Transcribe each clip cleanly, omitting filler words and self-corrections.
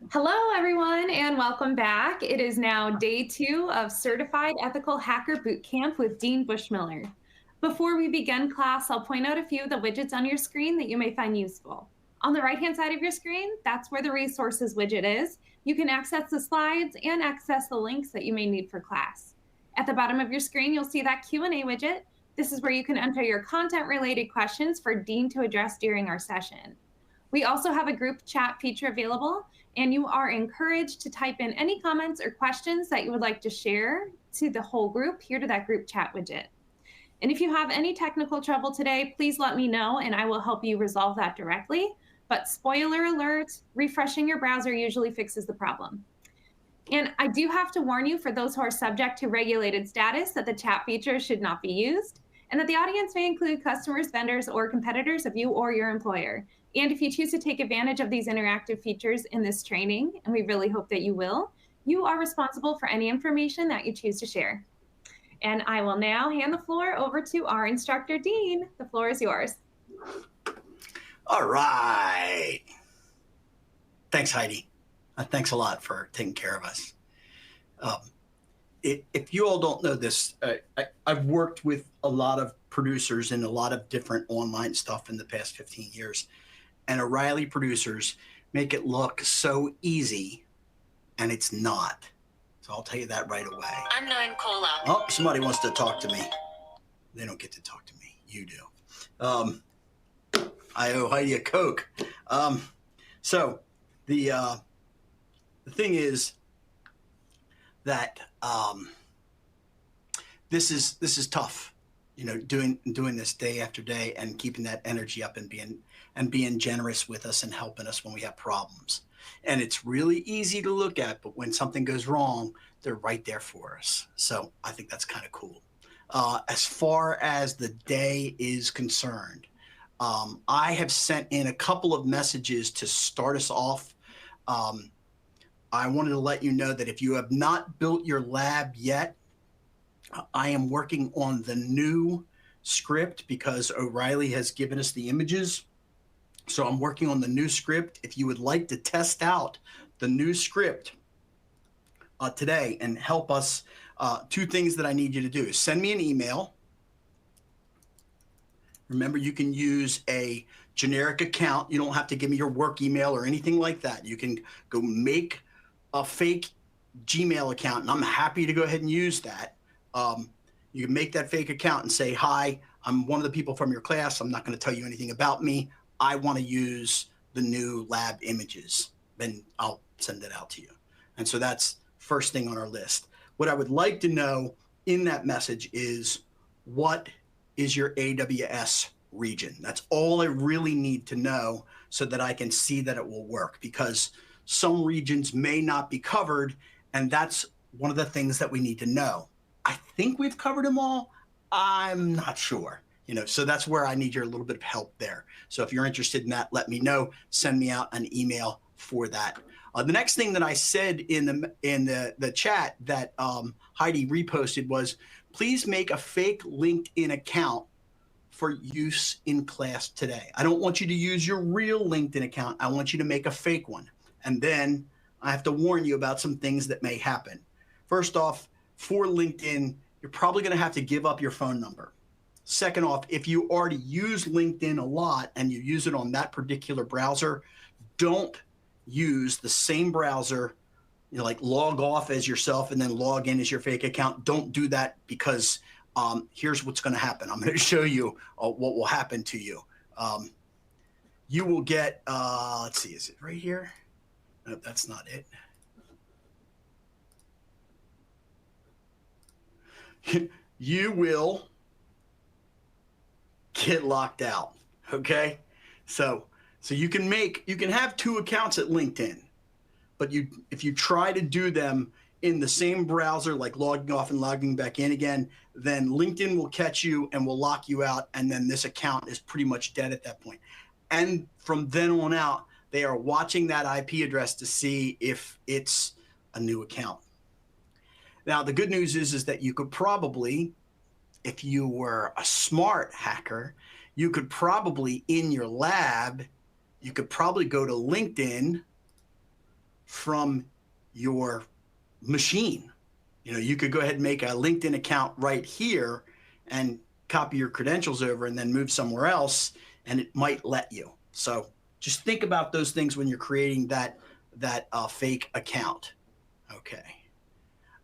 Hello, everyone, and welcome back. It is now day 2 of Certified Ethical Hacker Bootcamp with Dean Bushmiller. Before we begin class, I'll point out a few of the widgets on your screen that you may find useful. On the right-hand side of your screen, that's where the resources widget is. You can access the slides and access the links that you may need for class. At the bottom of your screen, you'll see that Q&A widget. This is where you can enter your content-related questions for Dean to address during our session. We also have a group chat feature available, and you are encouraged to type in any comments or questions that you would like to share to the whole group here to that group chat widget. And if you have any technical trouble today, please let me know and I will help you resolve that directly. But spoiler alert, refreshing your browser usually fixes the problem. And I do have to warn you, for those who are subject to regulated status, that the chat feature should not be used, and that the audience may include customers, vendors, or competitors of you or your employer. And if you choose to take advantage of these interactive features in this training, and we really hope that you will, you are responsible for any information that you choose to share. And I will now hand the floor over to our instructor, Dean. The floor is yours. All right. Thanks, Heidi. Thanks a lot for taking care of us. If you all don't know this, I've worked with a lot of producers in a lot of different online stuff in the past 15 years. And O'Reilly producers make it look so easy, and it's not. So I'll tell you that right away. Unknown caller. Oh, somebody wants to talk to me. They don't get to talk to me. You do. I owe Heidi a Coke. So the thing is that this is tough, you know, doing this day after day and keeping that energy up and being generous with us and helping us when we have problems. And it's really easy to look at, but when something goes wrong, they're right there for us. So I think that's kind of cool. As far as the day is concerned, I have sent in a couple of messages to start us off. I wanted to let you know that if you have not built your lab yet, I am working on the new script because O'Reilly has given us the images. So I'm working on the new script. If you would like to test out the new script today and help us, two things that I need you to do is send me an email. Remember, you can use a generic account. You don't have to give me your work email or anything like that. You can go make a fake Gmail account, and I'm happy to go ahead and use that. You can make that fake account and say, hi, I'm one of the people from your class. I'm not going to tell you anything about me. I want to use the new lab images. Then I'll send it out to you. And so that's first thing on our list. What I would like to know in that message is, what is your AWS region? That's all I really need to know so that I can see that it will work, because some regions may not be covered, and that's one of the things that we need to know. I think we've covered them all. I'm not sure, you know, so that's where I need your little bit of help there. So if you're interested in that, let me know. Send me out an email for that. The next thing that I said in the chat that Heidi reposted was, please make a fake LinkedIn account for use in class today. I don't want you to use your real LinkedIn account. I want you to make a fake one. And then I have to warn you about some things that may happen. First off, for LinkedIn, you're probably going to have to give up your phone number. Second off, if you already use LinkedIn a lot and you use it on that particular browser, don't use the same browser, you know, like log off as yourself and then log in as your fake account. Don't do that, because here's what's going to happen. I'm going to show you what will happen to you. You will get, let's see, is it right here? No, that's not it. You will get locked out. Okay. So you can have two accounts at LinkedIn, but if you try to do them in the same browser, like logging off and logging back in again, then LinkedIn will catch you and will lock you out. And then this account is pretty much dead at that point. And from then on out, they are watching that IP address to see if it's a new account. Now, the good news is that you could probably, if you were a smart hacker, you could probably, in your lab, you could probably go to LinkedIn, from your machine. You know, you could go ahead and make a LinkedIn account right here and copy your credentials over and then move somewhere else, and it might let you. So just think about those things when you're creating that fake account. Okay.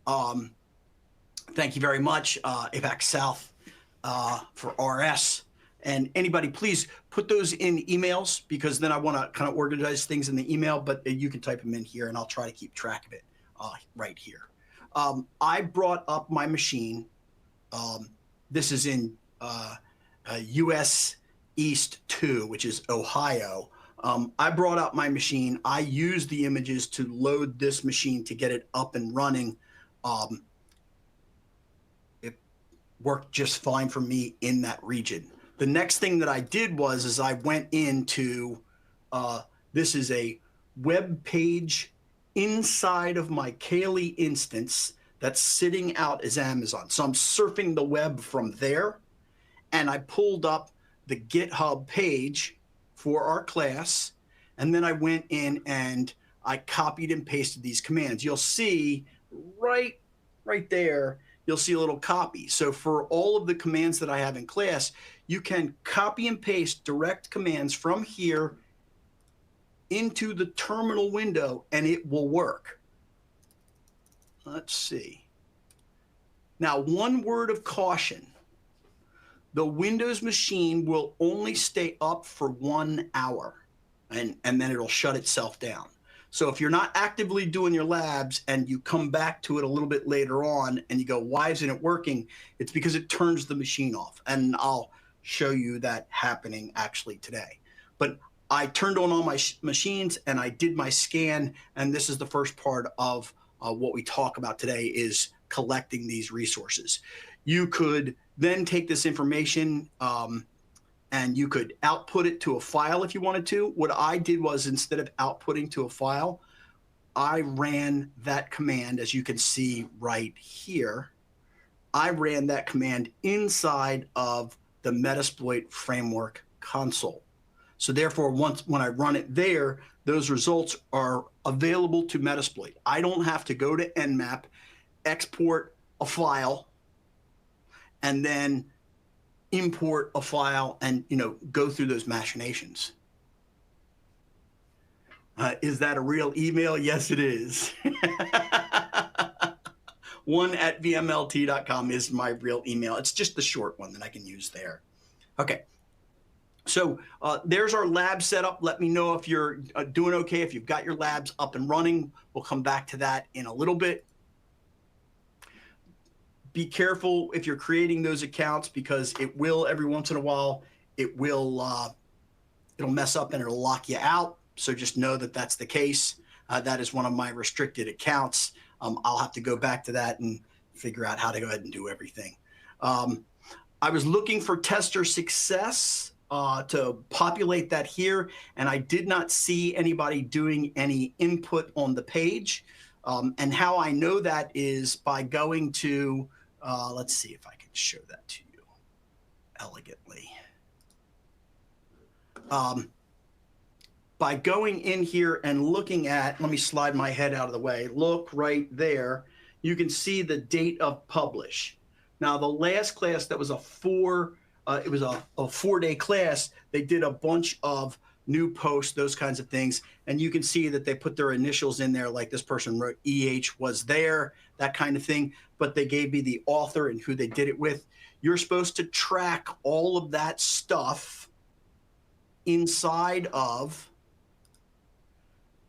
Thank you very much, APAC South, for RS. And anybody, please put those in emails, because then I want to kind of organize things in the email, but you can type them in here and I'll try to keep track of it right here. I brought up my machine. This is in US East 2, which is Ohio. I brought up my machine. I used the images to load this machine to get it up and running. It worked just fine for me in that region. The next thing that I did is I went into, this is a web page inside of my Kali instance that's sitting out as Amazon. So I'm surfing the web from there, and I pulled up the GitHub page for our class, and then I went in and I copied and pasted these commands. You'll see right there, you'll see a little copy. So for all of the commands that I have in class, you can copy and paste direct commands from here into the terminal window, and it will work. Let's see. Now, one word of caution. The Windows machine will only stay up for 1 hour, and then it'll shut itself down. So if you're not actively doing your labs and you come back to it a little bit later on and you go, why isn't it working? It's because it turns the machine off. And I'll show you that happening actually today. But I turned on all my machines and I did my scan. And this is the first part of what we talk about today, is collecting these resources. You could then take this information and you could output it to a file if you wanted to. What I did was, instead of outputting to a file, I ran that command, as you can see right here. I ran that command inside of the Metasploit Framework console. So therefore, when I run it there, those results are available to Metasploit. I don't have to go to Nmap, export a file, and then import a file and go through those machinations. Is that a real email? Yes, it is. 1@vmlt.com is my real email. It's just the short one that I can use there. Okay. So there's our lab setup. Let me know if you're doing okay, if you've got your labs up and running. We'll come back to that in a little bit. Be careful if you're creating those accounts, because it will, every once in a while, it'll mess up and it'll lock you out. So just know that that's the case. That is one of my restricted accounts. I'll have to go back to that and figure out how to go ahead and do everything. I was looking for tester success to populate that here, and I did not see anybody doing any input on the page. And how I know that is by going to, let's see if I can show that to you elegantly. By going in here and looking at, let me slide my head out of the way, look right there, you can see the date of publish. Now, the last class that was it was a 4-day class, they did a bunch of new posts, those kinds of things. And you can see that they put their initials in there, like this person wrote EH was there, that kind of thing. But they gave me the author and who they did it with. You're supposed to track all of that stuff inside of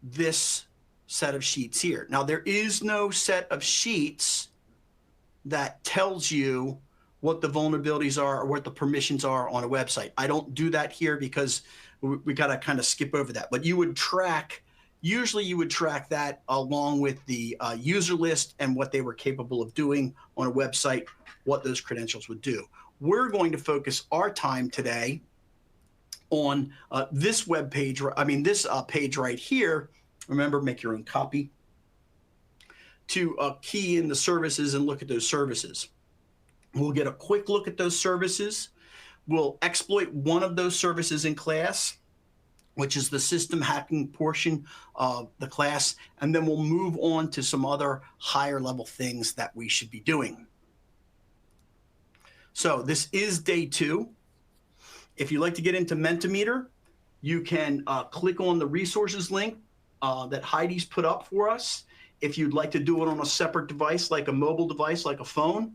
this set of sheets here. Now, there is no set of sheets that tells you what the vulnerabilities are or what the permissions are on a website. I don't do that here because we got to kind of skip over that. But you would track, usually you would track that along with the user list and what they were capable of doing on a website, what those credentials would do. We're going to focus our time today on this web page, this page right here. Remember, make your own copy, to key in the services and look at those services. We'll get a quick look at those services. We'll exploit one of those services in class. which is the system hacking portion of the class, and then we'll move on to some other higher level things that we should be doing. So this is day 2. If you'd like to get into Mentimeter, you can click on the resources link that Heidi's put up for us. If you'd like to do it on a separate device, like a mobile device, like a phone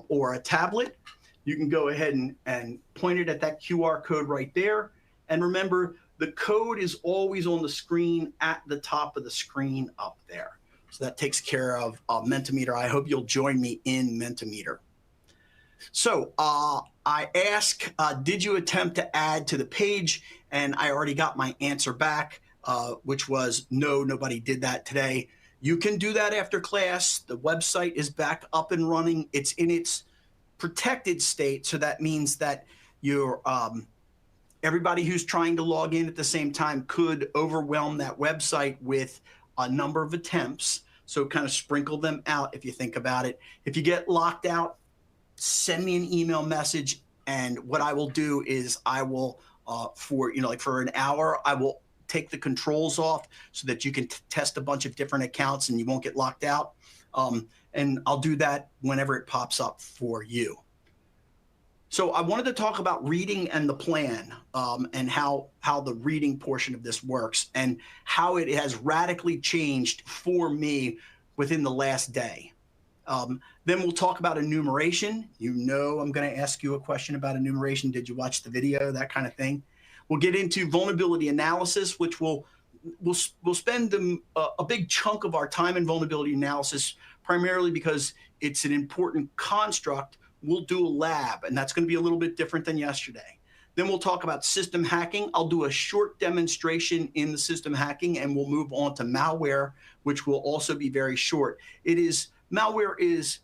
or a tablet, you can go ahead and point it at that QR code right there. And remember, the code is always on the screen at the top of the screen up there. So that takes care of Mentimeter. I hope you'll join me in Mentimeter. So I asked, did you attempt to add to the page? And I already got my answer back, which was no, nobody did that today. You can do that after class. The website is back up and running. It's in its protected state. So that means that you're, everybody who's trying to log in at the same time could overwhelm that website with a number of attempts. So kind of sprinkle them out if you think about it. If you get locked out, send me an email message, and what I will do is I will, for an hour, I will take the controls off so that you can test a bunch of different accounts and you won't get locked out. And I'll do that whenever it pops up for you. So I wanted to talk about reading and the plan, and how the reading portion of this works and how it has radically changed for me within the last day. Then we'll talk about enumeration. You know I'm going to ask you a question about enumeration. Did you watch the video? That kind of thing. We'll get into vulnerability analysis, which we'll spend a big chunk of our time in vulnerability analysis, primarily because it's an important construct. We'll do a lab, and that's going to be a little bit different than yesterday. Then we'll talk about system hacking. I'll do a short demonstration in the system hacking, and we'll move on to malware, which will also be very short. Malware is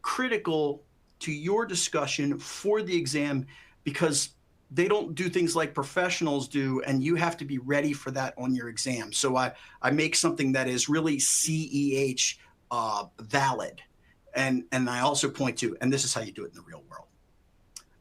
critical to your discussion for the exam because they don't do things like professionals do, and you have to be ready for that on your exam. So I make something that is really CEH valid. And I also point to, and this is how you do it in the real world.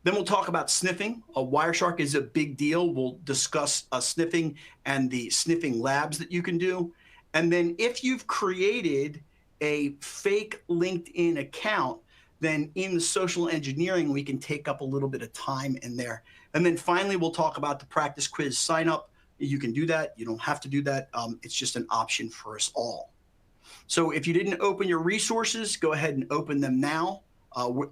Then we'll talk about sniffing. Wireshark is a big deal. We'll discuss sniffing and the sniffing labs that you can do. And then if you've created a fake LinkedIn account, then in the social engineering, we can take up a little bit of time in there. And then finally, we'll talk about the practice quiz sign up. You can do that. You don't have to do that. It's just an option for us all. So if you didn't open your resources, go ahead and open them now.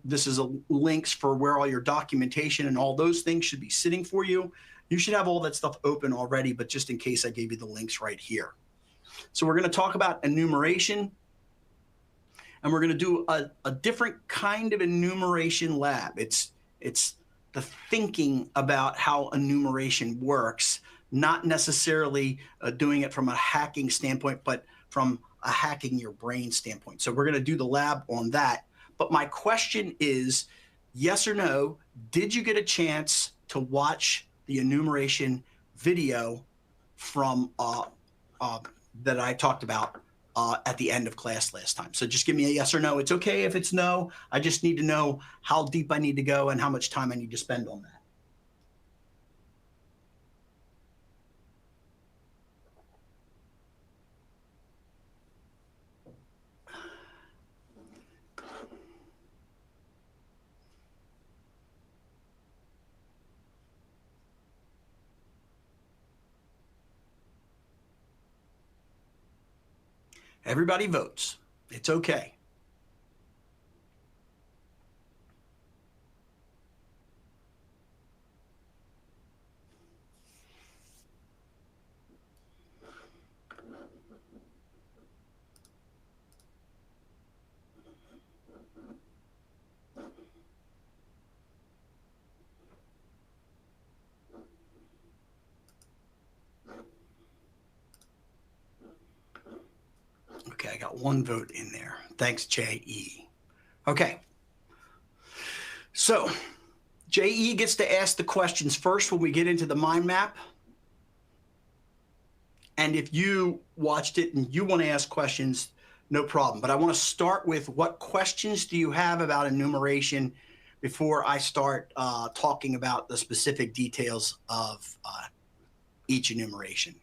This is links for where all your documentation and all those things should be sitting for you. You should have all that stuff open already, but just in case, I gave you the links right here. So we're going to talk about enumeration. And we're going to do a different kind of enumeration lab. It's the thinking about how enumeration works, not necessarily doing it from a hacking standpoint, but from a hacking your brain standpoint. So we're going to do the lab on that. But my question is, yes or no, did you get a chance to watch the enumeration video from that I talked about at the end of class last time? So just give me a yes or no. It's okay if it's no. I just need to know how deep I need to go and how much time I need to spend on that. Everybody votes. It's okay. Okay, I got one vote in there. Thanks, J.E. Okay. So J.E. gets to ask the questions first when we get into the mind map. And if you watched it and you want to ask questions, no problem. But I want to start with, what questions do you have about enumeration before I start talking about the specific details of each enumeration.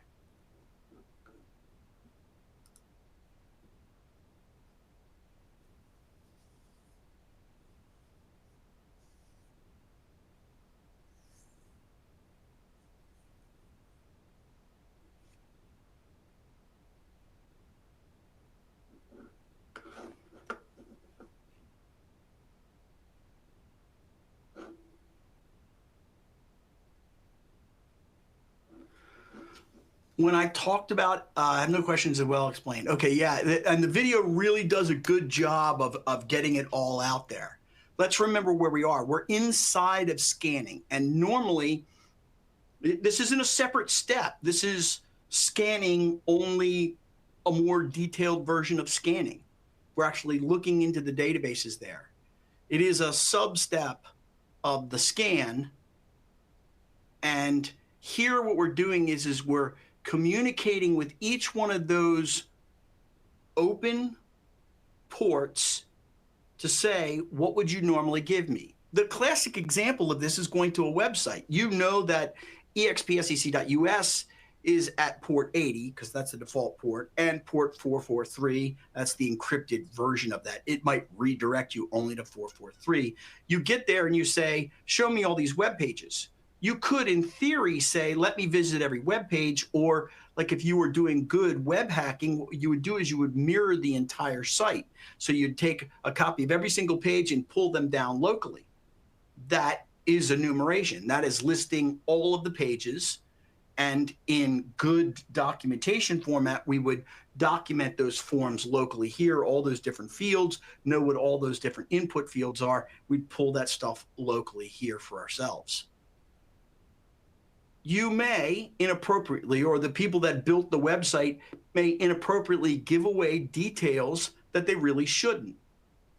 When I talked about, I have no questions and well explained. Okay, yeah, and the video really does a good job of getting it all out there. Let's remember where we are. We're inside of scanning, and normally this isn't a separate step. This is scanning, only a more detailed version of scanning. We're actually looking into the databases there. It is a sub-step of the scan, and here what we're doing is we're communicating with each one of those open ports to say, what would you normally give me? The classic example of this is going to a website. You know that expsec.us is at port 80, because that's the default port, and port 443, that's the encrypted version of that. It might redirect you only to 443. You get there and you say, show me all these web pages. You could, in theory, say, let me visit every web page, or like if you were doing good web hacking, what you would do is you would mirror the entire site. So you'd take a copy of every single page and pull them down locally. That is enumeration. That is listing all of the pages. And in good documentation format, we would document those forms locally here, all those different fields, know what all those different input fields are. We'd pull that stuff locally here for ourselves. You may inappropriately, or the people that built the website may inappropriately give away details that they really shouldn't.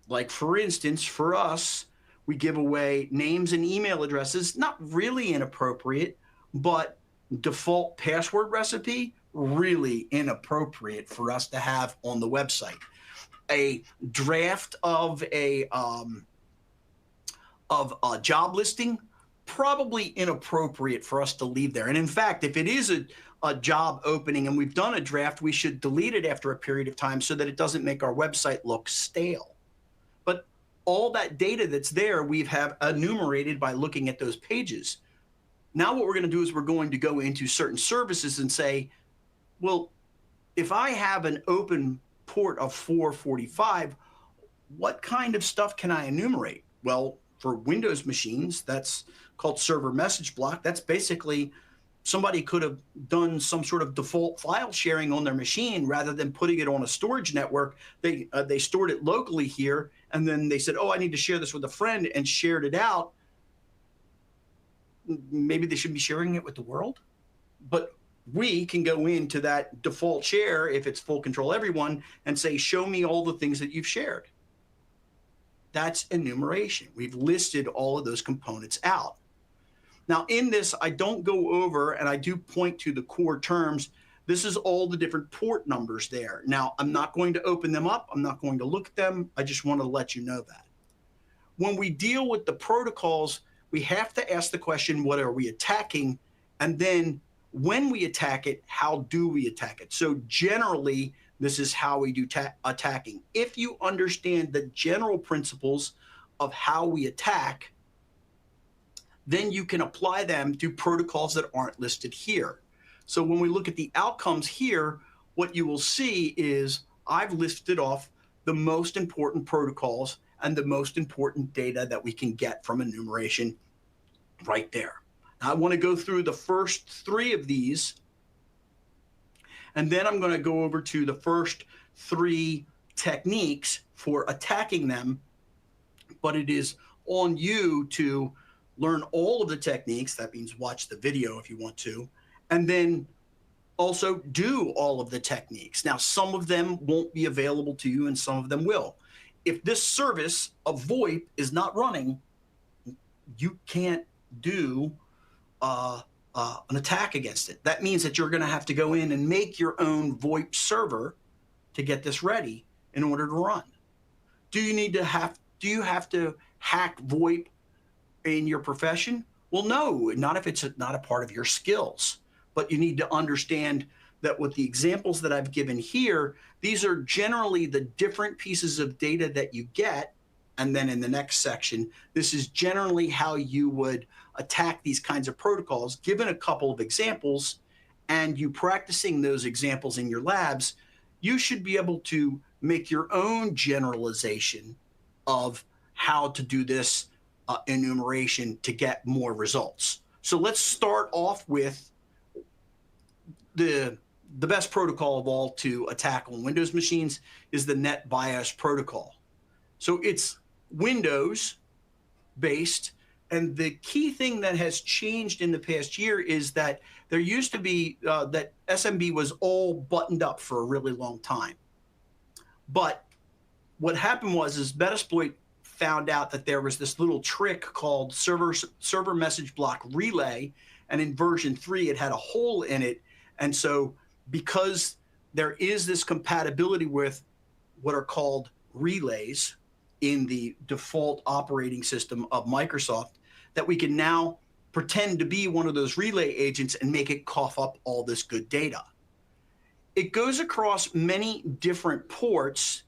Like, for instance, for us, we give away names and email addresses, not really inappropriate, but default password recipe, really inappropriate for us to have on the website. A draft of a job listing, probably inappropriate for us to leave there. And in fact, if it is a job opening and we've done a draft, we should delete it after a period of time so that it doesn't make our website look stale. But all that data that's there, we have enumerated by looking at those pages. Now what we're going to do is we're going to go into certain services and say, well, if I have an open port of 445, what kind of stuff can I enumerate? Well, for Windows machines, that's called server message block. That's basically somebody could have done some sort of default file sharing on their machine rather than putting it on a storage network. They stored it locally here, and then they said, oh, I need to share this with a friend, and shared it out. Maybe they should be sharing it with the world, but we can go into that default share if it's full control everyone and say, show me all the things that you've shared. That's enumeration. We've listed all of those components out. Now in this, I don't go over, and I do point to the core terms. This is all the different port numbers there. Now, I'm not going to open them up. I'm not going to look at them. I just want to let you know that. When we deal with the protocols, we have to ask the question, what are we attacking? And then when we attack it, how do we attack it? So generally, this is how we do attacking. If you understand the general principles of how we attack, then you can apply them to protocols that aren't listed here. So when we look at the outcomes here, what you will see is I've listed off the most important protocols and the most important data that we can get from enumeration right there. Now, I want to go through the first three of these, and then I'm going to go over to the first three techniques for attacking them, but it is on you to learn all of the techniques. That means watch the video if you want to, and then also do all of the techniques. Now, some of them won't be available to you and some of them will. If this service of VoIP is not running, you can't do an attack against it. That means that you're going to have to go in and make your own VoIP server to get this ready in order to run. Do you have to hack VoIP in your profession? Well, no, not if it's not a part of your skills. but you need to understand that with the examples that I've given here, these are generally the different pieces of data that you get. And then in the next section, this is generally how you would attack these kinds of protocols, given a couple of examples, and you practicing those examples in your labs, you should be able to make your own generalization of how to do this enumeration to get more results. So let's start off with the best protocol of all to attack on Windows machines is the NetBIOS protocol. So it's Windows based. And the key thing that has changed in the past year is that there used to be that SMB was all buttoned up for a really long time. But what happened was Metasploit found out that there was this little trick called server message block relay. And in version 3, it had a hole in it. And so because there is this compatibility with what are called relays in the default operating system of Microsoft, that we can now pretend to be one of those relay agents and make it cough up all this good data. It goes across many different ports.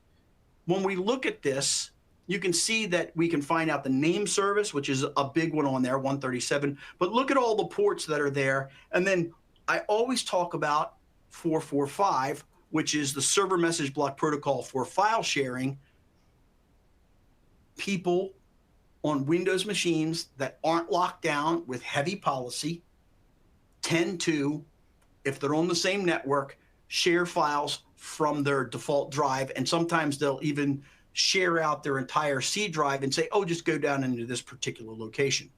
When we look at this, you can see that we can find out the name service, which is a big one on there, 137. But look at all the ports that are there. And then I always talk about 445, which is the server message block protocol for file sharing. People on Windows machines that aren't locked down with heavy policy tend to, if they're on the same network, share files from their default drive. And sometimes they'll even share out their entire C drive and say, oh, just go down into this particular location.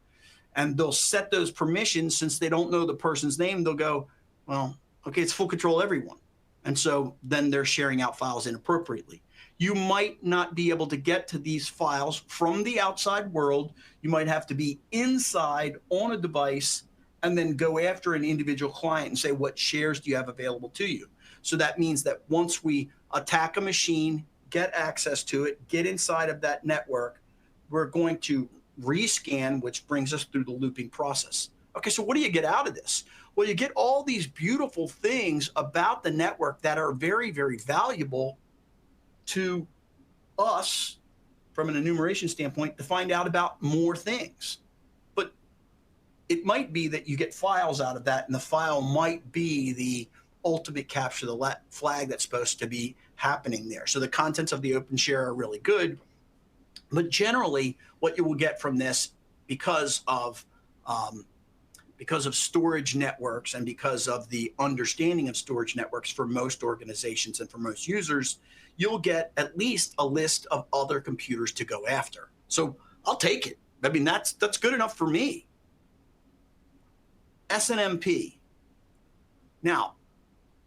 And they'll set those permissions. Since they don't know the person's name, they'll go, well, okay, it's full control everyone. And so then they're sharing out files inappropriately. You might not be able to get to these files from the outside world. You might have to be inside on a device and then go after an individual client and say, what shares do you have available to you? So that means that once we attack a machine, get access to it, get inside of that network, we're going to rescan, which brings us through the looping process. Okay, so what do you get out of this? Well, you get all these beautiful things about the network that are very, very valuable to us from an enumeration standpoint to find out about more things. But it might be that you get files out of that, and the file might be the ultimate capture the flag that's supposed to be happening there. So the contents of the open share are really good. But generally, what you will get from this, because of storage networks and because of the understanding of storage networks for most organizations and for most users, you'll get at least a list of other computers to go after. So I'll take it. I mean, that's good enough for me. SNMP. Now,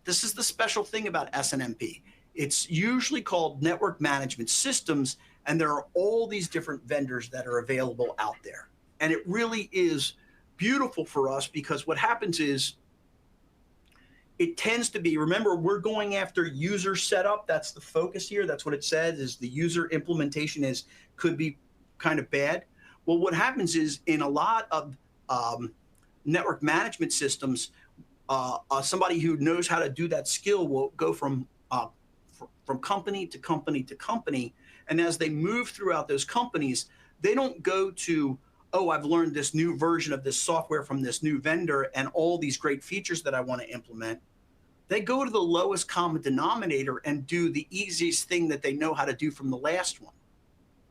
this is the special thing about SNMP. It's usually called Network Management Systems, and there are all these different vendors that are available out there. And it really is beautiful for us because what happens is it tends to be, remember, we're going after user setup. That's the focus here. That's what it says, is the user implementation could be kind of bad. Well, what happens is in a lot of network management systems, somebody who knows how to do that skill will go from company to company to company. And as they move throughout those companies, they don't go to, oh, I've learned this new version of this software from this new vendor and all these great features that I want to implement. They go to the lowest common denominator and do the easiest thing that they know how to do from the last one.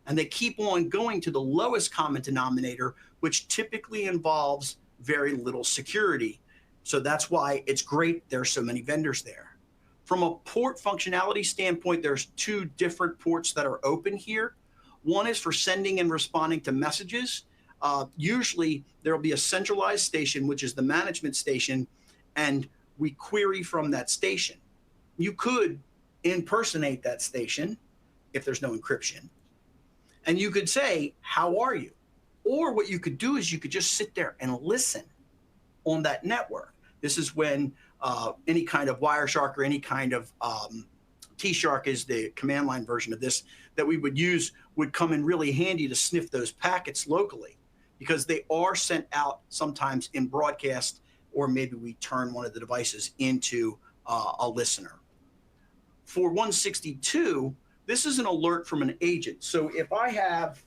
And they keep on going to the lowest common denominator, which typically involves very little security. So that's why it's great there's so many vendors there. From a port functionality standpoint, there's two different ports that are open here. One is for sending and responding to messages. Usually there will be a centralized station, which is the management station, and we query from that station. You could impersonate that station if there's no encryption. And you could say, how are you? Or what you could do is you could just sit there and listen on that network. This is when any kind of Wireshark or any kind of T-Shark is the command line version of this that we would use, would come in really handy to sniff those packets locally, because they are sent out sometimes in broadcast or maybe we turn one of the devices into a listener. For 162, this is an alert from an agent. So if I have,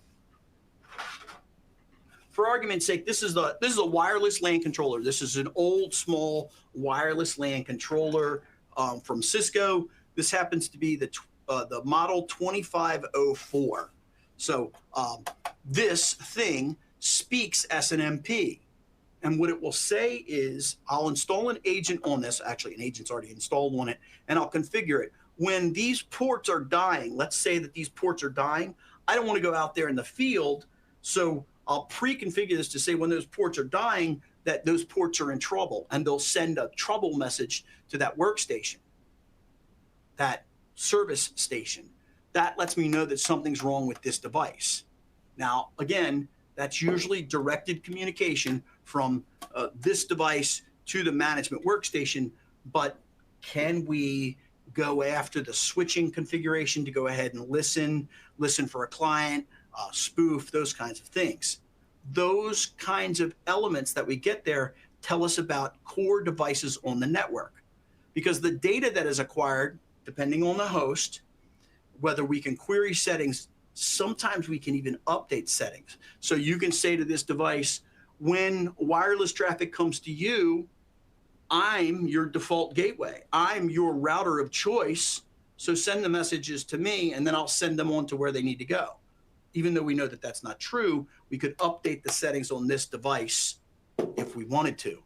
for argument's sake, this is a wireless LAN controller. This is an old, small wireless LAN controller from Cisco. This happens to be the model 2504. So this thing speaks SNMP. And what it will say is, I'll install an agent on this. Actually, an agent's already installed on it, and I'll configure it. When these ports are dying, let's say that these ports are dying, I don't want to go out there in the field, so I'll pre-configure this to say when those ports are dying, that those ports are in trouble, and they'll send a trouble message to that workstation, that service station. That lets me know that something's wrong with this device. Now, again, that's usually directed communication from this device to the management workstation, but can we go after the switching configuration to go ahead and listen for a client, spoof, those kinds of things? Those kinds of elements that we get there tell us about core devices on the network, because the data that is acquired, depending on the host, whether we can query settings, sometimes we can even update settings. So you can say to this device, when wireless traffic comes to you, I'm your default gateway. I'm your router of choice. So send the messages to me, and then I'll send them on to where they need to go. Even though we know that that's not true, we could update the settings on this device if we wanted to.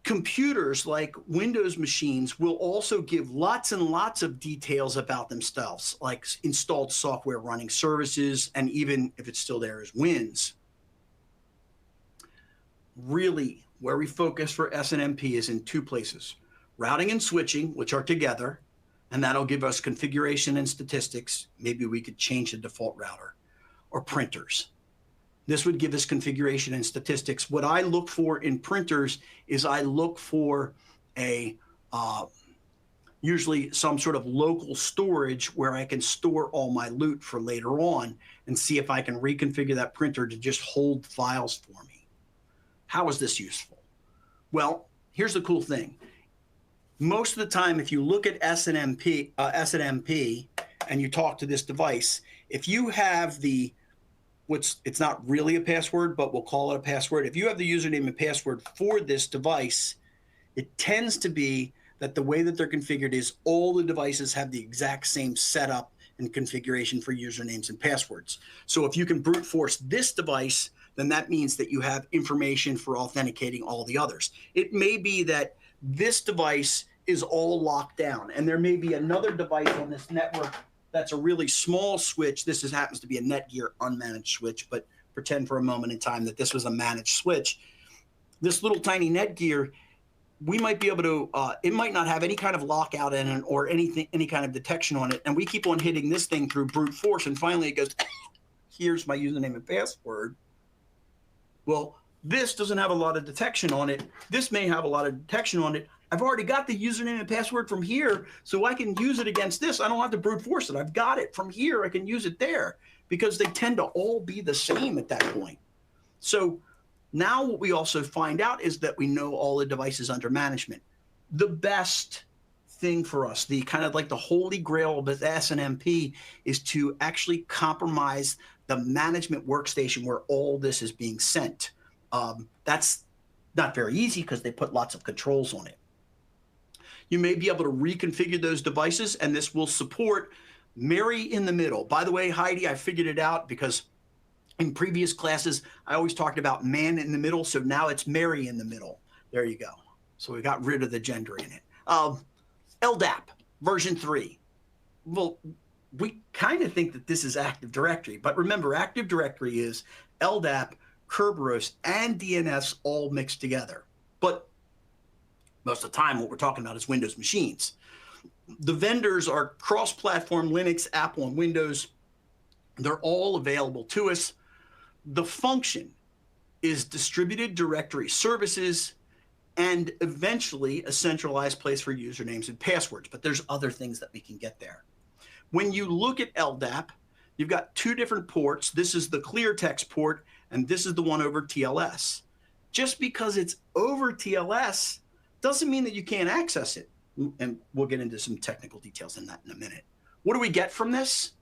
Computers, like Windows machines, will also give lots and lots of details about themselves, like installed software running services, and even if it's still there, as wins. Really, where we focus for SNMP is in two places: routing and switching, which are together, and that'll give us configuration and statistics. Maybe we could change the default router, or printers. This would give us configuration and statistics. What I look for in printers is I look for a usually some sort of local storage where I can store all my loot for later on, and see if I can reconfigure that printer to just hold files for me. How is this useful? Well, here's the cool thing. Most of the time, if you look at SNMP and you talk to this device, if you have it's not really a password, but we'll call it a password. If you have the username and password for this device, it tends to be that the way that they're configured is all the devices have the exact same setup and configuration for usernames and passwords. So if you can brute force this device, then that means that you have information for authenticating all the others. It may be that this device is all locked down, and there may be another device on this network that's a really small switch. This happens to be a Netgear unmanaged switch, but pretend for a moment in time that this was a managed switch. This little tiny Netgear, we might be able to, it might not have any kind of lockout in it or any kind of detection on it, and we keep on hitting this thing through brute force, and finally it goes, here's my username and password. Well, this doesn't have a lot of detection on it. This may have a lot of detection on it. I've already got the username and password from here, so I can use it against this. I don't have to brute force it. I've got it from here. I can use it there, because they tend to all be the same at that point. So now what we also find out is that we know all the devices under management. The best thing for us, the kind of like the holy grail of SNMP, is to actually compromise the management workstation where all this is being sent. That's not very easy because they put lots of controls on it. You may be able to reconfigure those devices, and this will support Mary in the middle. By the way, Heidi, I figured it out because in previous classes, I always talked about man in the middle, so now it's Mary in the middle. There you go. So we got rid of the gender in it. LDAP version 3. Well, we kind of think that this is Active Directory, but remember, Active Directory is LDAP, Kerberos, and DNS all mixed together. But most of the time, what we're talking about is Windows machines. The vendors are cross-platform Linux, Apple, and Windows. They're all available to us. The function is distributed directory services and eventually a centralized place for usernames and passwords. But there's other things that we can get there. When you look at LDAP, you've got two different ports. This is the clear text port, and this is the one over TLS. just because it's over TLS doesn't mean that you can't access it. And we'll get into some technical details in that in a minute. What do we get from this?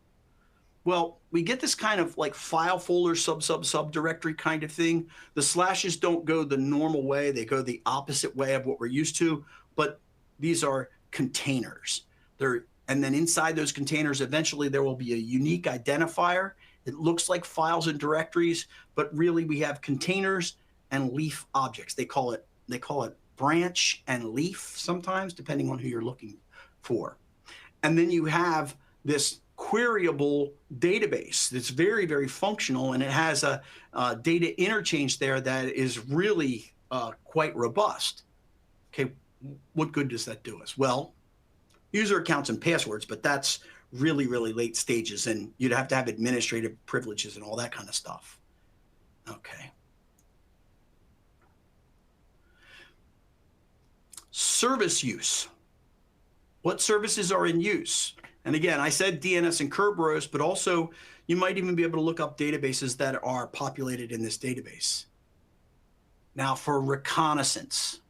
Well, we get this kind of like file folder subdirectory kind of thing. The slashes don't go the normal way. They go the opposite way of what we're used to, but these are containers. And then inside those containers, eventually there will be a unique identifier. It looks like files and directories, but really we have containers and leaf objects. They call it branch and leaf sometimes, depending on who you're looking for. And then you have this queryable database that's very, very functional, and it has a data interchange there that is really quite robust. Okay, what good does that do us? Well, user accounts and passwords, but that's really, really late stages, and you'd have to have administrative privileges and all that kind of stuff. Okay. Service use. What services are in use? And again, I said DNS and Kerberos, but also you might even be able to look up databases that are populated in this database. Now for reconnaissance,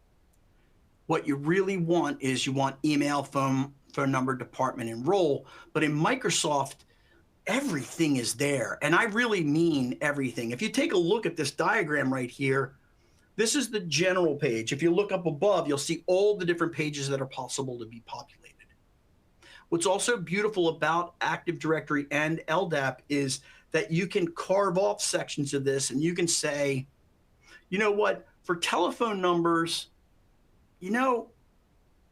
what you really want is you want email, phone number, department, and role. But in Microsoft, everything is there. And I really mean everything. If you take a look at this diagram right here, this is the general page. If you look up above, you'll see all the different pages that are possible to be populated. What's also beautiful about Active Directory and LDAP is that you can carve off sections of this and you can say, you know what, for telephone numbers, you know,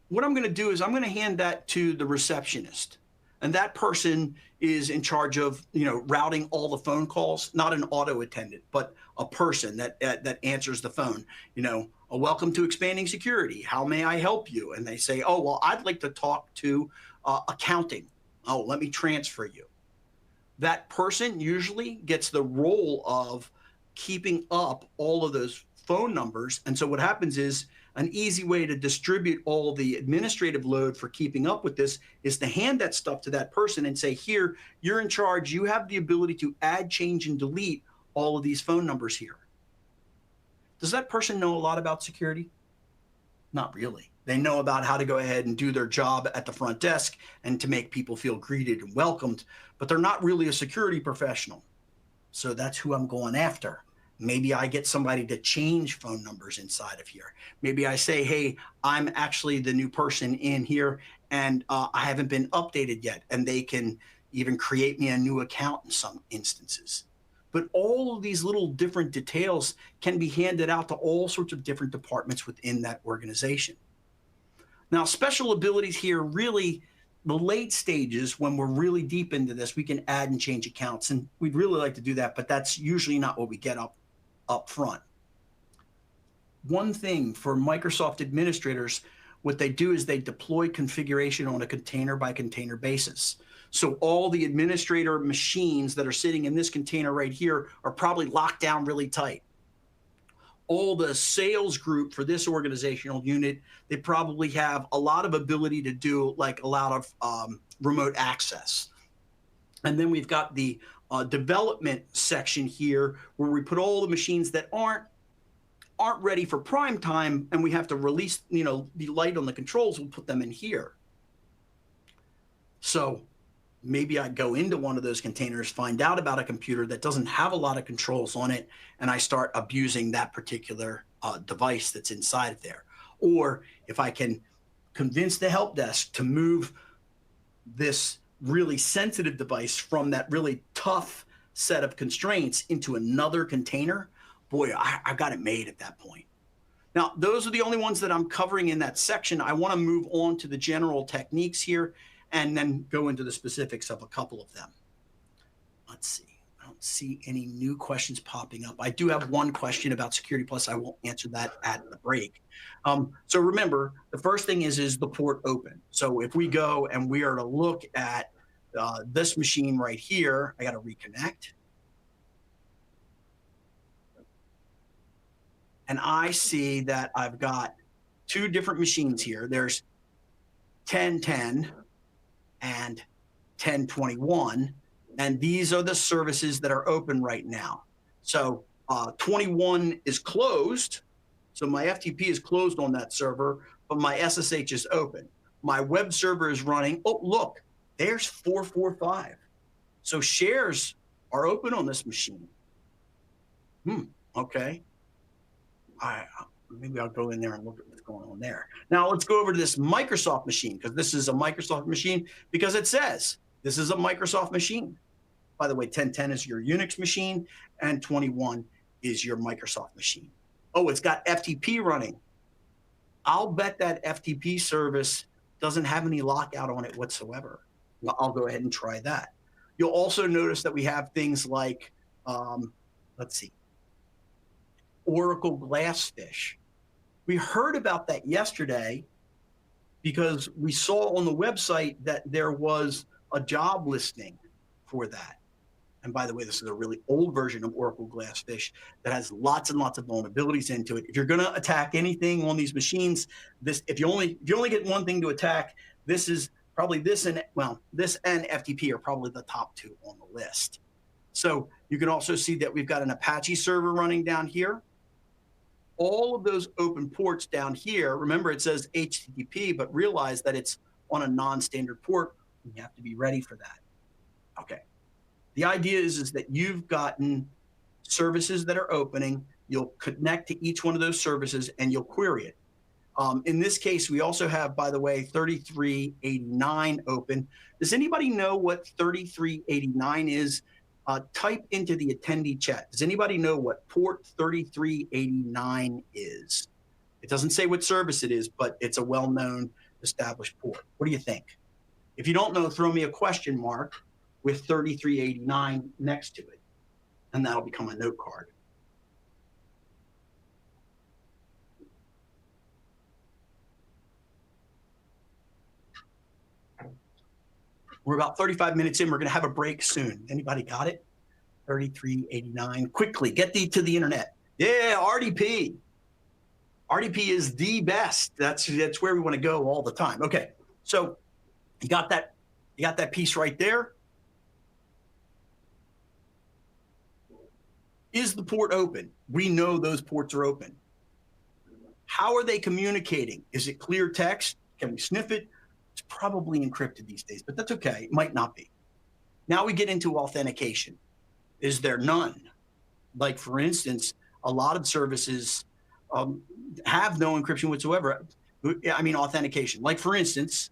what I'm going to do is I'm going to hand that to the receptionist. And that person is in charge of, you know, routing all the phone calls, not an auto attendant, but a person that answers the phone. You know, welcome to Expanding Security. How may I help you? And they say, oh, well, I'd like to talk to accounting. Oh, let me transfer you. That person usually gets the role of keeping up all of those phone numbers. And so what happens is an easy way to distribute all the administrative load for keeping up with this is to hand that stuff to that person and say, here, you're in charge. You have the ability to add, change, and delete all of these phone numbers here. Does that person know a lot about security? Not really. They know about how to go ahead and do their job at the front desk and to make people feel greeted and welcomed, but they're not really a security professional. So that's who I'm going after. Maybe I get somebody to change phone numbers inside of here. Maybe I say, hey, I'm actually the new person in here and I haven't been updated yet. And they can even create me a new account in some instances. But all of these little different details can be handed out to all sorts of different departments within that organization. Now, special abilities here, really the late stages, when we're really deep into this, we can add and change accounts. And we'd really like to do that, but that's usually not what we get up front. One thing for Microsoft administrators, what they do is they deploy configuration on a container by container basis. So all the administrator machines that are sitting in this container right here are probably locked down really tight. All the sales group for this organizational unit, they probably have a lot of ability to do like a lot of remote access. And then we've got the development section here where we put all the machines that aren't ready for prime time and we have to release, you know, the light on the controls, we'll put them in here. So maybe I go into one of those containers, find out about a computer that doesn't have a lot of controls on it, and I start abusing that particular device that's inside of there. Or if I can convince the help desk to move this really sensitive device from that really tough set of constraints into another container, boy, I got it made at that point. Now, those are the only ones that I'm covering in that section. I want to move on to the general techniques here and then go into the specifics of a couple of them. Let's see. I don't see any new questions popping up. I do have one question about Security Plus. I won't answer that at the break. So remember, the first thing is the port open. So if we go and we are to look at this machine right here, I got to reconnect. And I see that I've got two different machines here. There's 1010 and 1021. And these are the services that are open right now. So 21 is closed. So my FTP is closed on that server, but my SSH is open. My web server is running. Oh, look, there's 445. So shares are open on this machine. Okay. Maybe I'll go in there and look at what's going on there. Now let's go over to this Microsoft machine, because this is a Microsoft machine, because it says this is a Microsoft machine. By the way, 1010 is your Unix machine and 21 is your Microsoft machine. Oh, it's got FTP running. I'll bet that FTP service doesn't have any lockout on it whatsoever. I'll go ahead and try that. You'll also notice that we have things like, let's see, Oracle Glassfish. We heard about that yesterday because we saw on the website that there was a job listing for that. And by the way, this is a really old version of Oracle Glassfish that has lots and lots of vulnerabilities into it. If you're going to attack anything on these machines, if you only get one thing to attack, this is probably this and FTP are probably the top two on the list. So you can also see that we've got an Apache server running down here. All of those open ports down here, remember it says HTTP, but realize that it's on a non-standard port. And you have to be ready for that. Okay. The idea is that you've gotten services that are opening. You'll connect to each one of those services and you'll query it. In this case, we also have, by the way, 3389 open. Does anybody know what 3389 is? Type into the attendee chat. Does anybody know what port 3389 is? It doesn't say what service it is, but it's a well-known established port. What do you think? If you don't know, throw me a question mark with 3389 next to it, and that'll become a note card. We're about 35 minutes in. We're going to have a break soon. Anybody got it? 3389. Quickly, get to the internet. Yeah, RDP. RDP is the best. That's where we want to go all the time. Okay, so you got that piece right there. Is the port open? We know those ports are open. How are they communicating? Is it clear text? Can we sniff it? It's probably encrypted these days, but that's okay. It might not be. Now we get into authentication. Is there none? Like, for instance, a lot of services have no encryption whatsoever. I mean, authentication. Like, for instance,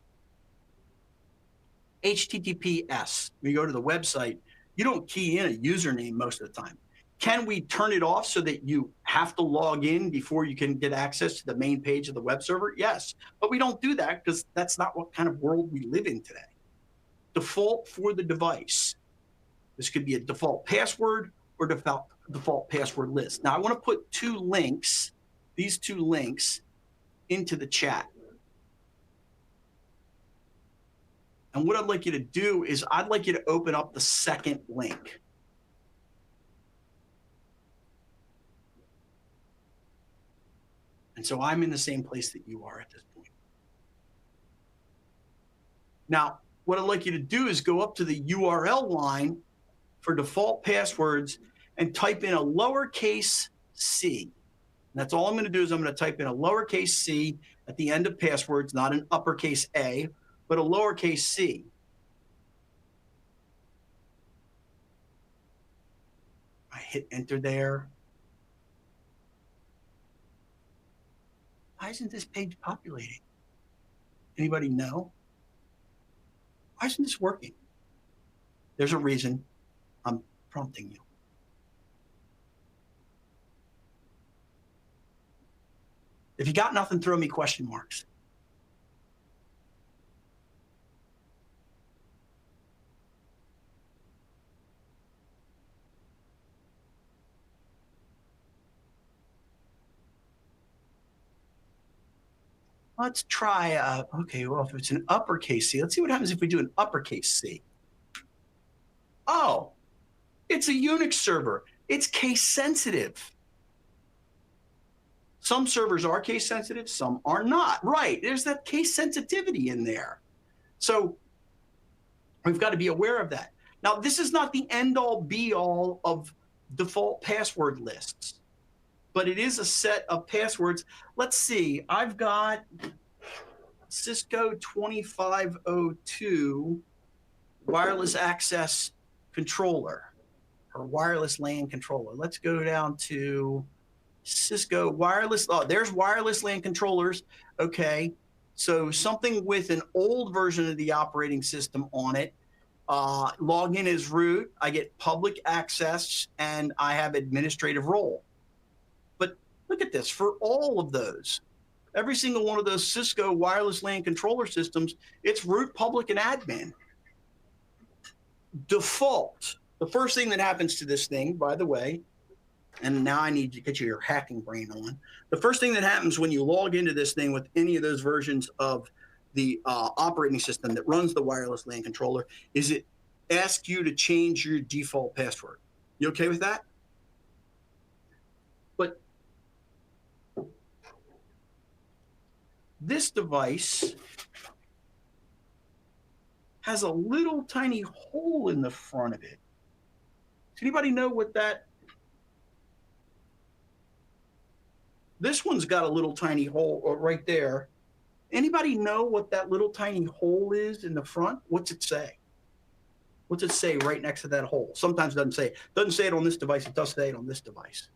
HTTPS. When you go to the website, you don't key in a username most of the time. Can we turn it off so that you have to log in before you can get access to the main page of the web server? Yes, but we don't do that because that's not what kind of world we live in today. Default for the device. This could be a default password or default password list. Now I want to put these two links into the chat. And what I'd like you to do is I'd like you to open up the second link. And so I'm in the same place that you are at this point. Now, what I'd like you to do is go up to the URL line for default passwords and type in a lowercase c. And that's all I'm going to do is I'm going to type in a lowercase c at the end of passwords, not an uppercase A, but a lowercase c. I hit enter there. Why isn't this page populating? Anybody know? Why isn't this working? There's a reason. I'm prompting you. If you got nothing, throw me question marks. Let's try, okay, well, if it's an uppercase C, let's see what happens if we do an uppercase C. Oh, it's a Unix server. It's case sensitive. Some servers are case sensitive, some are not. Right, there's that case sensitivity in there. So we've got to be aware of that. Now, this is not the end all be all of default password lists, but it is a set of passwords. Let's see, I've got Cisco 2502 wireless access controller or wireless LAN controller. Let's go down to Cisco wireless. Oh, there's wireless LAN controllers. Okay. So something with an old version of the operating system on it. Log in as root. I get public access and I have administrative role. But look at this. For all of those, every single one of those Cisco wireless LAN controller systems, it's root, public, and admin. Default. The first thing that happens to this thing, by the way, and now I need to get your hacking brain on. The first thing that happens when you log into this thing with any of those versions of the operating system that runs the wireless LAN controller is it asks you to change your default password. You okay with that? But this device has a little tiny hole in the front of it. Does anybody know what that? This one's got a little tiny hole right there. Anybody know what that little tiny hole is in the front? What's it say? What's it say right next to that hole? Sometimes it doesn't say. It doesn't say it on this device. It does say it on this device.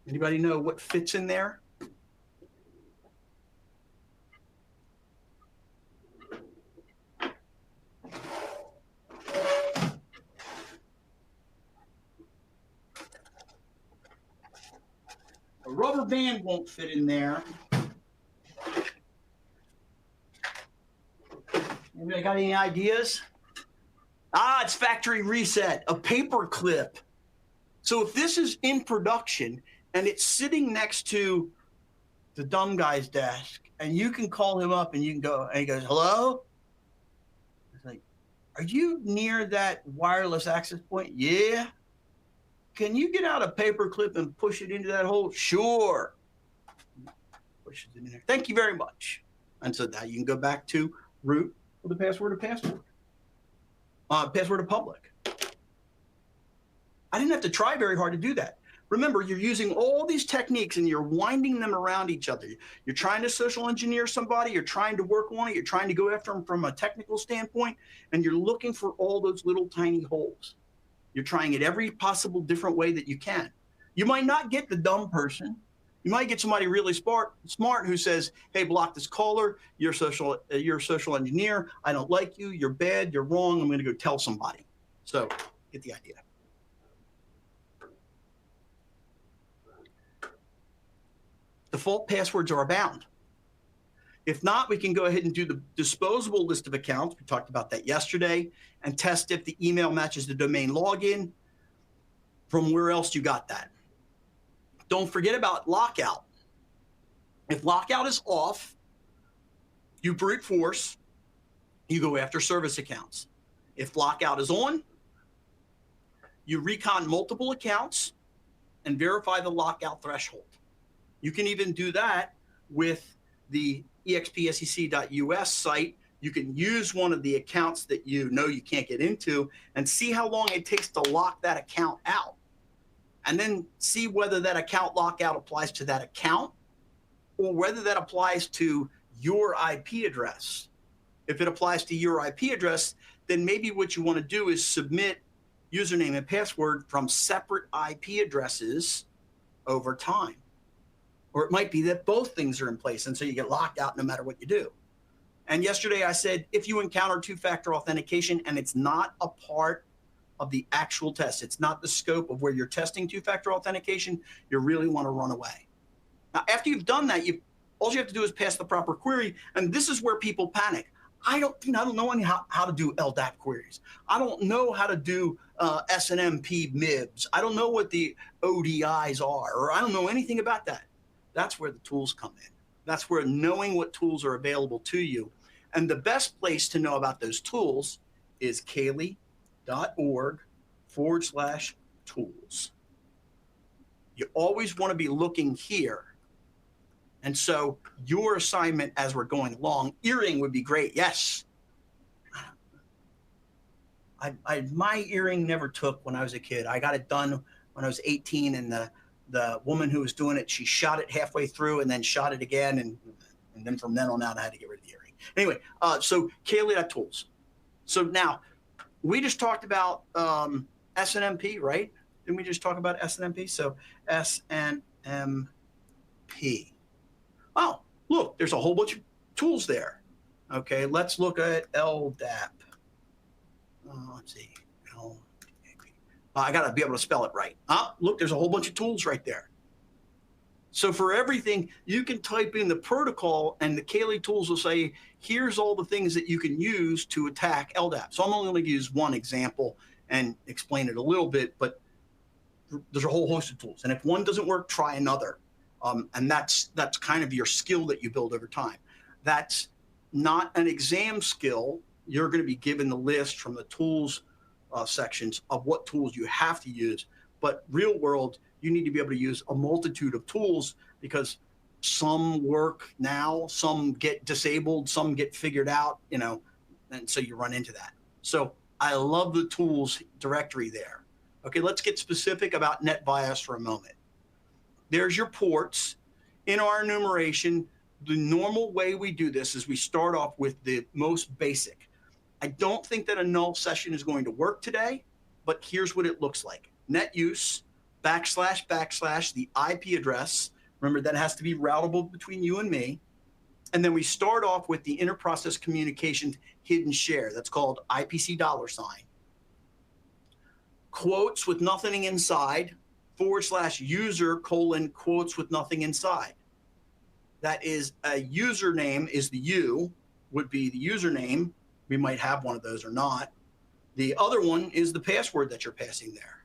Anybody know what fits in there? A rubber band won't fit in there. Anybody got any ideas? It's factory reset, a paper clip. So if this is in production and it's sitting next to the dumb guy's desk and you can call him up and you can go, and he goes, hello? It's like, are you near that wireless access point? Yeah. Can you get out a paper clip and push it into that hole? Sure. Pushes it in there. Thank you very much. And so now you can go back to root with the password of password. Password of public. I didn't have to try very hard to do that. Remember, you're using all these techniques and you're winding them around each other. You're trying to social engineer somebody, you're trying to work on it, you're trying to go after them from a technical standpoint, and you're looking for all those little tiny holes. You're trying it every possible different way that you can. You might not get the dumb person. You might get somebody really smart who says, hey, block this caller. You're a social engineer. I don't like you. You're bad. You're wrong. I'm going to go tell somebody. So get the idea. Default passwords are abound. If not, we can go ahead and do the disposable list of accounts. We talked about that yesterday and test if the email matches the domain login. From where else you got that? Don't forget about lockout. If lockout is off, you brute force, you go after service accounts. If lockout is on, you recon multiple accounts and verify the lockout threshold. You can even do that with the expsec.us site. You can use one of the accounts that you know you can't get into and see how long it takes to lock that account out. And then see whether that account lockout applies to that account or whether that applies to your IP address. If it applies to your IP address, then maybe what you want to do is submit username and password from separate IP addresses over time. Or it might be that both things are in place, and so you get locked out no matter what you do. And yesterday I said, if you encounter two-factor authentication and it's not a part of the actual test, it's not the scope of where you're testing two-factor authentication, you really want to run away. Now, after you've done that, all you have to do is pass the proper query, and this is where people panic. I don't know how to do LDAP queries. I don't know how to do SNMP MIBs. I don't know what the ODIs are, or I don't know anything about that. That's where the tools come in. That's where knowing what tools are available to you. And the best place to know about those tools is kali.org/tools. You always want to be looking here. And so your assignment as we're going along, earring would be great. Yes. my earring never took when I was a kid. I got it done when I was 18, and the woman who was doing it, she shot it halfway through and then shot it again, and then from then on out, I had to get rid of the earring. Anyway, so CEHv12 So now we just talked about SNMP, right? Didn't we just talk about SNMP? So SNMP. Oh, look, there's a whole bunch of tools there. Okay, let's look at LDAP. Let's see. I got to be able to spell it right. Look, there's a whole bunch of tools right there. So for everything, you can type in the protocol, and the Kaylee tools will say, here's all the things that you can use to attack LDAP. So I'm only going to use one example and explain it a little bit, but there's a whole host of tools. And if one doesn't work, try another. And that's kind of your skill that you build over time. That's not an exam skill. You're going to be given the list from the tools sections of what tools you have to use. But real world, you need to be able to use a multitude of tools, because some work now, some get disabled, some get figured out, and so you run into that. So I love the tools directory there. Okay, let's get specific about NetBIOS for a moment. There's your ports. In our enumeration, the normal way we do this is we start off with the most basic. I don't think that a null session is going to work today, but here's what it looks like. Net use, / the IP address. Remember, that has to be routable between you and me. And then we start off with the inter-process communication hidden share. That's called IPC $. Quotes with nothing inside, /user : quotes with nothing inside. That is, a username is the U, would be the username. We might have one of those or not. The other one is the password that you're passing there.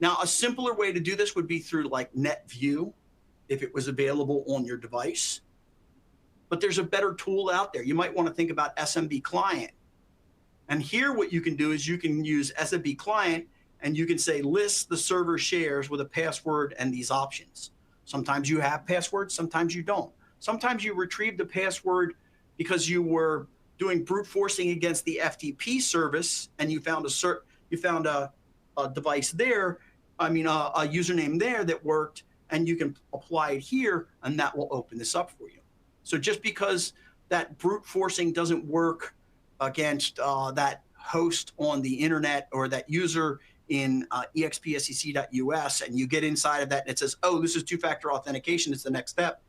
Now, a simpler way to do this would be through like NetView, if it was available on your device. But there's a better tool out there. You might want to think about SMB client. And here what you can do is you can use SMB client, and you can say list the server shares with a password and these options. Sometimes you have passwords, sometimes you don't. Sometimes you retrieve the password because you were doing brute forcing against the FTP service, and you found a device there, a username there that worked, and you can apply it here, and that will open this up for you. So just because that brute forcing doesn't work against that host on the internet or that user in expsec.us, and you get inside of that and it says, oh, this is two-factor authentication, it's the next step,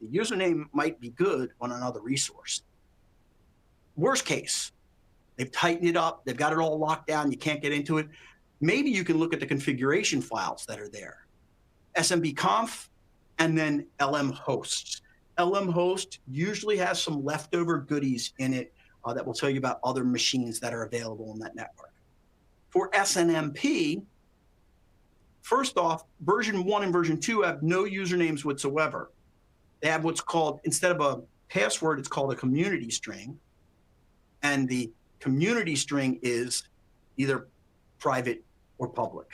the username might be good on another resource. Worst case, they've tightened it up, they've got it all locked down, you can't get into it. Maybe you can look at the configuration files that are there. SMBconf and then LM hosts. LM host usually has some leftover goodies in it that will tell you about other machines that are available on that network. For SNMP, first off, version 1 and version 2 have no usernames whatsoever. They have what's called, instead of a password, it's called a community string. And the community string is either private or public.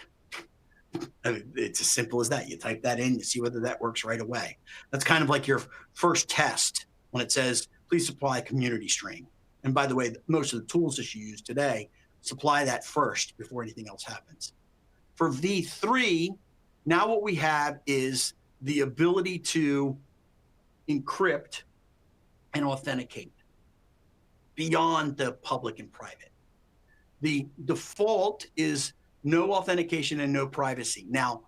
I mean, it's as simple as that. You type that in, you see whether that works right away. That's kind of like your first test when it says, please supply a community string. And by the way, most of the tools that you use today supply that first before anything else happens. For V3, now what we have is the ability to encrypt and authenticate beyond the public and private. The default is no authentication and no privacy. Now,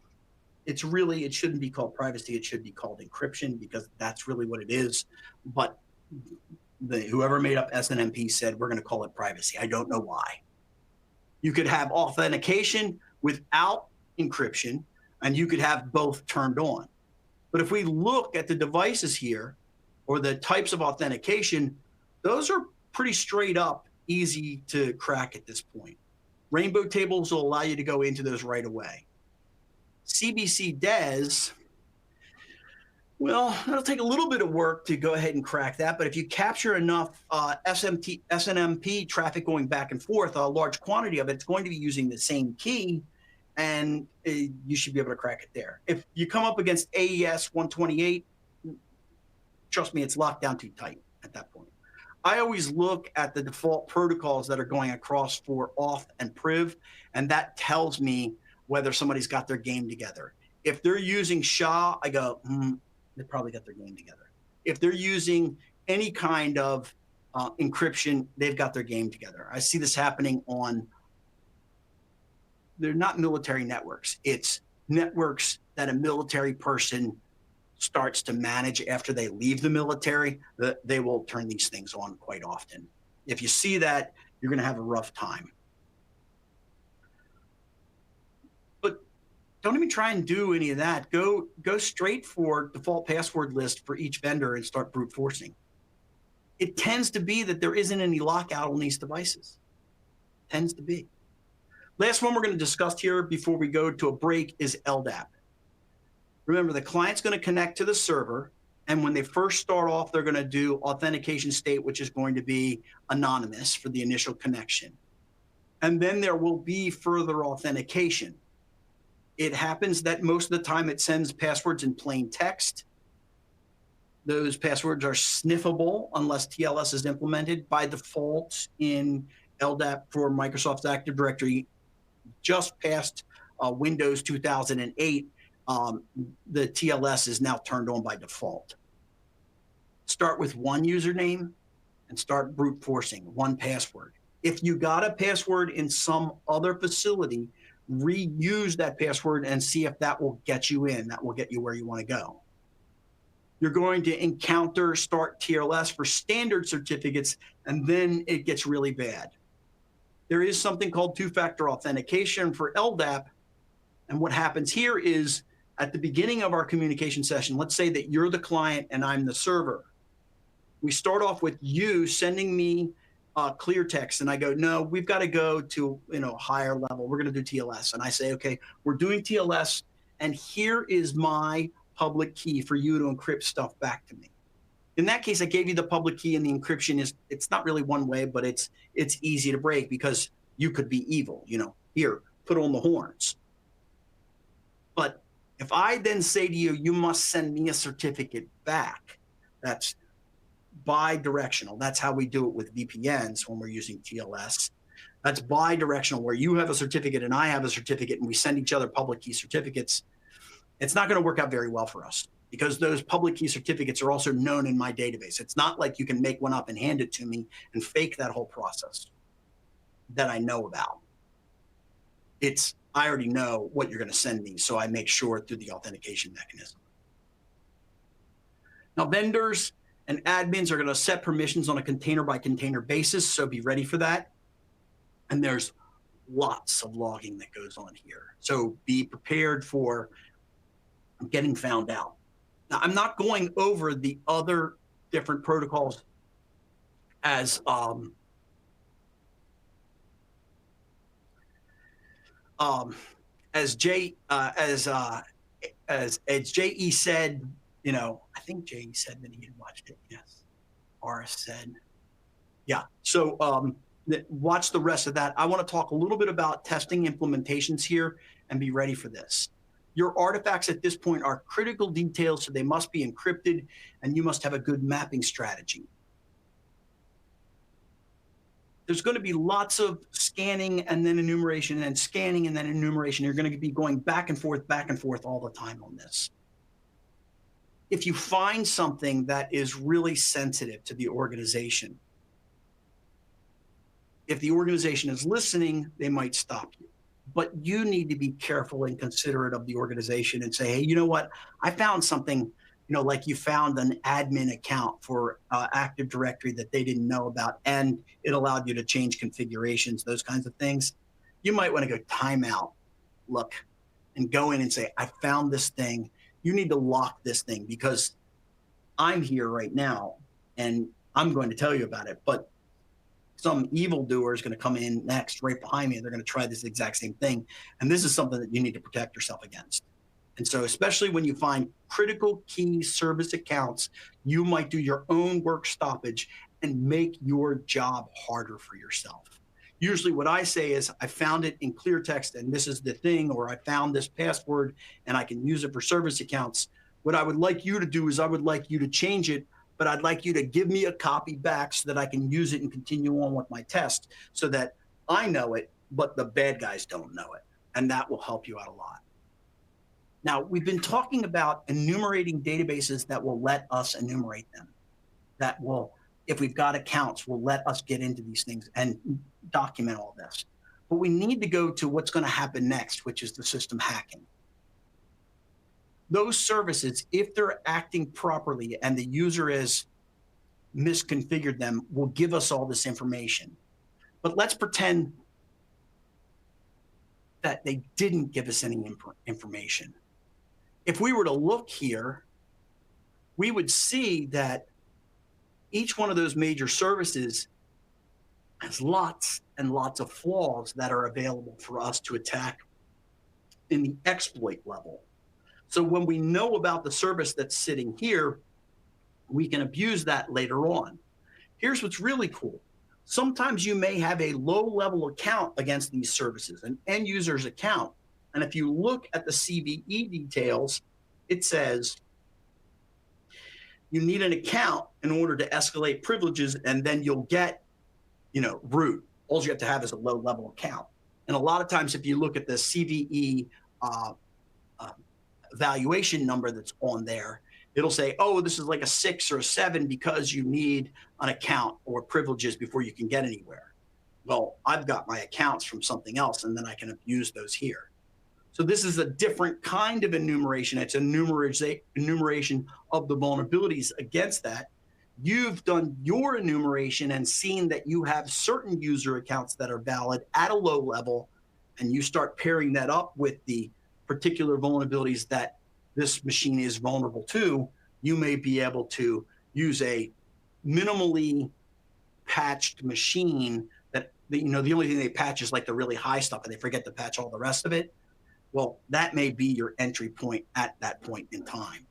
it shouldn't be called privacy, it should be called encryption, because that's really what it is. But whoever made up SNMP said, we're going to call it privacy. I don't know why. You could have authentication without encryption, and you could have both turned on. But if we look at the devices here, or the types of authentication, those are pretty straight up, easy to crack at this point. Rainbow tables will allow you to go into those right away. CBC DES, well, it'll take a little bit of work to go ahead and crack that, but if you capture enough SNMP traffic going back and forth, a large quantity of it, it's going to be using the same key, and you should be able to crack it there. If you come up against AES 128, trust me, it's locked down too tight at that point. I always look at the default protocols that are going across for auth and priv, and that tells me whether somebody's got their game together. If they're using SHA, I go, they probably got their game together. If they're using any kind of encryption, they've got their game together. I see this happening on, they're not military networks. It's networks that a military person starts to manage after they leave the military. They will turn these things on quite often. If you see that, you're going to have a rough time. But don't even try and do any of that. Go straight for default password list for each vendor and start brute forcing. It tends to be that there isn't any lockout on these devices. Tends to be. Last one we're going to discuss here before we go to a break is LDAP. Remember, the client's going to connect to the server, and when they first start off, they're going to do authentication state, which is going to be anonymous for the initial connection. And then there will be further authentication. It happens that most of the time it sends passwords in plain text. Those passwords are sniffable unless TLS is implemented. By default in LDAP for Microsoft's Active Directory, just past Windows 2008, the TLS is now turned on by default. Start with one username and start brute forcing, one password. If you got a password in some other facility, reuse that password and see if that will get you in. That will get you where you want to go. You're going to encounter start TLS for standard certificates, and then it gets really bad. There is something called two-factor authentication for LDAP, and what happens here is at the beginning of our communication session, let's say that you're the client and I'm the server. We start off with you sending me clear text, and I go, no, we've got to go to higher level. We're going to do TLS. And I say, okay, we're doing TLS, and here is my public key for you to encrypt stuff back to me. In that case, I gave you the public key, and the encryption it's not really one way, but it's easy to break because you could be evil. Here, put on the horns. But if I then say to you, you must send me a certificate back, that's bi-directional. That's how we do it with VPNs when we're using TLS. That's bi-directional, where you have a certificate and I have a certificate, and we send each other public key certificates. It's not going to work out very well for us because those public key certificates are also known in my database. It's not like you can make one up and hand it to me and fake that whole process that I know about. I already know what you're going to send me, so I make sure through the authentication mechanism. Now, vendors and admins are going to set permissions on a container by container basis, so be ready for that. And there's lots of logging that goes on here. So be prepared for getting found out. Now, I'm not going over the other different protocols as JE said, I think JE said that he had watched it. Yes. RS said, yeah. So watch the rest of that. I want to talk a little bit about testing implementations here and be ready for this. Your artifacts at this point are critical details, so they must be encrypted, and you must have a good mapping strategy. There's going to be lots of scanning and then enumeration and scanning and then enumeration. You're going to be going back and forth all the time on this. If you find something that is really sensitive to the organization, if the organization is listening, they might stop you. But you need to be careful and considerate of the organization and say, hey, you know what? I found something, like you found an admin account for Active Directory that they didn't know about, and it allowed you to change configurations, those kinds of things. You might want to go timeout, look, and go in and say, I found this thing. You need to lock this thing because I'm here right now and I'm going to tell you about it. But some evildoer is going to come in next right behind me, and they're going to try this exact same thing. And this is something that you need to protect yourself against. And so especially when you find critical key service accounts, you might do your own work stoppage and make your job harder for yourself. Usually what I say is, I found it in clear text and this is the thing, or I found this password and I can use it for service accounts. What I would like you to do is I would like you to change it but I'd like you to give me a copy back so that I can use it and continue on with my test so that I know it, but the bad guys don't know it. And that will help you out a lot. Now, we've been talking about enumerating databases that will let us enumerate them, that will, if we've got accounts, will let us get into these things and document all this. But we need to go to what's going to happen next, which is the system hacking. Those services, if they're acting properly and the user has misconfigured them, will give us all this information. But let's pretend that they didn't give us any information. If we were to look here, we would see that each one of those major services has lots and lots of flaws that are available for us to attack in the exploit level. So when we know about the service that's sitting here, we can abuse that later on. Here's what's really cool. Sometimes you may have a low-level account against these services, an end user's account. And if you look at the CVE details, it says you need an account in order to escalate privileges, and then you'll get, root. All you have to have is a low-level account. And a lot of times, if you look at the CVE valuation number that's on there, it'll say, oh, this is like a 6 or a 7 because you need an account or privileges before you can get anywhere. Well, I've got my accounts from something else, and then I can use those here. So this is a different kind of enumeration. It's enumeration of the vulnerabilities against that. You've done your enumeration and seen that you have certain user accounts that are valid at a low level, and you start pairing that up with the particular vulnerabilities that this machine is vulnerable to. You may be able to use a minimally patched machine that, the only thing they patch is like the really high stuff, and they forget to patch all the rest of it. Well, that may be your entry point at that point in time.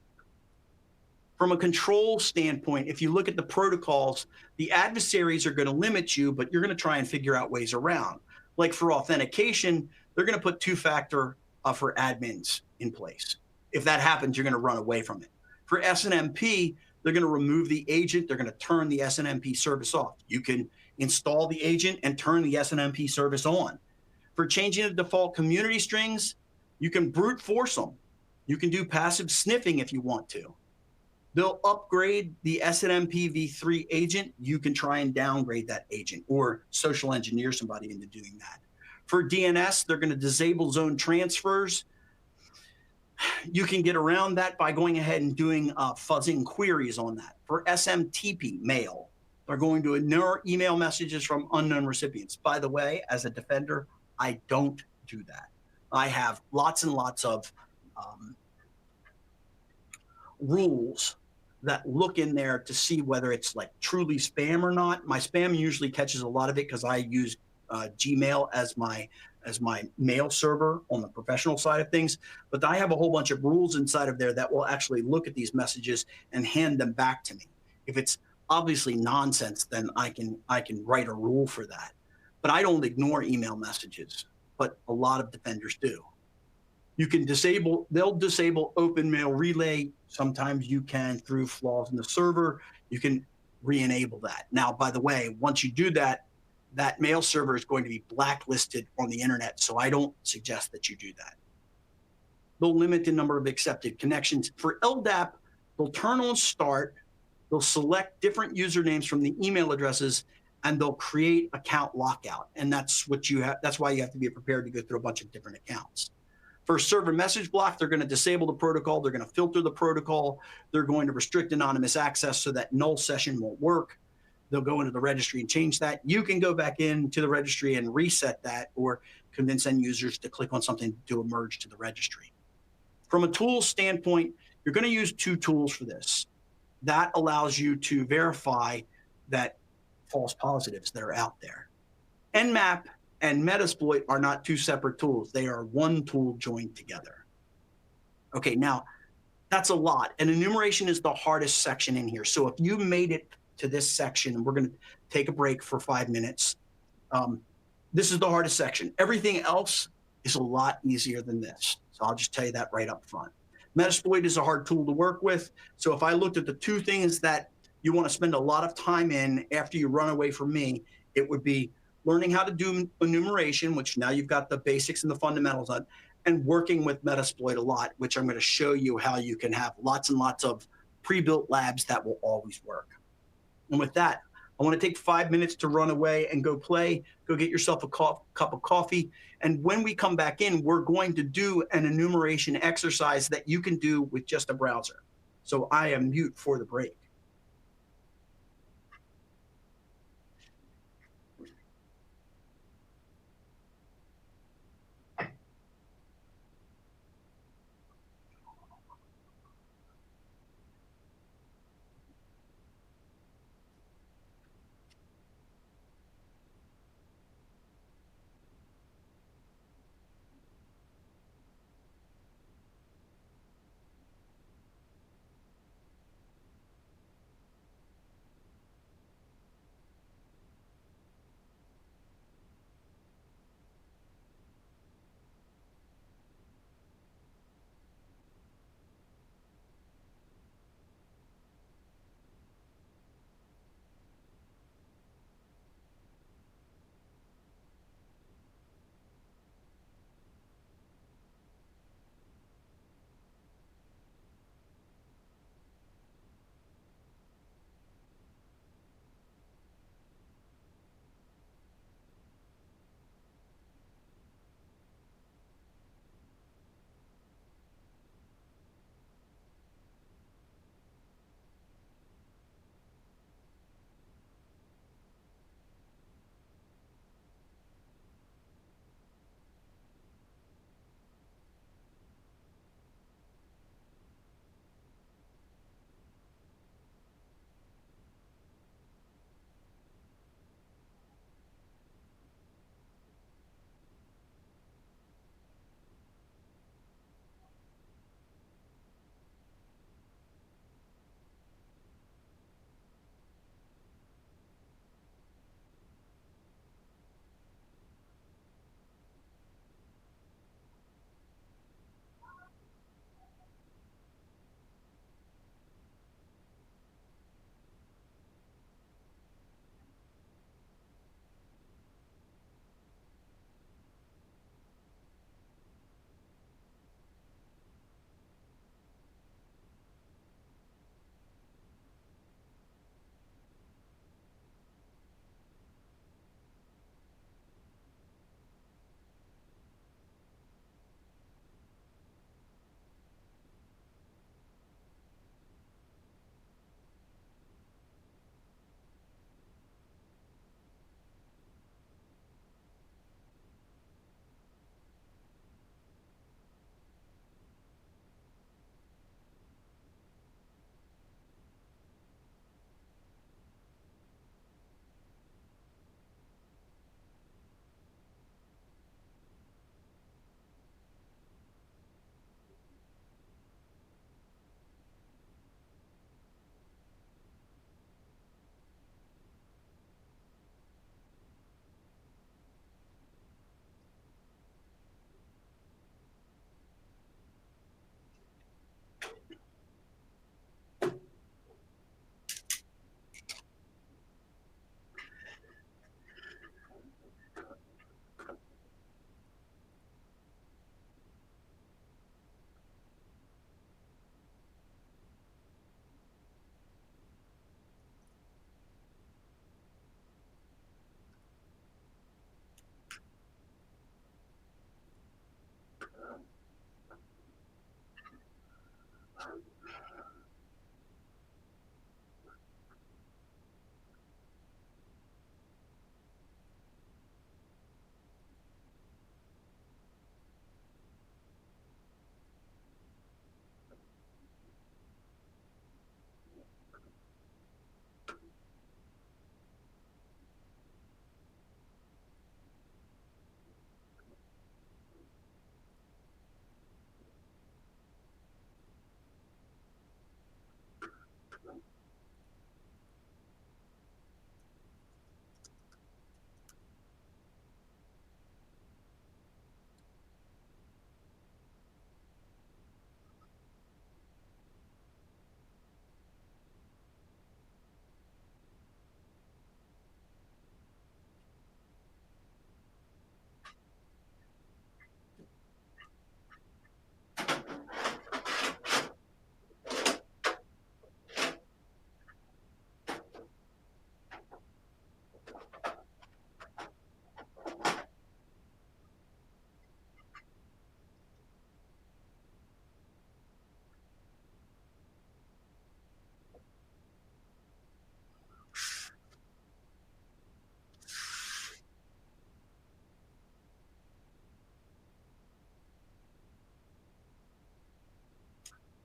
From a control standpoint, if you look at the protocols, the adversaries are going to limit you, but you're going to try and figure out ways around. Like for authentication, they're going to put two-factor for admins in place. If that happens, you're going to run away from it. For SNMP, they're going to remove the agent. They're going to turn the SNMP service off. You can install the agent and turn the SNMP service on. For changing the default community strings, you can brute force them. You can do passive sniffing if you want to. They'll upgrade the SNMP v3 agent. You can try and downgrade that agent or social engineer somebody into doing that. For DNS, they're going to disable zone transfers. You can get around that by going ahead and doing fuzzing queries on that. For SMTP mail, they're going to ignore email messages from unknown recipients. By the way, as a defender, I don't do that. I have lots and lots of rules that look in there to see whether it's like truly spam or not. My spam usually catches a lot of it because I use Gmail as my mail server on the professional side of things. But I have a whole bunch of rules inside of there that will actually look at these messages and hand them back to me. If it's obviously nonsense, then I can write a rule for that. But I don't ignore email messages, but a lot of defenders do. You can they'll disable open mail relay. Sometimes you can, through flaws in the server, you can re-enable that. Now, by the way, once you do that, that mail server is going to be blacklisted on the internet, so I don't suggest that you do that. They'll limit the number of accepted connections. For LDAP, they'll turn on start, they'll select different usernames from the email addresses, and they'll create account lockout. And that's what you have. That's why you have to be prepared to go through a bunch of different accounts. For server message block, they're going to disable the protocol. They're going to filter the protocol. They're going to restrict anonymous access so that null session won't work. They'll go into the registry and change that. You can go back into the registry and reset that or convince end users to click on something to merge to the registry. From a tools standpoint, you're going to use two tools for this. That allows you to verify that false positives that are out there. Nmap and Metasploit are not two separate tools. They are one tool joined together. Okay, now that's a lot. And enumeration is the hardest section in here. So if you made it to this section, and we're going to take a break for 5 minutes, this is the hardest section. Everything else is a lot easier than this. So I'll just tell you that right up front. Metasploit is a hard tool to work with. So if I looked at the two things that you want to spend a lot of time in after you run away from me, it would be learning how to do enumeration, which now you've got the basics and the fundamentals on, and working with Metasploit a lot, which I'm going to show you how you can have lots and lots of pre-built labs that will always work. And with that, I want to take 5 minutes to run away and go play, go get yourself a cup of coffee. And when we come back in, we're going to do an enumeration exercise that you can do with just a browser. So I am mute for the break.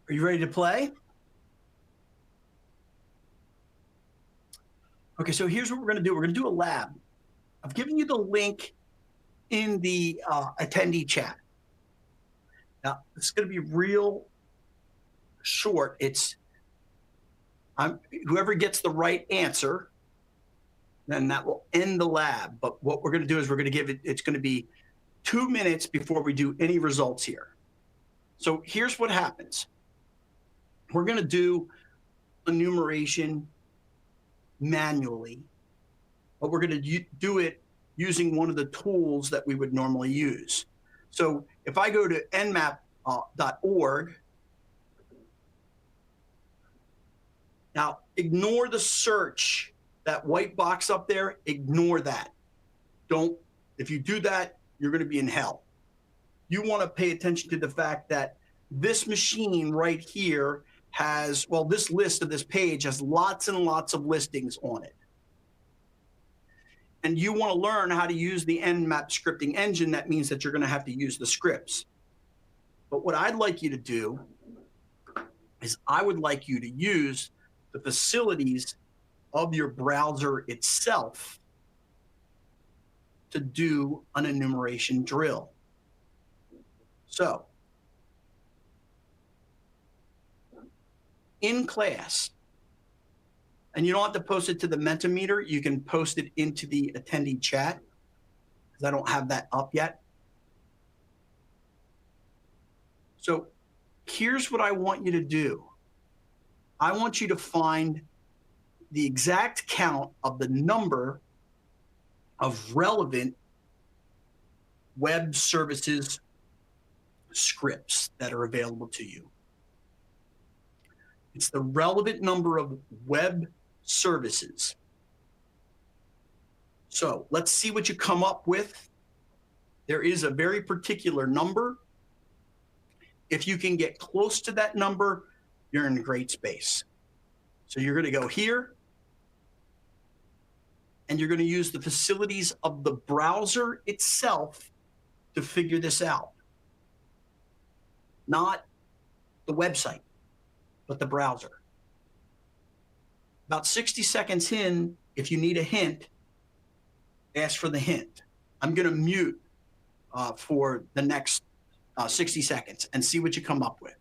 Are you ready to play? Okay, so here's what we're going to do. We're going to do a lab. I've given you the link in the attendee chat. Now, it's going to be real short. It's whoever gets the right answer, then that will end the lab. But what we're going to do is we're going to give it, it's going to be 2 minutes before we do any results here. So here's what happens. We're going to do enumeration manually, but we're going to do it using one of the tools that we would normally use. So if I go to nmap.org, now ignore the search, that white box up there, ignore that. If you do that, you're going to be in hell. You want to pay attention to the fact that this machine right here has, well, this list of this page has lots and lots of listings on it. And you want to learn how to use the Nmap scripting engine. That means that you're going to have to use the scripts. But what I'd like you to do is I would like you to use the facilities of your browser itself to do an enumeration drill. So in class, and you don't have to post it to the Mentimeter, you can post it into the attendee chat, because I don't have that up yet. So here's what I want you to do. I want you to find the exact count of the number of relevant web services scripts that are available to you. It's the relevant number of web services. So let's see what you come up with. There is a very particular number. If you can get close to that number, you're in a great space. So you're going to go here, and you're going to use the facilities of the browser itself to figure this out. Not the website, but the browser. About 60 seconds in, if you need a hint, ask for the hint. I'm going to mute for the next 60 seconds and see what you come up with.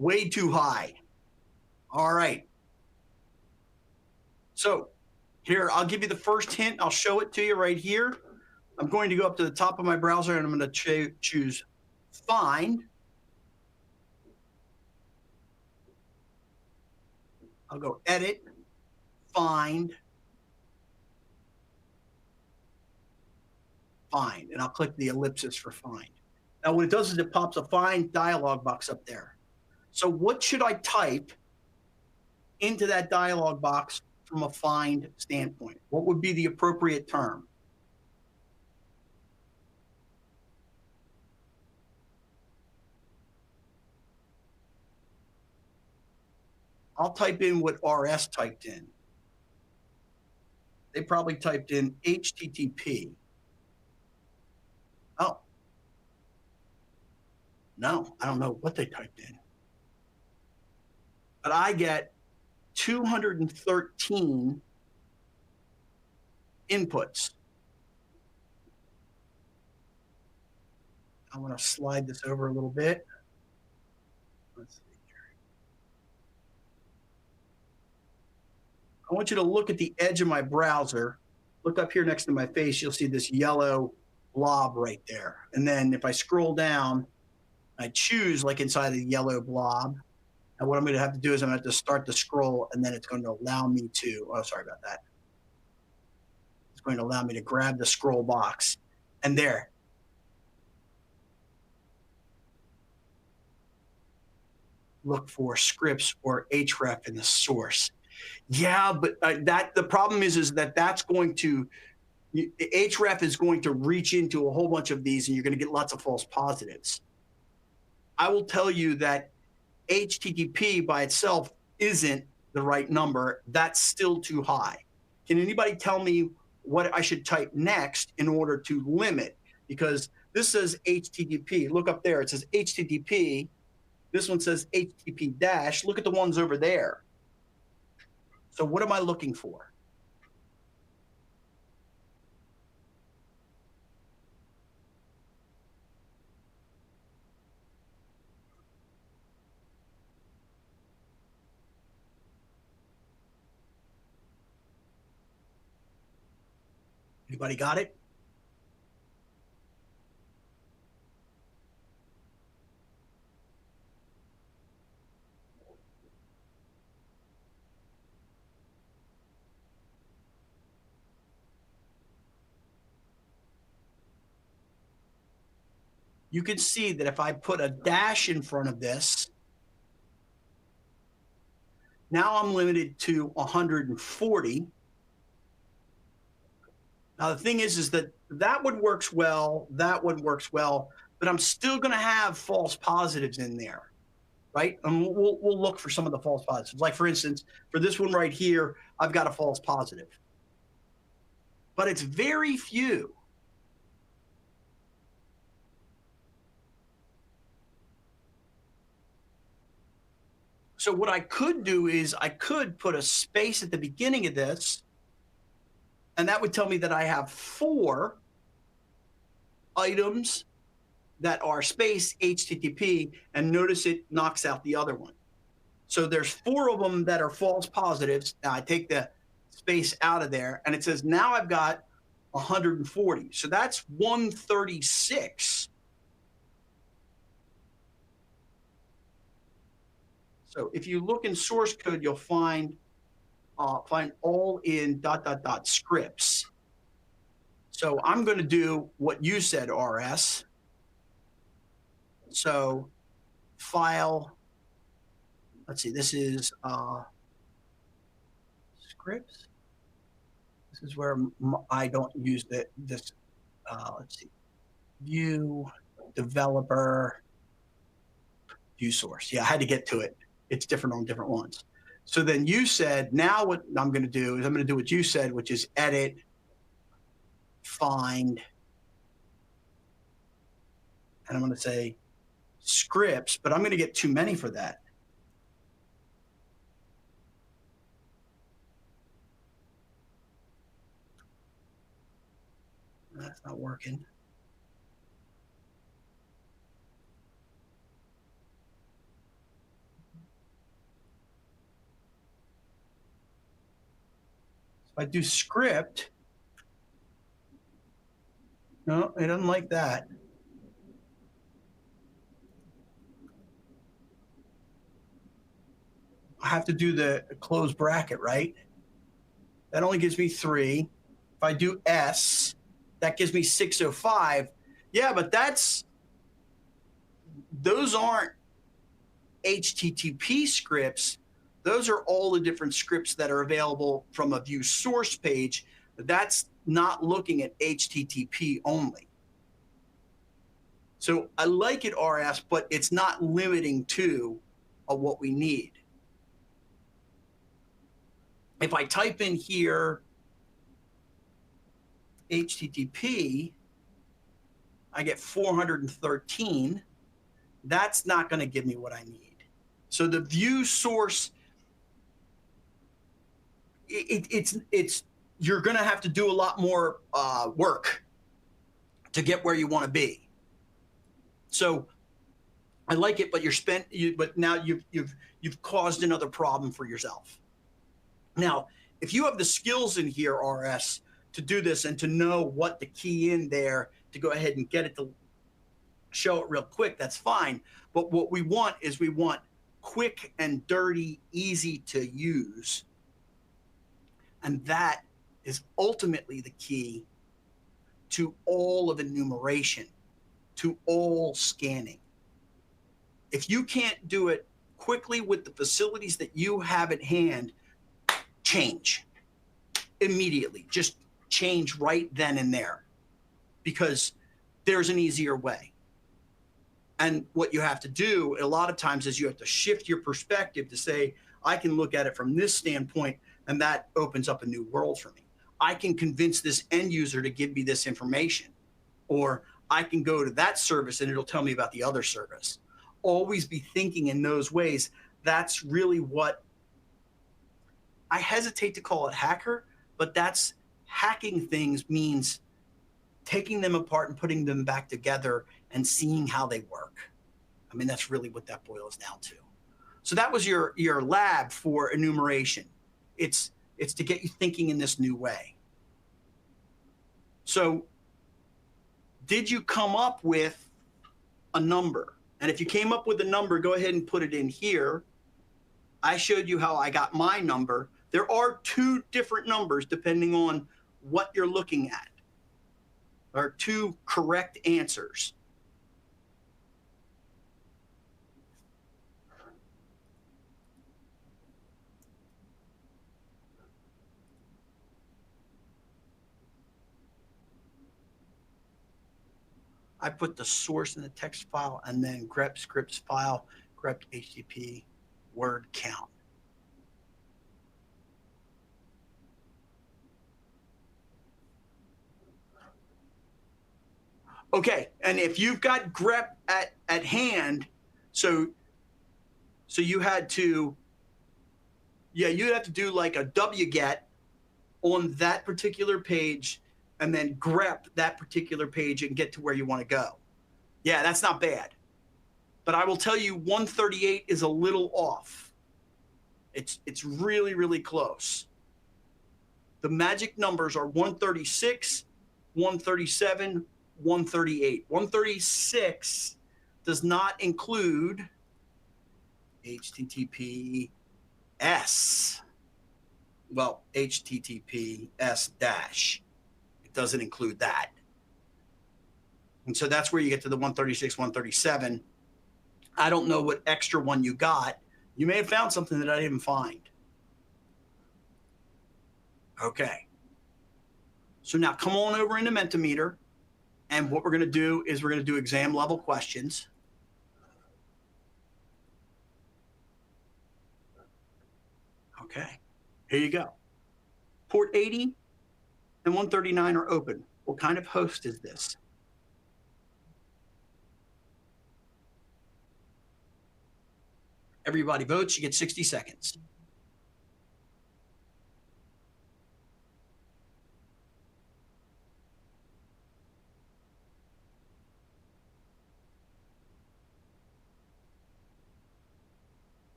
way too high. All right. So here, I'll give you the first hint. I'll show it to you right here. I'm going to go up to the top of my browser and I'm going to choose Find. I'll go Edit, Find, Find, and I'll click the ellipsis for Find. Now, what it does is it pops a Find dialog box up there. So what should I type into that dialog box from a Find standpoint? What would be the appropriate term? I'll type in what RS typed in. They probably typed in HTTP. Oh. No, I don't know what they typed in. But I get 213 inputs. I want to slide this over a little bit. Let's see here. I want you to look at the edge of my browser. Look up here next to my face. You'll see this yellow blob right there. And then if I scroll down, I choose like inside the yellow blob. And what I'm going to have to do is I'm going to have to start the scroll, and then it's going to allow me to, oh, sorry about that. It's going to allow me to grab the scroll box. And there. Look for scripts or href in the source. Yeah, but the problem is that that's going to, href is going to reach into a whole bunch of these, and you're going to get lots of false positives. I will tell you that HTTP by itself isn't the right number. That's still too high. Can anybody tell me what I should type next in order to limit? Because this says HTTP. Look up there. It says HTTP. This one says HTTP dash. Look at the ones over there. So what am I looking for? Anybody got it? You can see that if I put a dash in front of this, now I'm limited to 140. Now, the thing is that one works well, that one works well, but I'm still going to have false positives in there, right? And we'll look for some of the false positives. Like, for instance, for this one right here, I've got a false positive. But it's very few. So what I could do is I could put a space at the beginning of this, and that would tell me that I have 4 items that are space HTTP, and notice it knocks out the other one. So there's 4 of them that are false positives. Now I take the space out of there, and it says now I've got 140. So that's 136. So if you look in source code, you'll find all in ... scripts. So I'm going to do what you said, RS. So file, let's see, this is scripts. This is where I don't use this, let's see, view, developer, view source. Yeah, I had to get to it. It's different on different ones. So then you said, now what I'm going to do is I'm going to do what you said, which is edit, find, and I'm going to say scripts, but I'm going to get too many for that. That's not working. I do script, no, it doesn't like that. I have to do the close bracket, right? That only gives me 3. If I do S, that gives me 605. Yeah, but those aren't HTTP scripts. Those are all the different scripts that are available from a view source page. That's not looking at HTTP only. So I like it RS, but it's not limiting to what we need. If I type in here HTTP, I get 413. That's not going to give me what I need. So the view source, it's you're going to have to do a lot more work to get where you want to be. So I like it, but but now you've caused another problem for yourself. Now, if you have the skills in here, RS, to do this and to know what to key in there to go ahead and get it to show it real quick, that's fine. But what we want is we want quick and dirty, easy to use. And that is ultimately the key to all of enumeration, to all scanning. If you can't do it quickly with the facilities that you have at hand, change immediately. Just change right then and there, because there's an easier way. And what you have to do a lot of times is you have to shift your perspective to say, I can look at it from this standpoint, and that opens up a new world for me. I can convince this end user to give me this information, or I can go to that service and it'll tell me about the other service. Always be thinking in those ways. That's really what I hesitate to call it hacker, but that's hacking things means taking them apart and putting them back together and seeing how they work. I mean, that's really what that boils down to. So that was your lab for enumeration. It's to get you thinking in this new way. So did you come up with a number? And if you came up with a number, go ahead and put it in here. I showed you how I got my number. There are 2 different numbers depending on what you're looking at. There are 2 correct answers. I put the source in the text file and then grep scripts file, grep HTTP word count. Okay, and if you've got grep at hand, so you had to, yeah, you'd have to do like a wget on that particular page and then grep that particular page and get to where you want to go. Yeah, that's not bad. But I will tell you 138 is a little off. It's really, really close. The magic numbers are 136, 137, 138. 136 does not include HTTPS. Well, HTTPS dash. It doesn't include that. And so that's where you get to the 136, 137. I don't know what extra one you got. You may have found something that I didn't find. Okay. So now come on over into Mentimeter. And what we're going to do is we're going to do exam level questions. Okay. Here you go. Port 80 and 139 are open. What kind of host is this? Everybody votes. You get 60 seconds.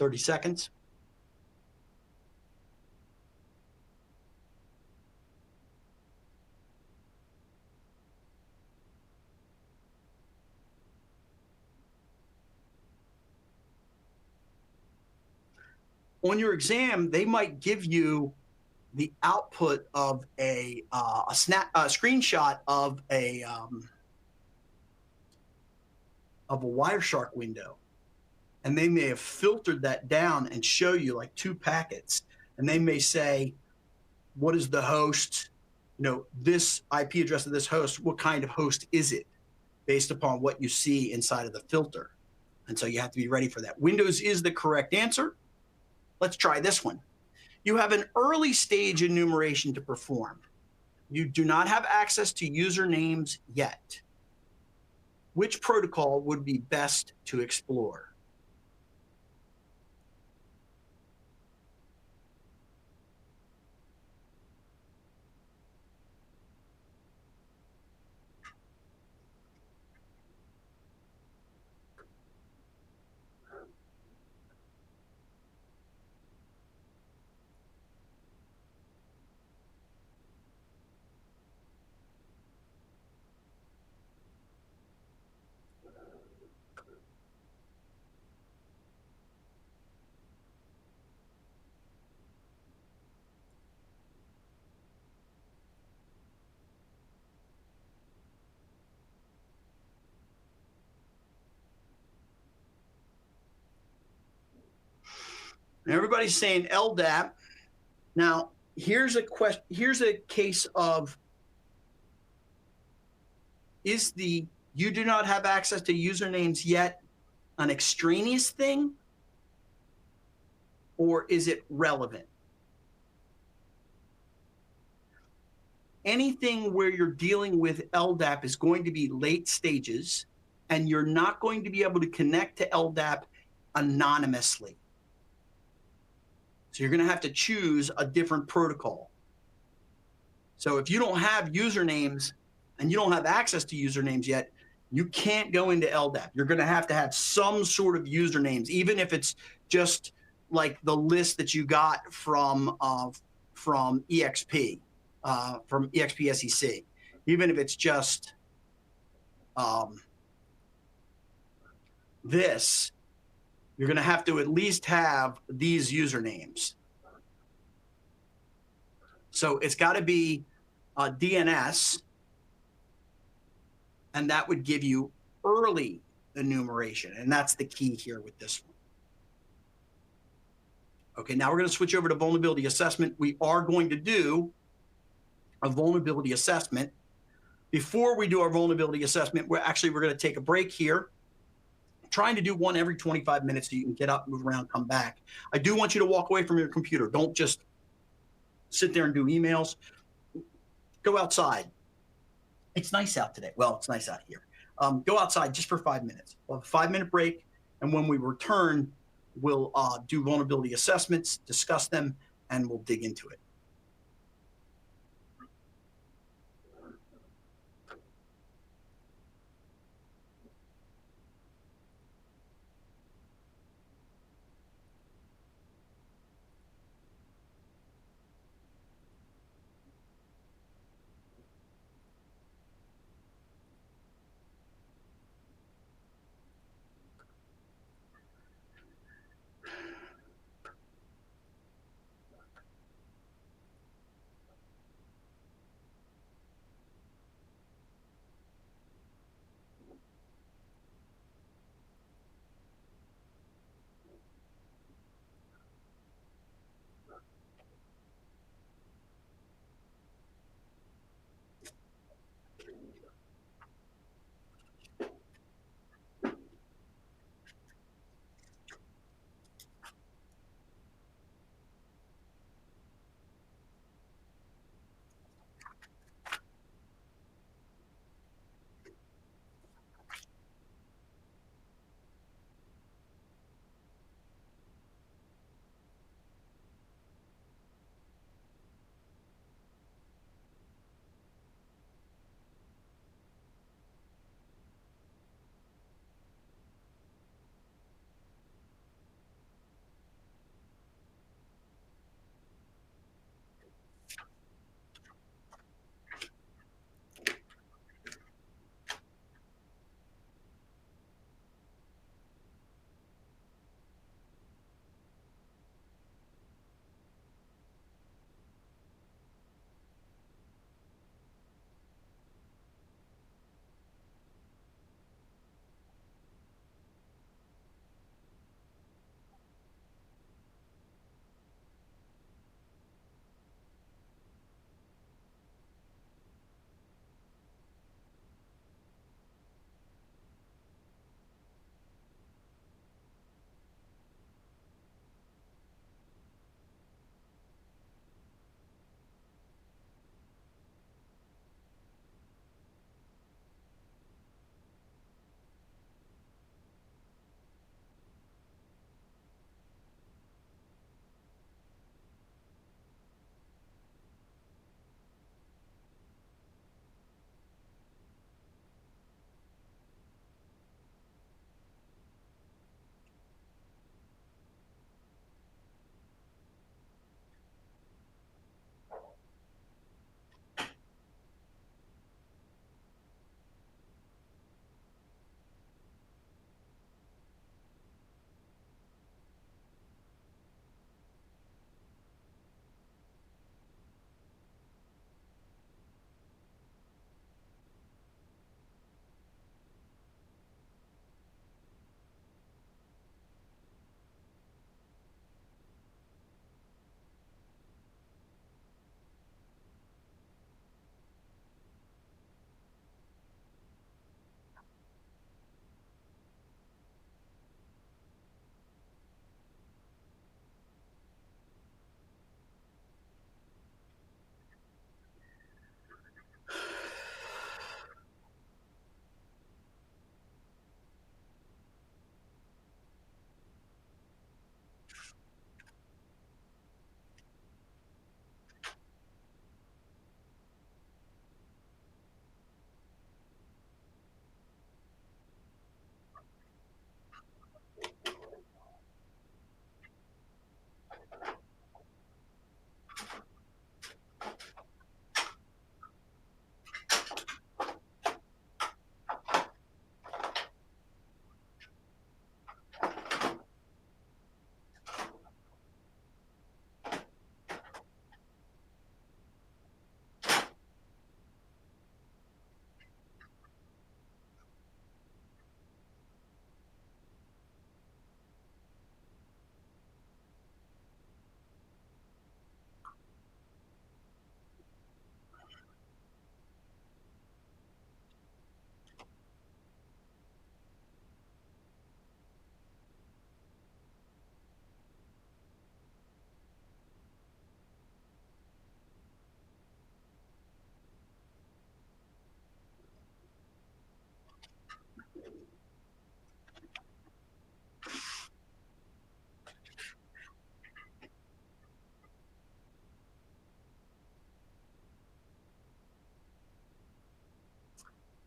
30 seconds. On your exam, they might give you the output of a screenshot of a Wireshark window, and they may have filtered that down and show you like 2 packets, and they may say, what is the host? You know, this IP address of this host, what kind of host is it, based upon what you see inside of the filter. And so you have to be ready for that. Windows is the correct answer. Let's try this one. You have an early stage enumeration to perform. You do not have access to usernames yet. Which protocol would be best to explore? Everybody's saying LDAP. Now, here's a question. Here's a case of, is the you do not have access to usernames yet an extraneous thing, or is it relevant? Anything where you're dealing with LDAP is going to be late stages, and you're not going to be able to connect to LDAP anonymously. So you're going to have to choose a different protocol. So if you don't have usernames and you don't have access to usernames yet, you can't go into LDAP. You're going to have some sort of usernames, even if it's just like the list that you got from EXP, from EXP SEC. Even if it's just this, you're going to have to at least have these usernames. So it's got to be DNS, and that would give you early enumeration, and that's the key here with this one. Okay, now we're going to switch over to vulnerability assessment. We are going to do a vulnerability assessment. Before we do our vulnerability assessment, we're going to take a break here. I'm trying to do one every 25 minutes so you can get up, move around, come back. I do want you to walk away from your computer. Don't just sit there and do emails. Go outside. It's nice out today. Well, it's nice out here. Go outside just for 5 minutes. We'll have a 5-minute break, and when we return, we'll do vulnerability assessments, discuss them, and we'll dig into it.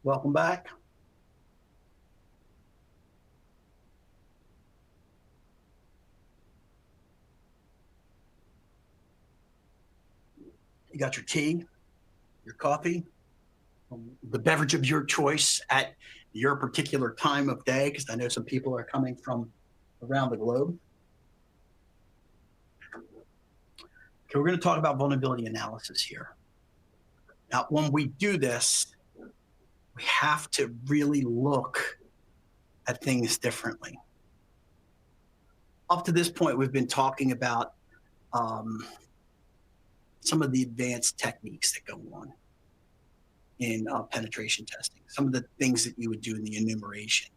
Welcome back. You got your tea, your coffee, the beverage of your choice at your particular time of day, because I know some people are coming from around the globe. Okay, we're going to talk about vulnerability analysis here. Now, when we do this, we have to really look at things differently. Up to this point, we've been talking about some of the advanced techniques that go on in penetration testing, some of the things that you would do in the enumeration.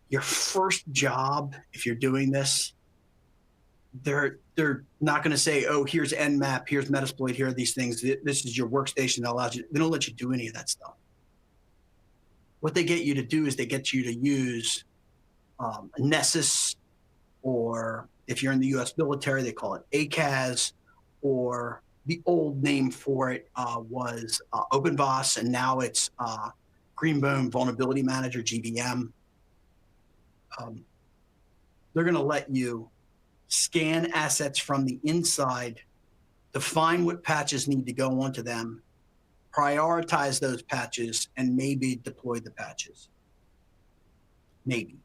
Your first job, if you're doing this, they're not going to say, oh, here's Nmap, here's Metasploit, here are these things. This is your workstation that allows you. They don't let you do any of that stuff. What they get you to do is they get you to use Nessus, or if you're in the US military, they call it ACAS, or the old name for it was OpenVAS, and now it's Greenbone Vulnerability Manager, GVM. They're going to let you scan assets from the inside, define what patches need to go onto them, prioritize those patches, and maybe deploy the patches. Maybe.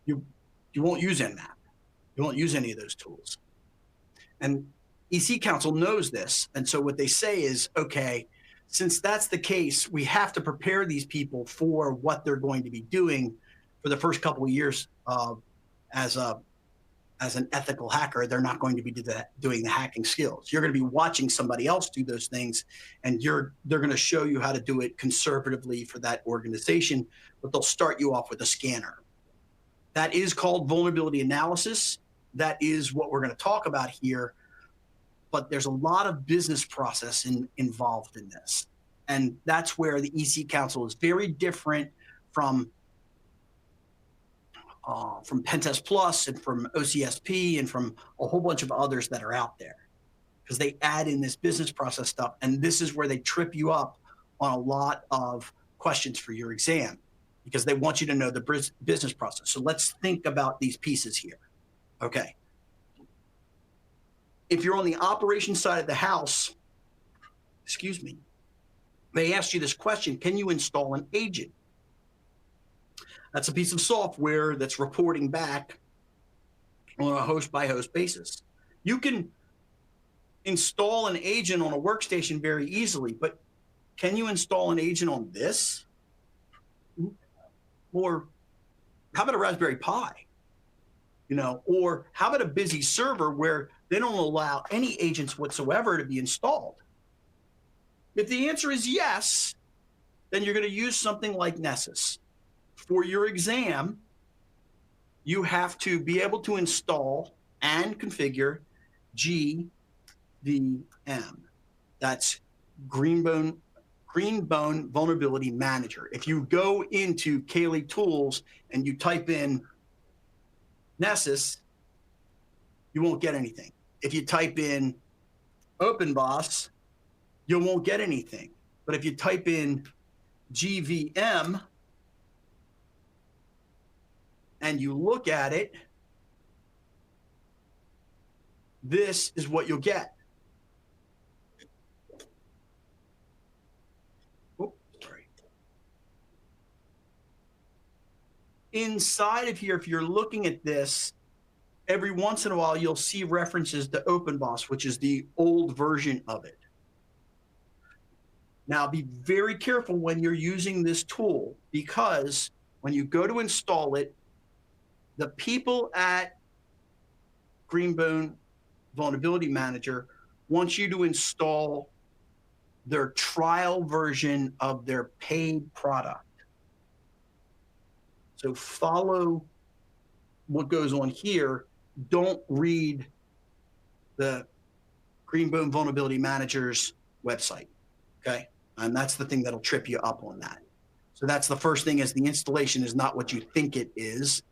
You won't use Nmap. You won't use any of those tools. And EC Council knows this. And so what they say is, okay, since that's the case, we have to prepare these people for what they're going to be doing for the first couple of years as an ethical hacker. They're not going to be doing the hacking skills. You're going to be watching somebody else do those things, and they're going to show you how to do it conservatively for that organization, but they'll start you off with a scanner. That is called vulnerability analysis. That is what we're going to talk about here, but there's a lot of business process involved in this. And that's where the EC Council is very different from Pentest Plus and from OCSP and from a whole bunch of others that are out there, because they add in this business process stuff. And this is where they trip you up on a lot of questions for your exam, because they want you to know the business process. So let's think about these pieces here. Okay. If you're on the operations side of the house, excuse me, they asked you this question: can you install an agent? That's a piece of software that's reporting back on a host by host basis. You can install an agent on a workstation very easily, but can you install an agent on this? Or how about a Raspberry Pi? Or how about a busy server where they don't allow any agents whatsoever to be installed? If the answer is yes, then you're going to use something like Nessus. For your exam, you have to be able to install and configure GVM. That's Greenbone Vulnerability Manager. If you go into Kali Tools and you type in Nessus, you won't get anything. If you type in OpenVAS, you won't get anything. But if you type in GVM and you look at it, this is what you'll get. Oh, sorry. Inside of here, if you're looking at this, every once in a while, you'll see references to OpenVAS, which is the old version of it. Now, be very careful when you're using this tool, because when you go to install it, the people at Greenbone Vulnerability Manager want you to install their trial version of their paid product. So follow what goes on here. Don't read the Greenbone Vulnerability Manager's website, okay? And that's the thing that'll trip you up on that. So that's the first thing, is the installation is not what you think it is.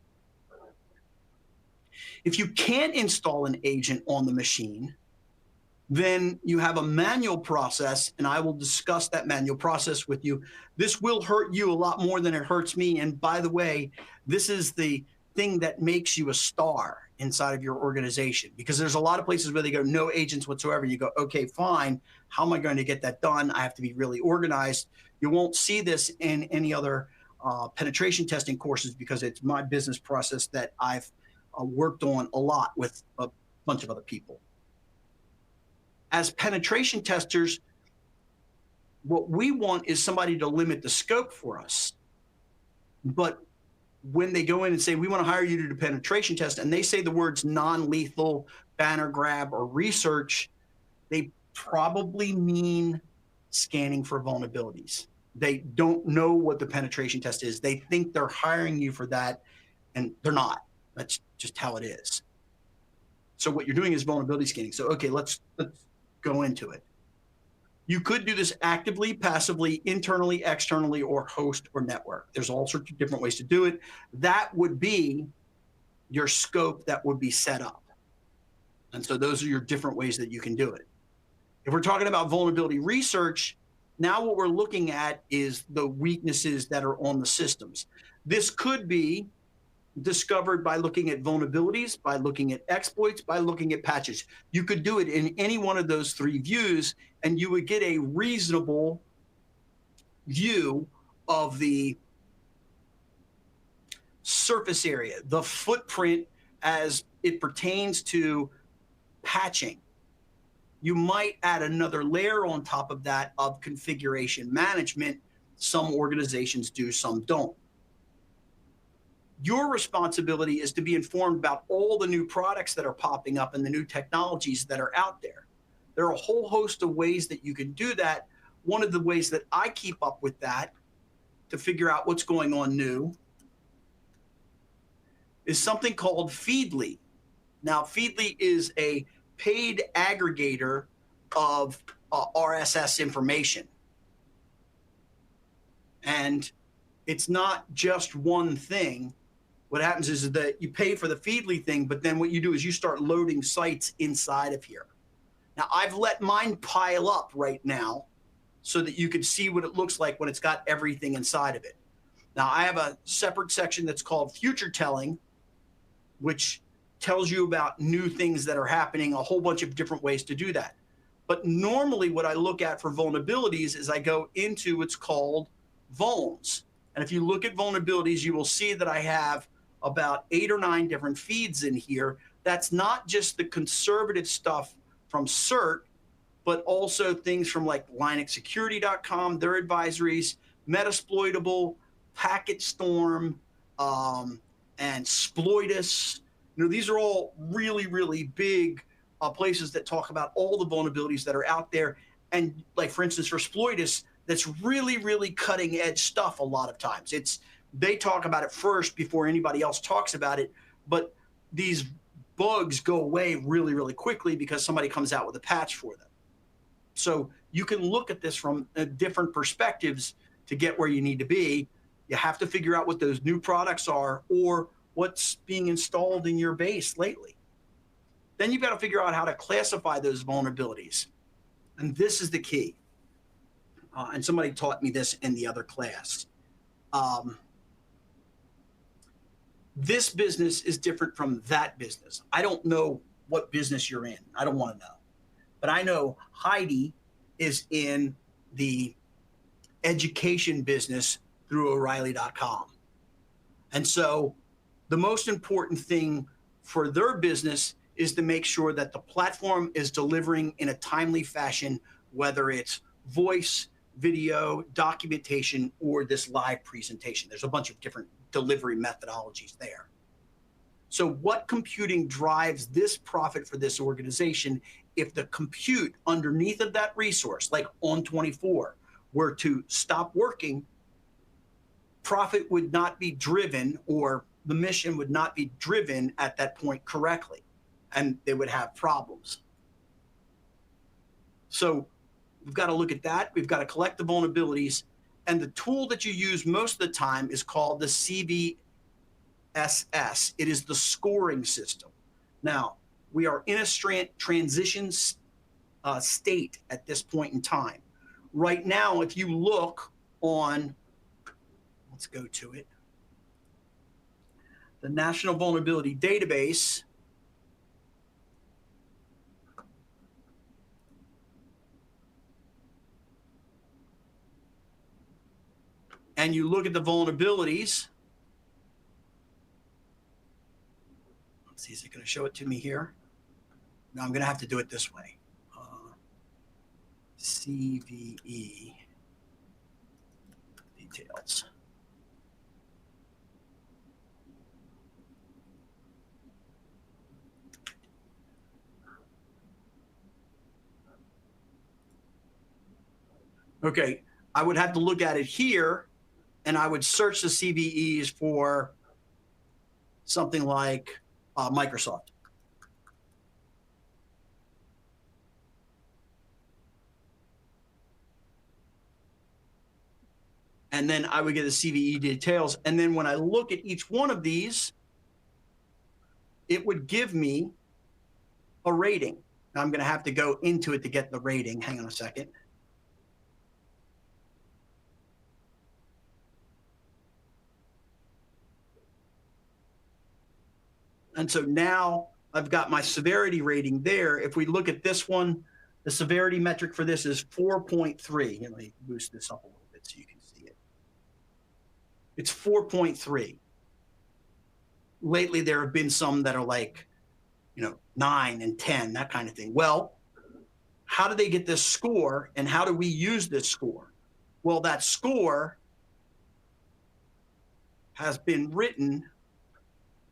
If you can't install an agent on the machine, Then you have a manual process, and I will discuss that manual process with you. This will hurt you a lot more than it hurts me. And by the way, this is the thing that makes you a star inside of your organization, because there's a lot of places where they go, no agents whatsoever. You go, okay, fine. How am I going to get that done? I have to be really organized. You won't see this in any other penetration testing courses, because it's my business process that I've worked on a lot with a bunch of other people. As penetration testers, what we want is somebody to limit the scope for us. But when they go in and say, we want to hire you to do penetration test, and they say the words non-lethal, banner grab, or research, they probably mean scanning for vulnerabilities. They don't know what the penetration test is. They think they're hiring you for that, and they're not. That's just how it is. So what you're doing is vulnerability scanning. So, okay, let's go into it. You could do this actively, passively, internally, externally, or host or network. There's all sorts of different ways to do it. That would be your scope that would be set up. And so those are your different ways that you can do it. If we're talking about vulnerability research, now what we're looking at is the weaknesses that are on the systems. This could be discovered by looking at vulnerabilities, by looking at exploits, by looking at patches. You could do it in any one of those three views, and you would get a reasonable view of the surface area, the footprint as it pertains to patching. You might add another layer on top of that of configuration management. Some organizations do, some don't. Your responsibility is to be informed about all the new products that are popping up and the new technologies that are out there. There are a whole host of ways that you can do that. One of the ways that I keep up with that to figure out what's going on new is something called Feedly. Now, Feedly is a paid aggregator of RSS information. And it's not just one thing. What happens is that you pay for the Feedly thing, but then what you do is you start loading sites inside of here. Now, I've let mine pile up right now so that you can see what it looks like when it's got everything inside of it. Now, I have a separate section that's called Future Telling, which tells you about new things that are happening, a whole bunch of different ways to do that. But normally what I look at for vulnerabilities is I go into what's called vulns. And if you look at vulnerabilities, you will see that I have about 8 or 9 different feeds in here. That's not just the conservative stuff from CERT, but also things from like LinuxSecurity.com, their advisories, Metasploitable, PacketStorm, and Sploitus. You know, these are all really, really big places that talk about all the vulnerabilities that are out there. And like, for instance, for Sploitus, that's really, really cutting edge stuff a lot of times. They talk about it first before anybody else talks about it, but these bugs go away really, really quickly because somebody comes out with a patch for them. So you can look at this from different perspectives to get where you need to be. You have to figure out what those new products are or what's being installed in your base lately. Then you've got to figure out how to classify those vulnerabilities. And this is the key. And somebody taught me this in the other class. This business is different from that business. I don't know what business you're in. I don't want to know. But I know Heidi is in the education business through O'Reilly.com. And so the most important thing for their business is to make sure that the platform is delivering in a timely fashion, whether it's voice, video, documentation, or this live presentation. There's a bunch of different delivery methodologies there. So what computing drives this profit for this organization? If the compute underneath of that resource, like On24, were to stop working, profit would not be driven, or the mission would not be driven at that point correctly, and they would have problems. So we've got to look at that. We've got to collect the vulnerabilities. And the tool that you use most of the time is called the CVSS. It is the scoring system. Now, we are in a transition state at this point in time. Right now, if you look on, let's go to it, the National Vulnerability Database, and you look at the vulnerabilities, let's see, is it going to show it to me here? No, I'm going to have to do it this way. CVE details. Okay, I would have to look at it here, and I would search the CVEs for something like Microsoft. And then I would get the CVE details. And then when I look at each one of these, it would give me a rating. Now I'm going to have to go into it to get the rating. Hang on a second. And so now I've got my severity rating there. If we look at this one, the severity metric for this is 4.3. Let me boost this up a little bit so you can see it. It's 4.3. Lately, there have been some that are like, 9 and 10, that kind of thing. Well, how do they get this score, and how do we use this score? Well, that score has been written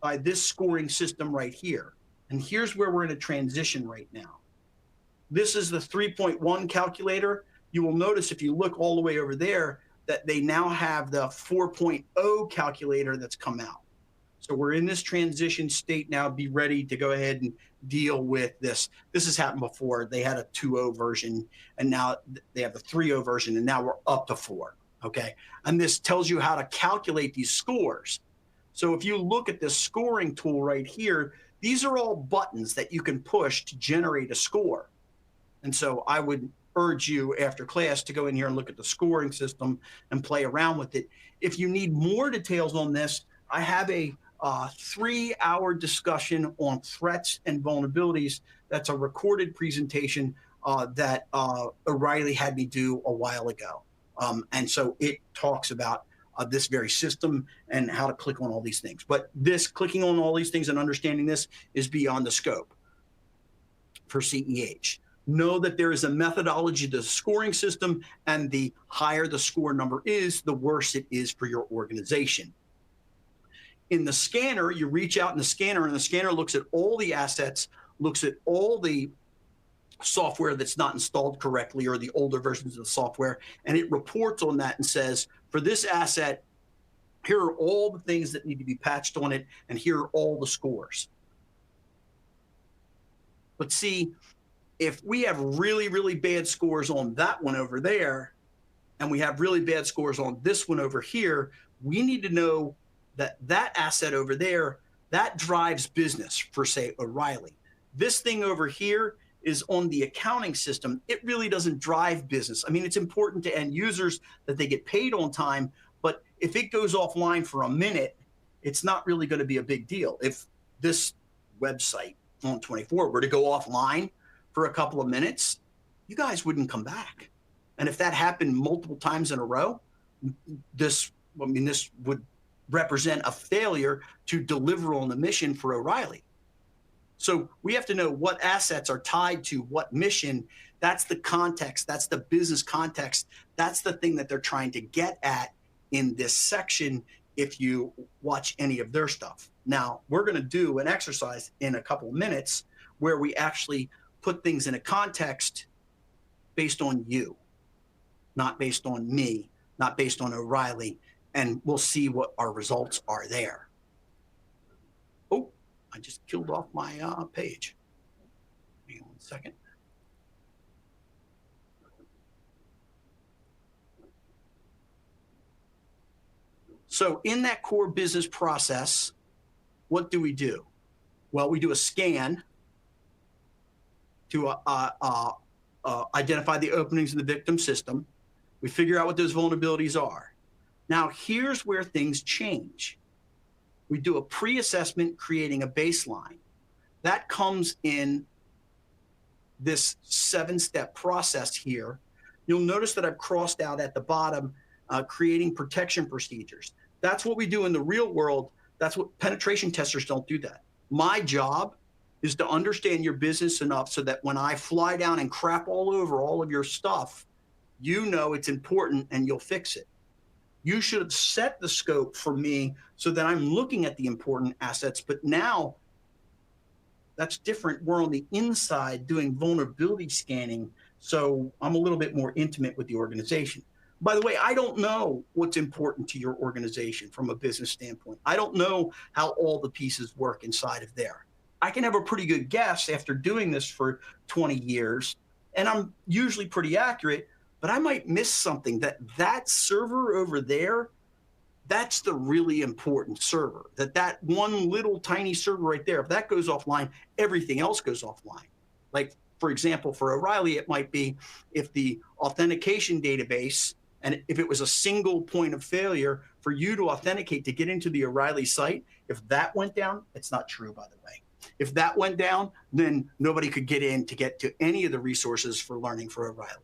by this scoring system right here. And here's where we're in a transition right now. This is the 3.1 calculator. You will notice if you look all the way over there that they now have the 4.0 calculator that's come out. So we're in this transition state now. Be ready to go ahead and deal with this. This has happened before. They had a 2.0 version, and now they have the 3.0 version, and now we're up to 4. Okay. And this tells you how to calculate these scores. So if you look at this scoring tool right here, these are all buttons that you can push to generate a score. And so I would urge you after class to go in here and look at the scoring system and play around with it. If you need more details on this, I have a 3-hour discussion on threats and vulnerabilities. That's a recorded presentation that O'Reilly had me do a while ago. And so it talks about this very system and how to click on all these things. But this clicking on all these things and understanding this is beyond the scope for CEH. Know that there is a methodology to the scoring system, and the higher the score number is, the worse it is for your organization. In the scanner, you reach out in the scanner, and the scanner looks at all the assets, looks at all the software that's not installed correctly or the older versions of the software, and it reports on that and says, for this asset, here are all the things that need to be patched on it, and here are all the scores. But see, if we have really, really bad scores on that one over there, and we have really bad scores on this one over here, we need to know that that asset over there, that drives business for, say, O'Reilly. This thing over here is on the accounting system. It really doesn't drive business. I mean, it's important to end users that they get paid on time, but if it goes offline for a minute, it's not really going to be a big deal. If this website on 24 were to go offline for a couple of minutes, you guys wouldn't come back. And if that happened multiple times in a row, this would represent a failure to deliver on the mission for O'Reilly. So we have to know what assets are tied to what mission. That's the context. That's the business context. That's the thing that they're trying to get at in this section if you watch any of their stuff. Now, we're going to do an exercise in a couple of minutes where we actually put things in a context based on you, not based on me, not based on O'Reilly, and we'll see what our results are there. Oh, I just killed off my page. Hang on 1 second. So in that core business process, what do? Well, we do a scan to identify the openings in the victim system. We figure out what those vulnerabilities are. Now, here's where things change. We do a pre-assessment, creating a baseline. That comes in this 7-step process here. You'll notice that I've crossed out at the bottom, creating protection procedures. That's what we do in the real world. That's what penetration testers don't do that. My job is to understand your business enough so that when I fly down and crap all over all of your stuff, you know it's important and you'll fix it. You should have set the scope for me so that I'm looking at the important assets, but now that's different. We're on the inside doing vulnerability scanning, so I'm a little bit more intimate with the organization. By the way, I don't know what's important to your organization from a business standpoint. I don't know how all the pieces work inside of there. I can have a pretty good guess after doing this for 20 years, and I'm usually pretty accurate, but I might miss something. That server over there, that's the really important server. That one little tiny server right there, if that goes offline, everything else goes offline. Like, for example, for O'Reilly, it might be if the authentication database, and if it was a single point of failure for you to authenticate to get into the O'Reilly site, if that went down, it's not true, by the way. If that went down, then nobody could get in to get to any of the resources for learning for O'Reilly.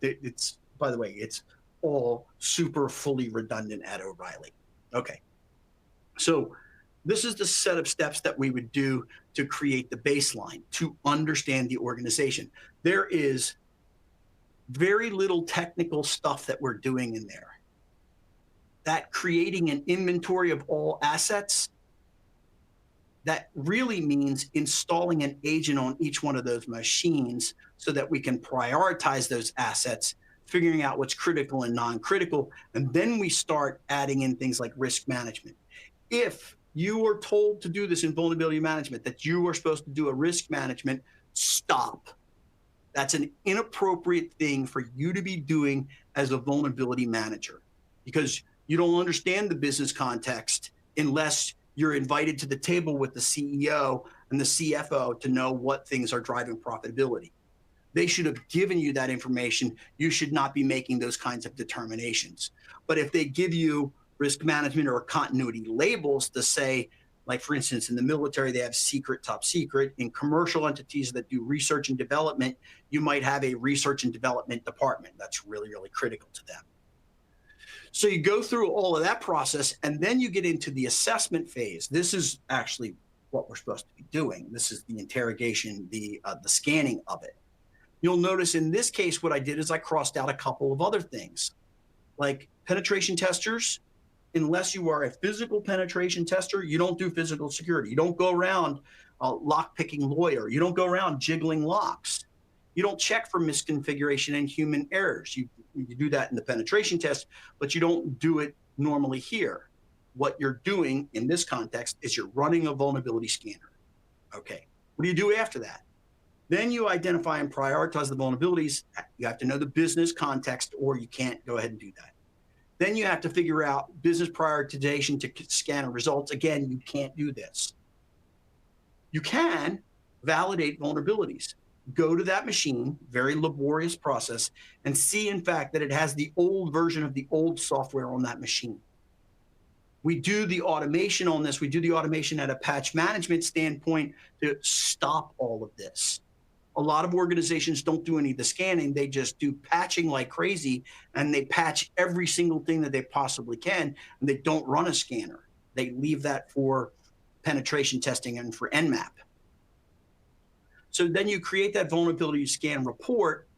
It's, by the way, it's all super fully redundant at O'Reilly. Okay. So this is the set of steps that we would do to create the baseline, to understand the organization. There is very little technical stuff that we're doing in there. That creating an inventory of all assets, that really means installing an agent on each one of those machines so that we can prioritize those assets, figuring out what's critical and non-critical, and then we start adding in things like risk management. If you are told to do this in vulnerability management, that you are supposed to do a risk management, stop. That's an inappropriate thing for you to be doing as a vulnerability manager, because you don't understand the business context unless you're invited to the table with the CEO and the CFO to know what things are driving profitability. They should have given you that information. You should not be making those kinds of determinations. But if they give you risk management or continuity labels to say, like, for instance, in the military, they have secret, top secret. In commercial entities that do research and development, you might have a research and development department. That's really, really critical to them. So you go through all of that process, and then you get into the assessment phase. This is actually what we're supposed to be doing. This is the interrogation, the scanning of it. You'll notice in this case, what I did is I crossed out a couple of other things, like penetration testers. Unless you are a physical penetration tester, you don't do physical security. You don't go around lock-picking lawyer. You don't go around jiggling locks. You don't check for misconfiguration and human errors. You do that in the penetration test, but you don't do it normally here. What you're doing in this context is you're running a vulnerability scanner. Okay, what do you do after that? Then you identify and prioritize the vulnerabilities. You have to know the business context, or you can't go ahead and do that. Then you have to figure out business prioritization to scan results. Again, you can't do this. You can validate vulnerabilities. Go to that machine, very laborious process, and see, in fact, that it has the old version of the old software on that machine. We do the automation on this. We do the automation at a patch management standpoint to stop all of this. A lot of organizations don't do any of the scanning. They just do patching like crazy, and they patch every single thing that they possibly can, and they don't run a scanner. They leave that for penetration testing and for Nmap. So then you create that vulnerability scan report,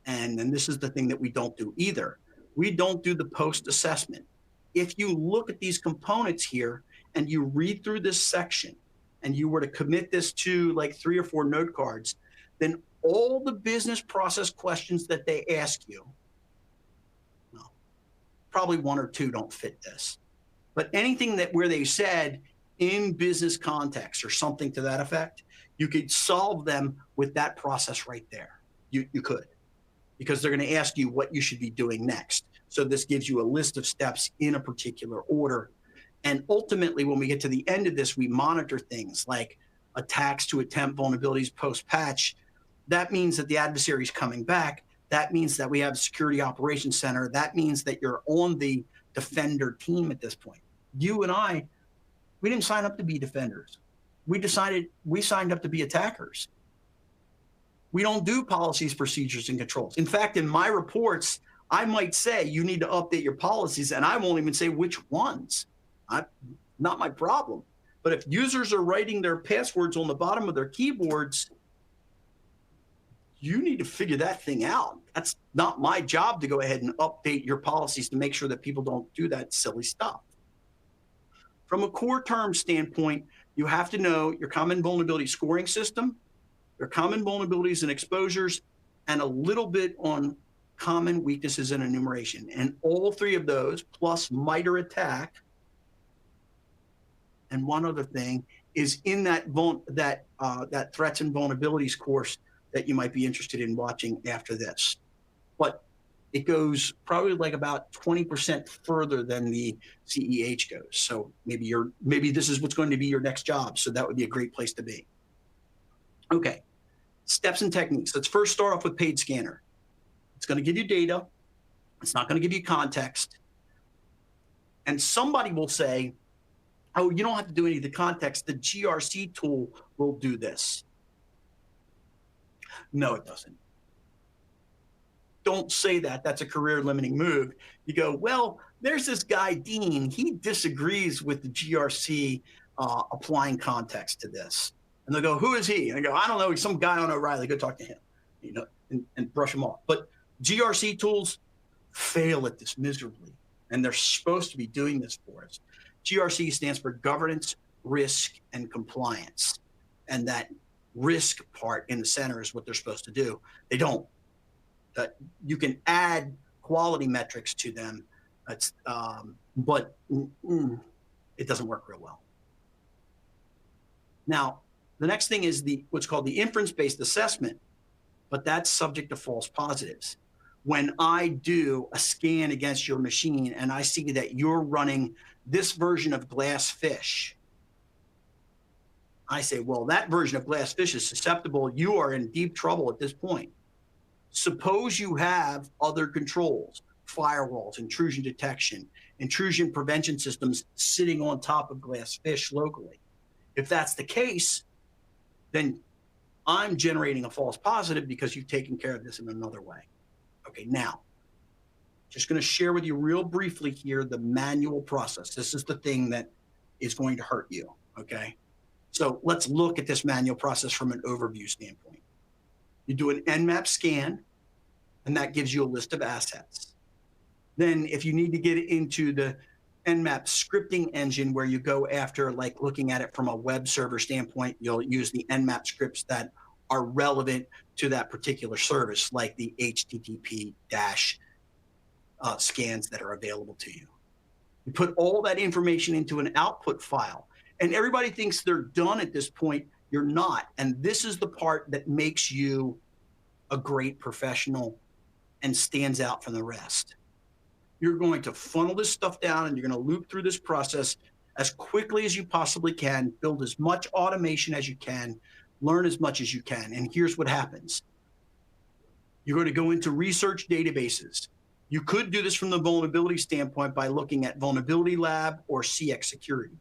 and then this is the thing that we don't do either. We don't do the post-assessment. If you look at these components here and you read through this section, and you were to commit this to like 3 or 4 note cards, then all the business process questions that they ask you, well, probably 1 or 2 don't fit this. But anything that where they said in business context or something to that effect, you could solve them with that process right there. You could, because they're going to ask you what you should be doing next. So this gives you a list of steps in a particular order. And ultimately, when we get to the end of this, we monitor things like attacks to attempt vulnerabilities post-patch. that means that the adversary is coming back. That means that we have a security operations center. That means that you're on the defender team at this point. You and I, we didn't sign up to be defenders. We signed up to be attackers. We don't do policies, procedures, and controls. In fact, in my reports, I might say you need to update your policies, and I won't even say which ones. Not my problem. But if users are writing their passwords on the bottom of their keyboards, you need to figure that thing out. That's not my job to go ahead and update your policies to make sure that people don't do that silly stuff. From a core term standpoint, you have to know your common vulnerability scoring system, your common vulnerabilities and exposures, and a little bit on common weaknesses and enumeration. And all three of those, plus MITRE ATT&CK, and one other thing, is in that threats and vulnerabilities course that you might be interested in watching after this. But it goes probably like about 20% further than the CEH goes. So maybe this is what's going to be your next job. So that would be a great place to be. Okay, steps and techniques. Let's first start off with Paid Scanner. It's going to give you data. It's not going to give you context. And somebody will say, oh, you don't have to do any of the context. The GRC tool will do this. No, it doesn't. Don't say that. That's a career limiting move. You go, well, there's this guy, Dean. He disagrees with the GRC applying context to this. And they'll go, who is he? And I go, I don't know. He's some guy on O'Reilly. Go talk to him, and brush him off. But GRC tools fail at this miserably. And they're supposed to be doing this for us. GRC stands for governance, risk, and compliance. And that risk part in the center is what they're supposed to do. They don't. You can add quality metrics to them, but it doesn't work real well. Now, the next thing is what's called the inference-based assessment, but that's subject to false positives. When I do a scan against your machine and I see that you're running this version of Glassfish, I say, well, that version of Glassfish is susceptible. You are in deep trouble at this point. Suppose you have other controls, firewalls, intrusion detection, intrusion prevention systems sitting on top of Glassfish locally. If that's the case, then I'm generating a false positive because you've taken care of this in another way. Okay, now, just going to share with you real briefly here the manual process. This is the thing that is going to hurt you, okay? So let's look at this manual process from an overview standpoint. You do an Nmap scan, and that gives you a list of assets. Then if you need to get into the Nmap scripting engine where you go after like looking at it from a web server standpoint, you'll use the Nmap scripts that are relevant to that particular service, like the HTTP scans that are available to you. You put all that information into an output file, and everybody thinks they're done at this point. You're not. And this is the part that makes you a great professional and stands out from the rest. You're going to funnel this stuff down and you're going to loop through this process as quickly as you possibly can, build as much automation as you can, learn as much as you can. And here's what happens. You're going to go into research databases. You could do this from the vulnerability standpoint by looking at Vulnerability Lab or CX Security.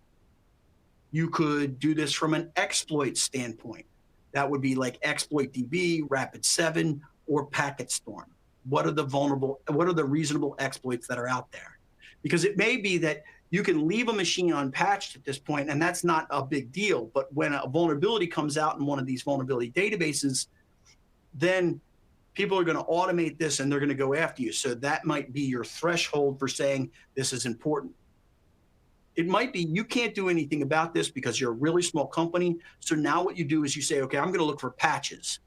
You could do this from an exploit standpoint. That would be like ExploitDB, Rapid7, or PacketStorm. What are the reasonable exploits that are out there? Because it may be that you can leave a machine unpatched at this point, and that's not a big deal. But when a vulnerability comes out in one of these vulnerability databases, then people are going to automate this and they're going to go after you. So that might be your threshold for saying this is important. It might be you can't do anything about this because you're a really small company. So now what you do is you say, okay, I'm going to look for patches.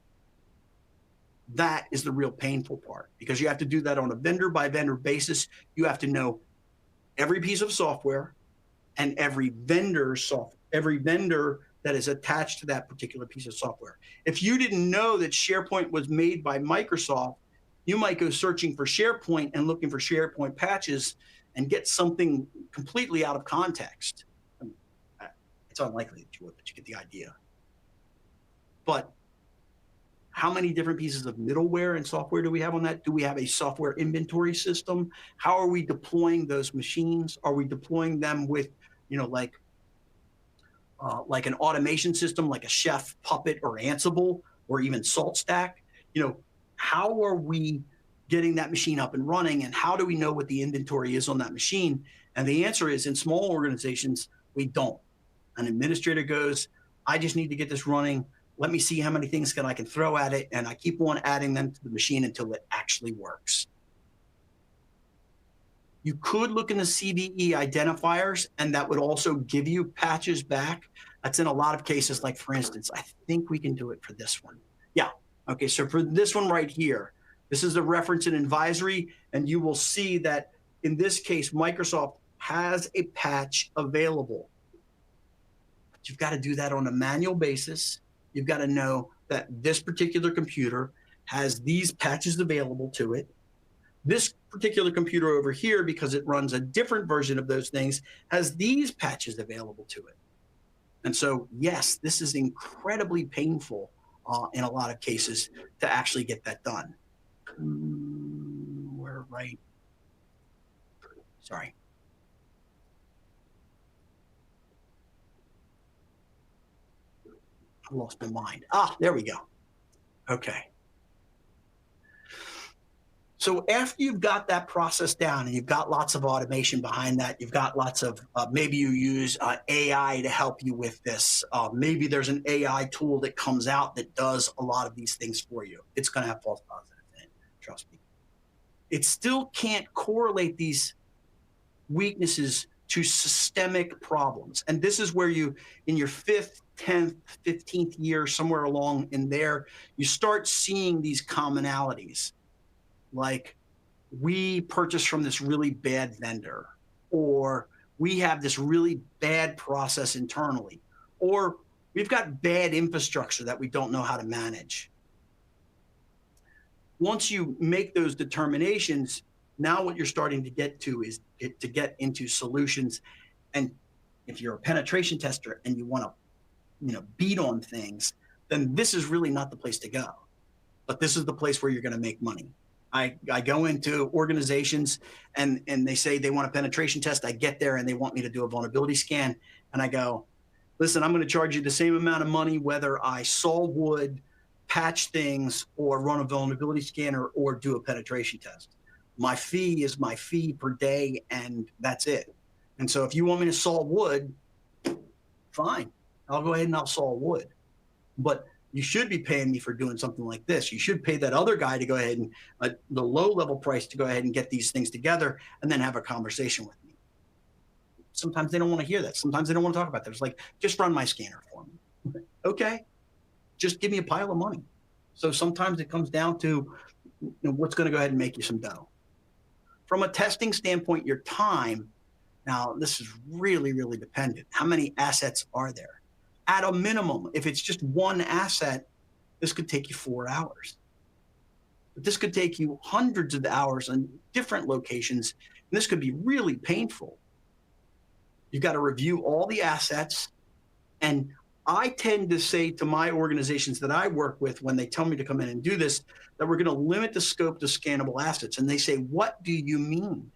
That is the real painful part because you have to do that on a vendor by vendor basis. You have to know every piece of software and every vendor that is attached to that particular piece of software. If you didn't know that SharePoint was made by Microsoft, you might go searching for SharePoint and looking for SharePoint patches and get something completely out of context. It's unlikely that you would, but you get the idea. But How many different pieces of middleware and software do we have on that? Do we have a software inventory system? How are we deploying those machines? Are we deploying them with, like an automation system, like a Chef, Puppet, or Ansible, or even SaltStack? How are we getting that machine up and running, and how do we know what the inventory is on that machine? And the answer is, in small organizations, we don't. An administrator goes, I just need to get this running. Let me see how many things I can throw at it, and I keep on adding them to the machine until it actually works. You could look in the CVE identifiers, and that would also give you patches back. That's in a lot of cases. Like, for instance, I think we can do it for this one. Yeah. Okay, so for this one right here, this is a reference and advisory, and you will see that in this case, Microsoft has a patch available. But you've got to do that on a manual basis. You've got to know that this particular computer has these patches available to it. This particular computer over here, because it runs a different version of those things, has these patches available to it. And so, yes, this is incredibly painful in a lot of cases to actually get that done. We're right. Sorry. I lost my mind. There we go. Okay. So after you've got that process down and you've got lots of automation behind that, you've got lots of, maybe you use AI to help you with this. Maybe there's an AI tool that comes out that does a lot of these things for you. It's going to have false positives in it, trust me. It still can't correlate these weaknesses to systemic problems. And this is where you, in your 5th, 10th, 15th year, somewhere along in there, you start seeing these commonalities. Like, we purchased from this really bad vendor, or we have this really bad process internally, or we've got bad infrastructure that we don't know how to manage. Once you make those determinations, now what you're starting to get to is to get into solutions. And if you're a penetration tester and you want to, beat on things, then this is really not the place to go. But this is the place where you're going to make money. I go into organizations and they say they want a penetration test. I get there and they want me to do a vulnerability scan. And I go, listen, I'm going to charge you the same amount of money whether I saw wood, patch things, or run a vulnerability scanner or do a penetration test. My fee is my fee per day, and that's it. And so if you want me to saw wood, fine. I'll go ahead and I'll saw wood. But you should be paying me for doing something like this. You should pay that other guy to go ahead and the low level price to go ahead and get these things together and then have a conversation with me. Sometimes they don't want to hear that. Sometimes they don't want to talk about that. It's like, just run my scanner for me. Okay, just give me a pile of money. So sometimes it comes down to what's going to go ahead and make you some dough. From a testing standpoint, your time, now this is really, really dependent. How many assets are there? At a minimum, if it's just one asset, this could take you 4 hours. But this could take you hundreds of hours on different locations, and this could be really painful. You've got to review all the assets, and I tend to say to my organizations that I work with when they tell me to come in and do this, that we're going to limit the scope to scannable assets. And they say, what do you mean?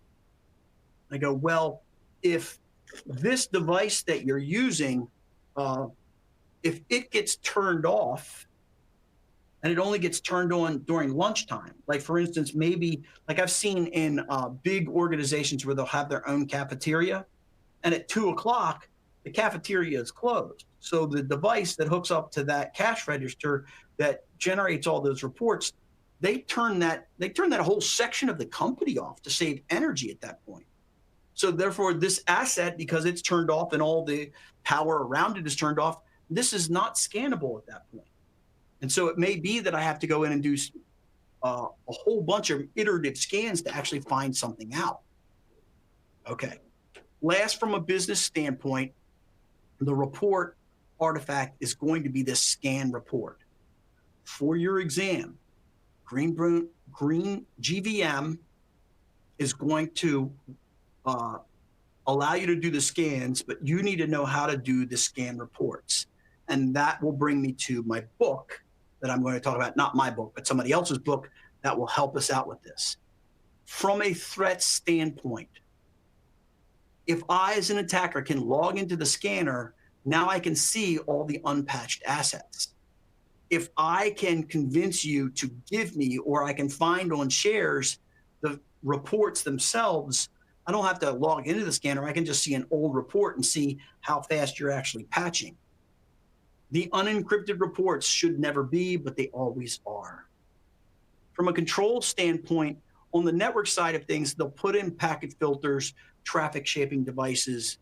I go, well, if this device that you're using, if it gets turned off and it only gets turned on during lunchtime, like for instance, maybe like I've seen in big organizations where they'll have their own cafeteria, and at 2 o'clock, the cafeteria is closed. So the device that hooks up to that cash register that generates all those reports, they turn that whole section of the company off to save energy at that point. So therefore, this asset, because it's turned off and all the power around it is turned off, this is not scannable at that point. And so it may be that I have to go in and do a whole bunch of iterative scans to actually find something out. Okay. Last, from a business standpoint, the report artifact is going to be this scan report. For your exam, Green GVM is going to allow you to do the scans, but you need to know how to do the scan reports. And that will bring me to my book, that I'm going to talk about, not my book, but somebody else's book that will help us out with this. From a threat standpoint, if I, as an attacker, can log into the scanner, now I can see all the unpatched assets. If I can convince you to give me, or I can find on shares, the reports themselves, I don't have to log into the scanner. I can just see an old report and see how fast you're actually patching. The unencrypted reports should never be, but they always are. From a control standpoint, on the network side of things, they'll put in packet filters, traffic shaping devices.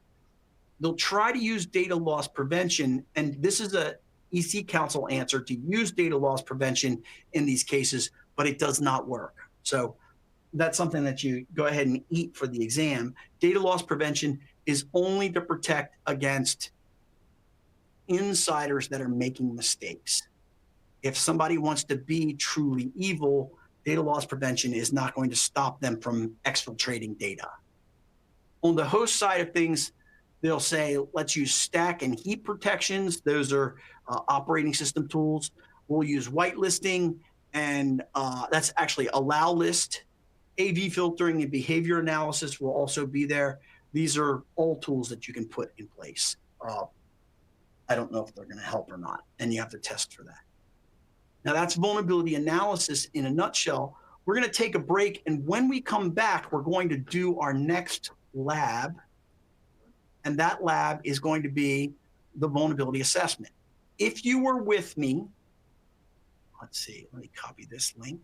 They'll try to use data loss prevention, and this is a EC Council answer to use data loss prevention in these cases, but it does not work. So that's something that you go ahead and eat for the exam. Data loss prevention is only to protect against insiders that are making mistakes. If somebody wants to be truly evil, data loss prevention is not going to stop them from exfiltrating data. On the host side of things, they'll say, let's use stack and heap protections. Those are operating system tools. We'll use whitelisting, and that's actually allow list. AV filtering and behavior analysis will also be there. These are all tools that you can put in place. I don't know if they're going to help or not, and you have to test for that. Now, that's vulnerability analysis in a nutshell. We're going to take a break, and when we come back, we're going to do our next lab, and that lab is going to be the vulnerability assessment. If you were with me, let's see, let me copy this link.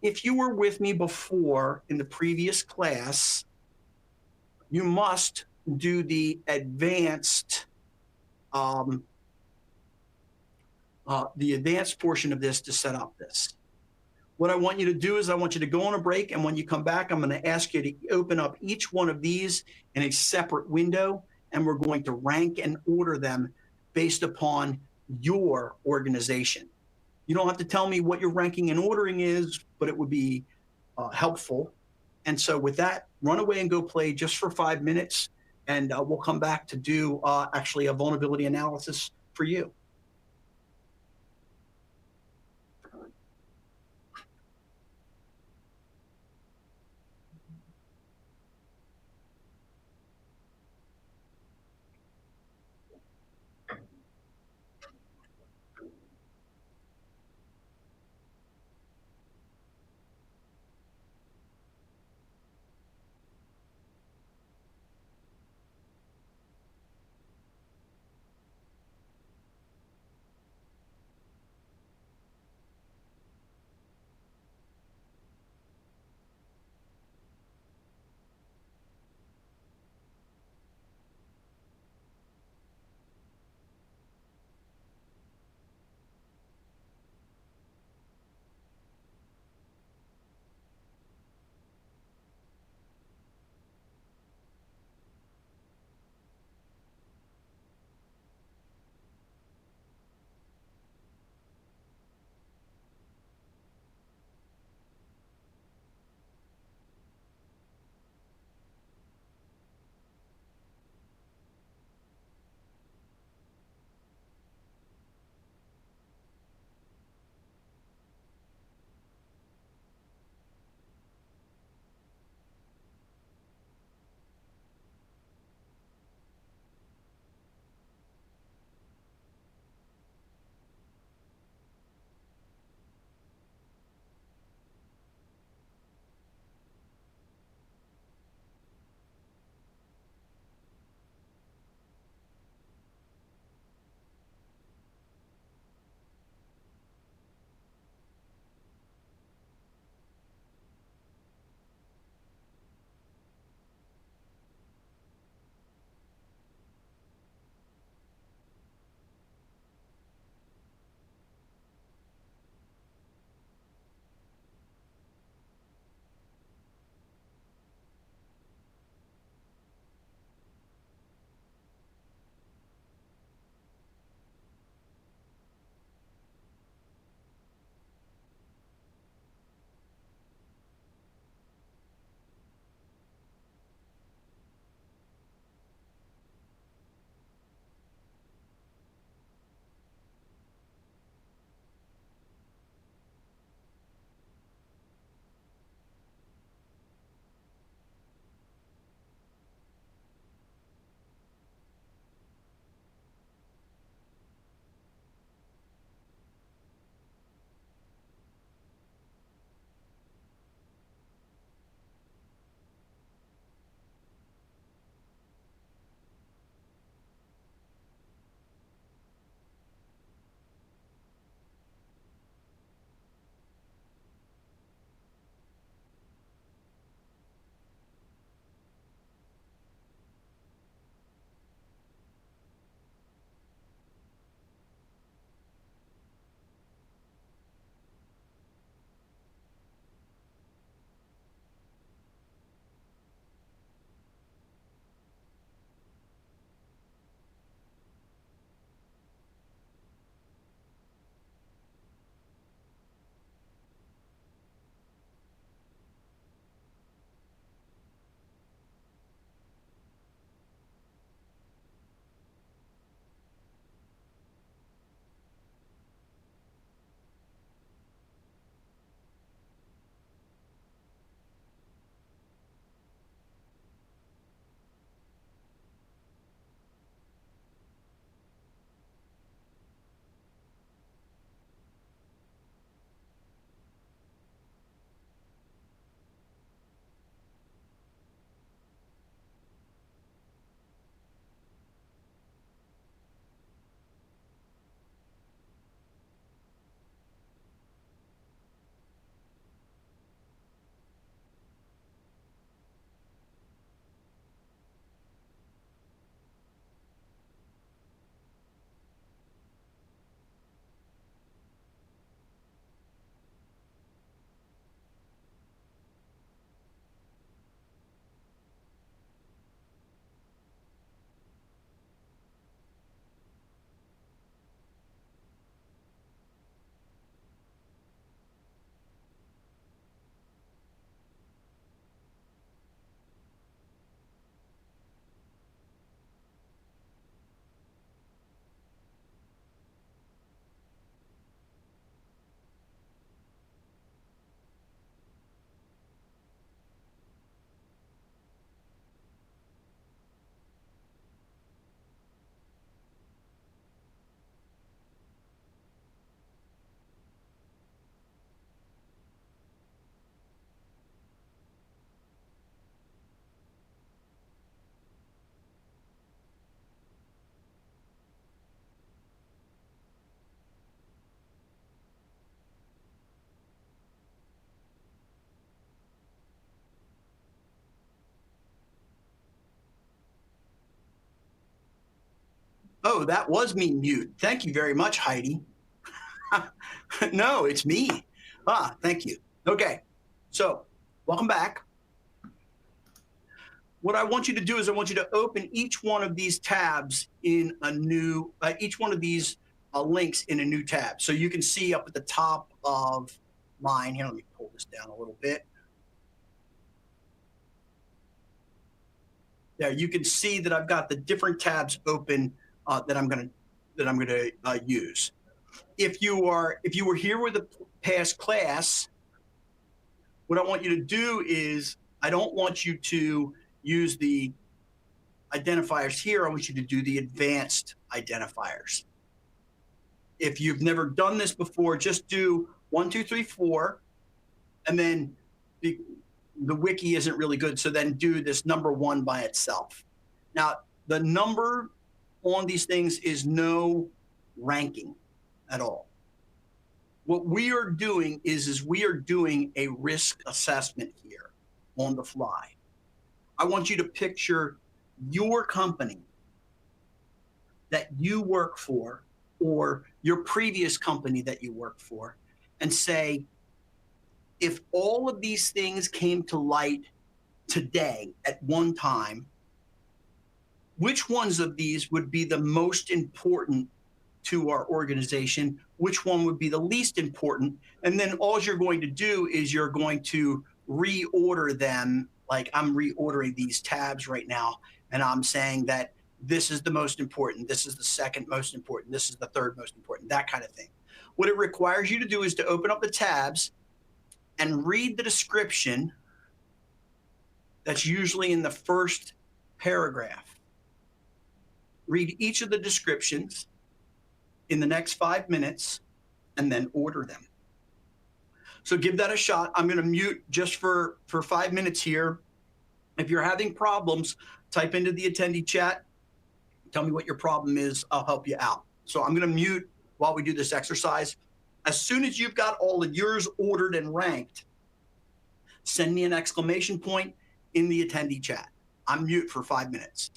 If you were with me before in the previous class, you must do the advanced portion of this to set up this. What I want you to do is I want you to go on a break, and when you come back, I'm going to ask you to open up each one of these in a separate window, and we're going to rank and order them based upon your organization. You don't have to tell me what your ranking and ordering is, but it would be helpful. And so with that, run away and go play just for 5 minutes, and we'll come back to do actually a vulnerability analysis for you. Oh, that was me mute. Thank you very much, Heidi. No, it's me. Thank you. Okay, so welcome back. What I want you to do is I want you to open each one of these tabs in a new, each one of these links in a new tab. So you can see up at the top of mine, here, let me pull this down a little bit. There, you can see that I've got the different tabs open that I'm going to use. If you were here with a past class, what I want you to do is I don't want you to use the identifiers here. I want you to do the advanced identifiers. If you've never done this before, just do 1, 2, 3, 4, and then the wiki isn't really good. So then do this number 1 by itself. Now, the number on these things is no ranking at all. What we are doing is we are doing a risk assessment here on the fly. I want you to picture your company that you work for or your previous company that you work for and say, if all of these things came to light today at one time, which ones of these would be the most important to our organization? Which one would be the least important? And then all you're going to do is you're going to reorder them. Like I'm reordering these tabs right now, and I'm saying that this is the most important, this is the second most important, this is the third most important, that kind of thing. What it requires you to do is to open up the tabs and read the description that's usually in the first paragraph. Read each of the descriptions in the next 5 minutes and then order them. So give that a shot. I'm going to mute just for 5 minutes here. If you're having problems, type into the attendee chat. Tell me what your problem is. I'll help you out. So I'm going to mute while we do this exercise. As soon as you've got all of yours ordered and ranked, send me an exclamation point in the attendee chat. I'm mute for 5 minutes.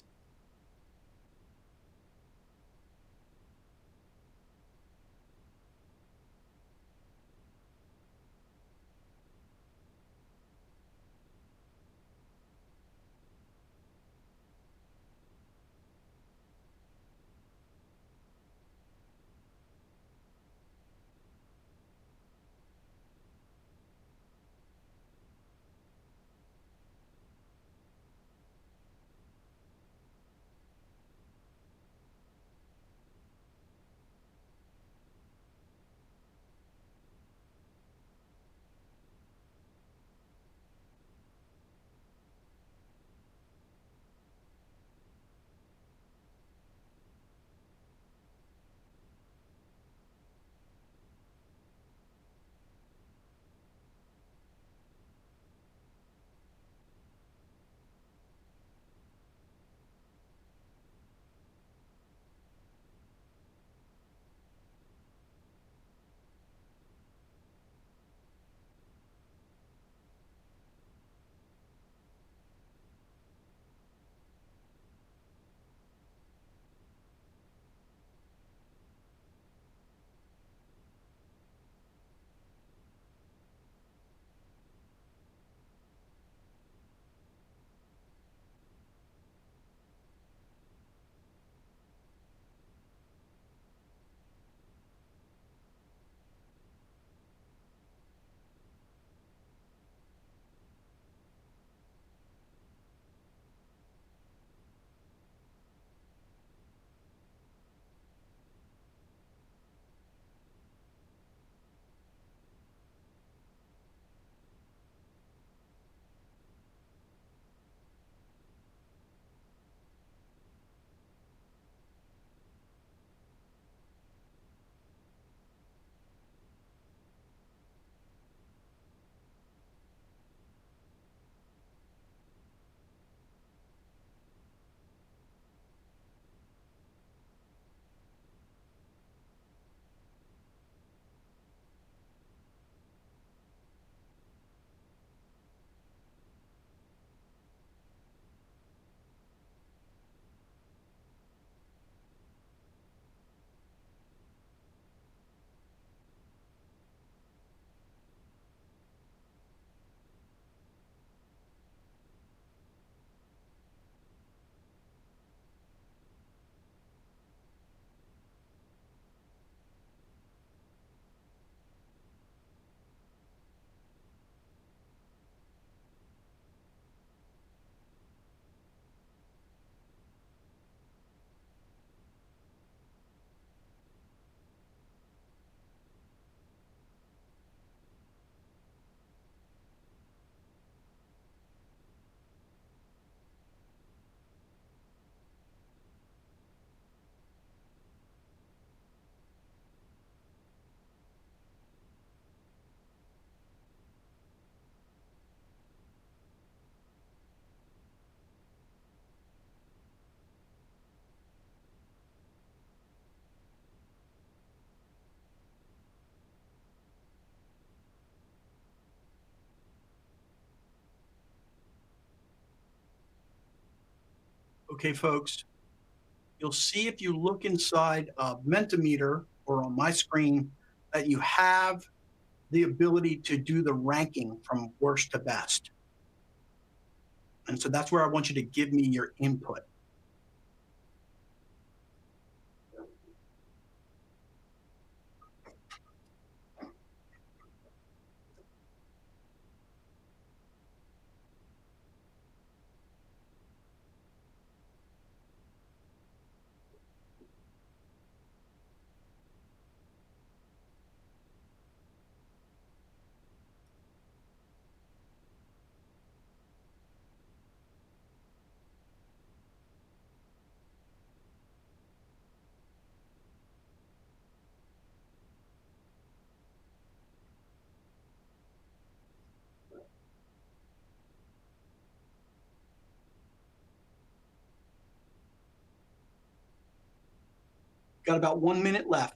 Okay, folks, you'll see if you look inside Mentimeter or on my screen that you have the ability to do the ranking from worst to best. And so that's where I want you to give me your input. Got about 1 minute left.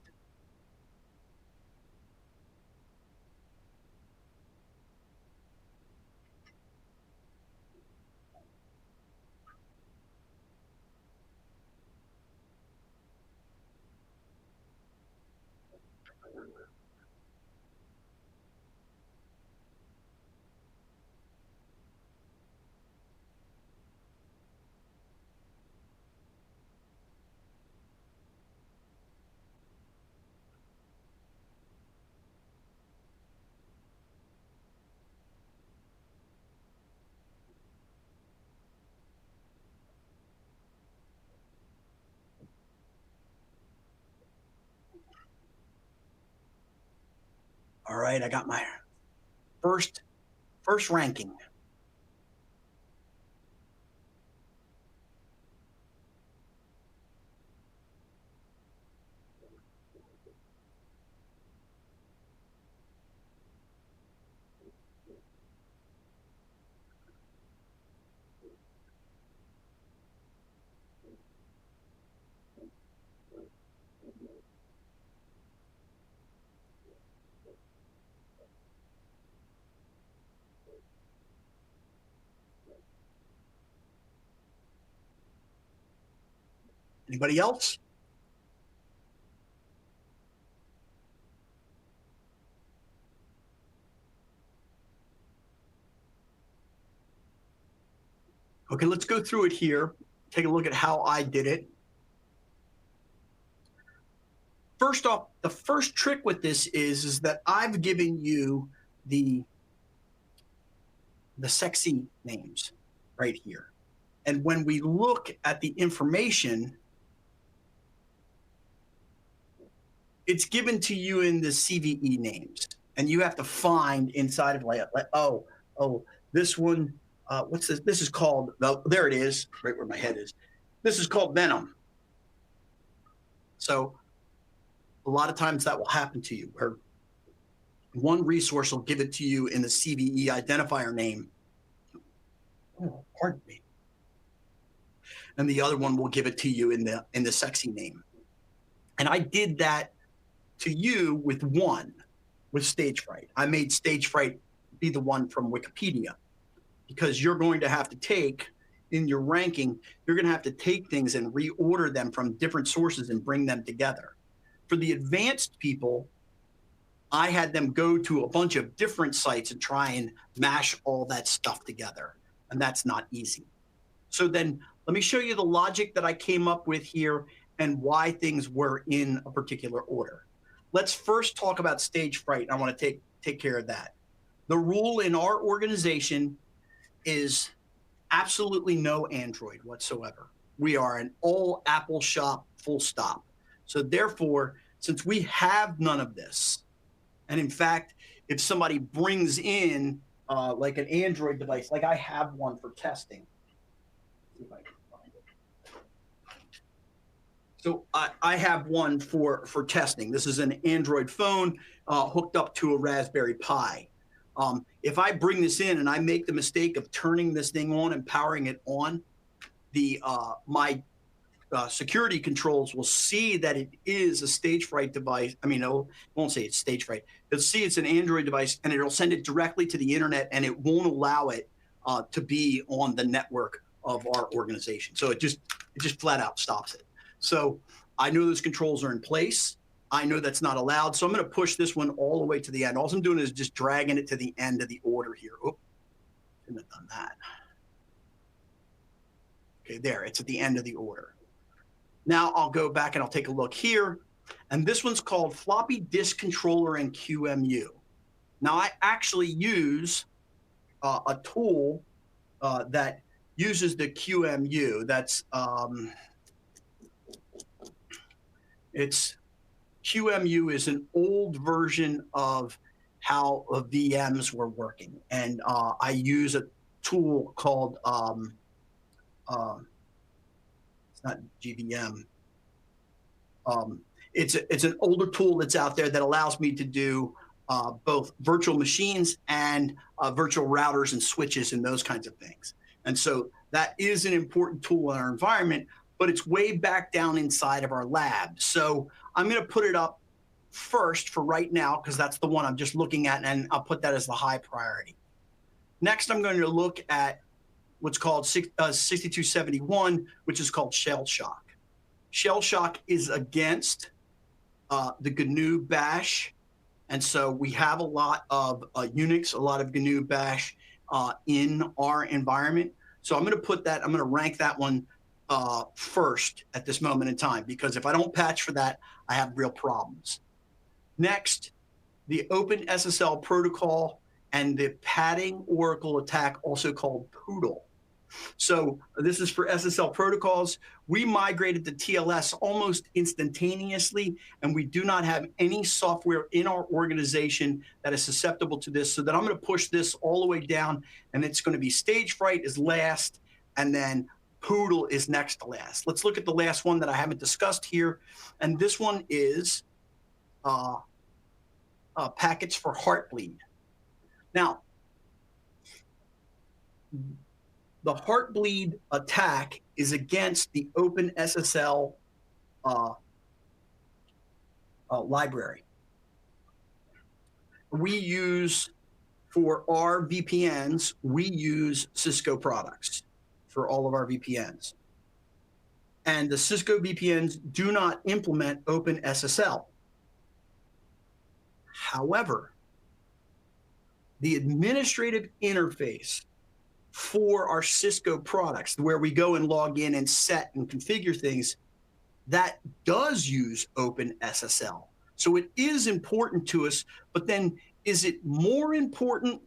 All right, I got my first ranking. Anybody else? Okay, let's go through it here. Take a look at how I did it. First off, the first trick with this is that I've given you the sexy names right here. And when we look at the information, it's given to you in the CVE names. And you have to find inside of this one, what's this? This is called, there it is, right where my head is. This is called Venom. So a lot of times that will happen to you, where one resource will give it to you in the CVE identifier name. Oh, pardon me. And the other one will give it to you in the sexy name. And I did that to you with stage fright. I made stage fright be the one from Wikipedia, because you're going to have to take in your ranking, you're going to have to take things and reorder them from different sources and bring them together. For the advanced people, I had them go to a bunch of different sites and try and mash all that stuff together. And that's not easy. So then let me show you the logic that I came up with here and why things were in a particular order. Let's first talk about stage fright. I want to take care of that. The rule in our organization is absolutely no Android whatsoever. We are an all Apple shop, full stop. So therefore, since we have none of this, and in fact, if somebody brings in like an Android device, like I have one for testing. See if I can find it. So I have one for testing. This is an Android phone hooked up to a Raspberry Pi. If I bring this in and I make the mistake of turning this thing on and powering it on, my security controls will see that it is a stage fright device. I mean, it won't say it's stage fright. They'll see it's an Android device, and it'll send it directly to the internet, and it won't allow it to be on the network of our organization. So it just flat out stops it. So I know those controls are in place. I know that's not allowed. So I'm going to push this one all the way to the end. All I'm doing is just dragging it to the end of the order here. Oh, shouldn't have done that. Okay, there, it's at the end of the order. Now I'll go back and I'll take a look here. And this one's called Floppy Disk Controller and QMU. Now I actually use a tool that uses the QMU. That's QMU is an old version of how VMs were working, and I use a tool called it's not GVM. It's an older tool that's out there that allows me to do both virtual machines and virtual routers and switches and those kinds of things. And so that is an important tool in our environment, but it's way back down inside of our lab. So I'm going to put it up first for right now because that's the one I'm just looking at, and I'll put that as the high priority. Next, I'm going to look at what's called 6271, which is called shell shock. Shell shock is against the GNU Bash. And so we have a lot of Unix, a lot of GNU Bash in our environment. So I'm going to put that, I'm going to rank that one first at this moment in time, because if I don't patch for that, I have real problems. Next, the OpenSSL protocol and the padding Oracle attack, also called Poodle. So this is for SSL protocols. We migrated to TLS almost instantaneously, and we do not have any software in our organization that is susceptible to this. So that I'm going to push this all the way down, and it's going to be Stage Fright is last, and then Poodle is next to last. Let's look at the last one that I haven't discussed here, and this one is packets for Heartbleed. Now, the Heartbleed attack is against the OpenSSL library. We use, for our VPNs, we use Cisco products for all of our VPNs. And the Cisco VPNs do not implement OpenSSL. However, the administrative interface for our Cisco products, where we go and log in and set and configure things, that does use OpenSSL. So it is important to us, but then is it more important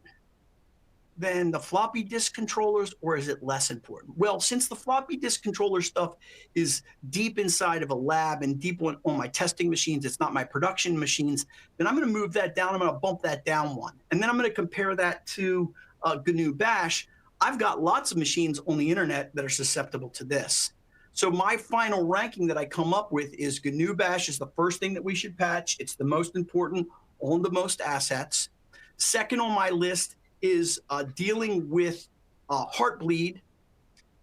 than the floppy disk controllers, or is it less important? Well, since the floppy disk controller stuff is deep inside of a lab and deep on my testing machines, it's not my production machines, then I'm going to move that down. I'm going to bump that down one. And then I'm going to compare that to GNU Bash. I've got lots of machines on the internet that are susceptible to this. So my final ranking that I come up with is GNU Bash is the first thing that we should patch. It's the most important on the most assets. Second on my list is dealing with Heartbleed.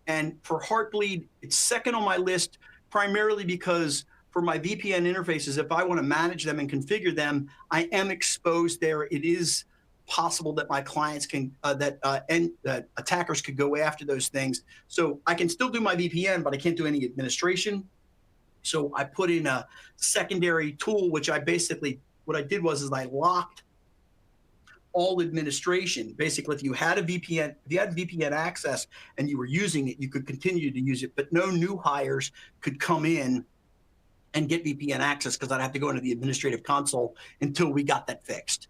And for Heartbleed, it's second on my list primarily because for my VPN interfaces, if I want to manage them and configure them, I am exposed there. It is possible that my clients can, that attackers could go after those things. So I can still do my VPN, but I can't do any administration. So I put in a secondary tool, which I basically, what I did was I locked all administration. Basically, if you had a VPN, if you had VPN access and you were using it, you could continue to use it, but no new hires could come in and get VPN access because I'd have to go into the administrative console until we got that fixed.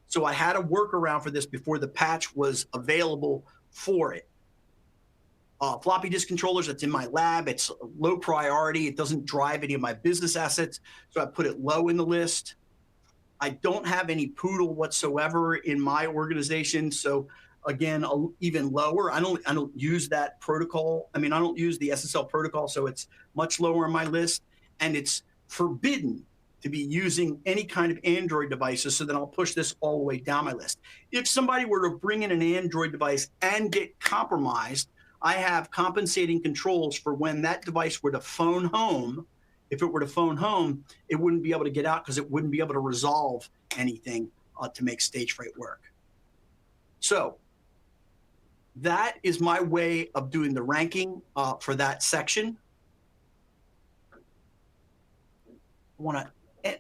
So I had a workaround for this before the patch was available for it. Floppy disk controllers, that's in my lab. It's low priority. It doesn't drive any of my business assets, so I put it low in the list. I don't have any Poodle whatsoever in my organization, so again, even lower. I don't use that protocol. I mean, I don't use the SSL protocol, so it's much lower on my list, and it's forbidden to be using any kind of Android devices, so then I'll push this all the way down my list. If somebody were to bring in an Android device and get compromised, I have compensating controls for when that device were to phone home. If it were to phone home, it wouldn't be able to get out because it wouldn't be able to resolve anything to make Stage Fright work. So that is my way of doing the ranking for that section.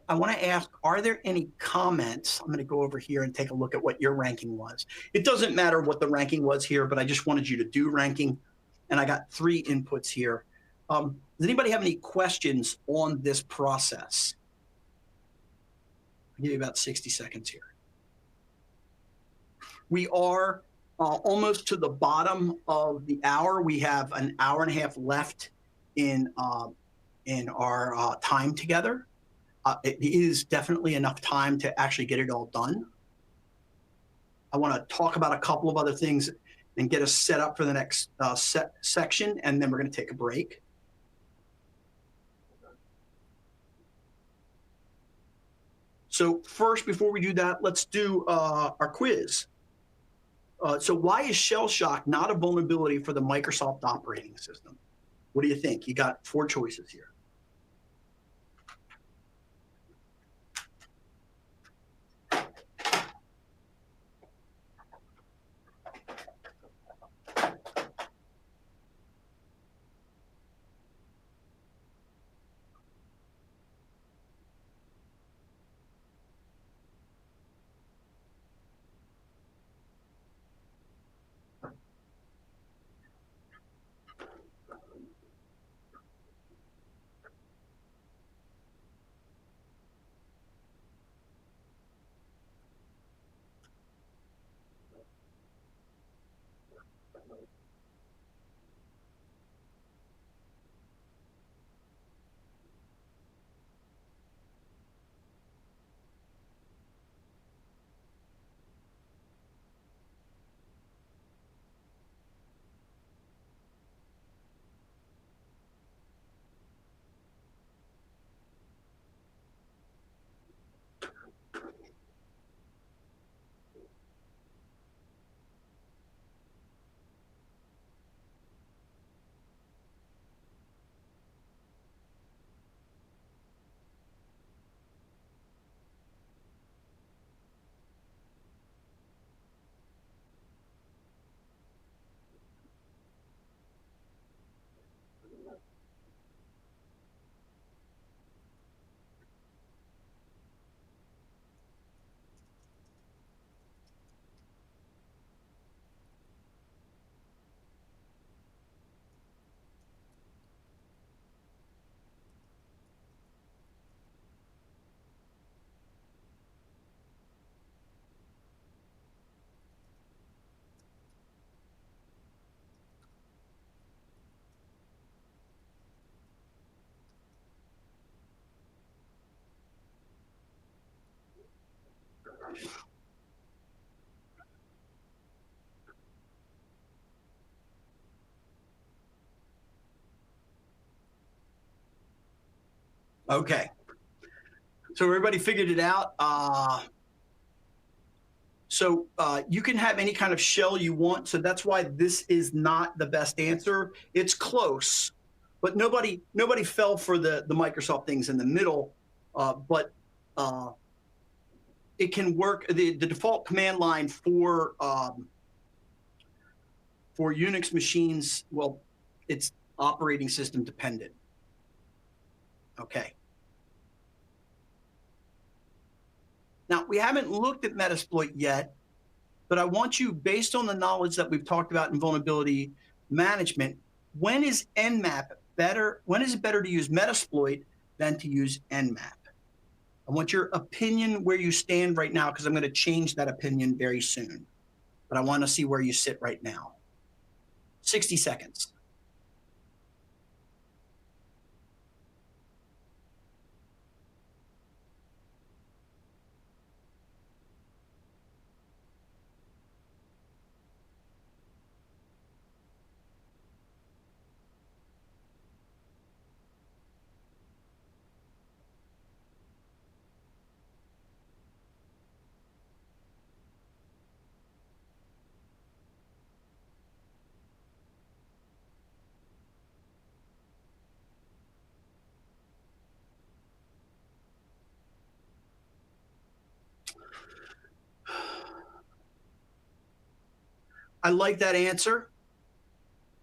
I want to ask, are there any comments? I'm going to go over here and take a look at what your ranking was. It doesn't matter what the ranking was here, but I just wanted you to do ranking. And I got 3 inputs here. Does anybody have any questions on this process? I'll give you about 60 seconds here. We are almost to the bottom of the hour. We have an hour and a half left in our time together. It is definitely enough time to actually get it all done. I want to talk about a couple of other things and get us set up for the next section, and then we're going to take a break. So first, before we do that, let's do our quiz. So why is shell shock not a vulnerability for the Microsoft operating system? What do you think? You got 4 choices here. Okay. So everybody figured it out. So you can have any kind of shell you want. So that's why this is not the best answer. It's close, but nobody fell for the Microsoft things in the middle. But it can work. The default command line for Unix machines, well, it's operating system dependent. Okay. Now, we haven't looked at Metasploit yet, but I want you, based on the knowledge that we've talked about in vulnerability management, when is Nmap better? When is it better to use Metasploit than to use Nmap? I want your opinion where you stand right now, because I'm going to change that opinion very soon. But I want to see where you sit right now. 60 seconds. I like that answer.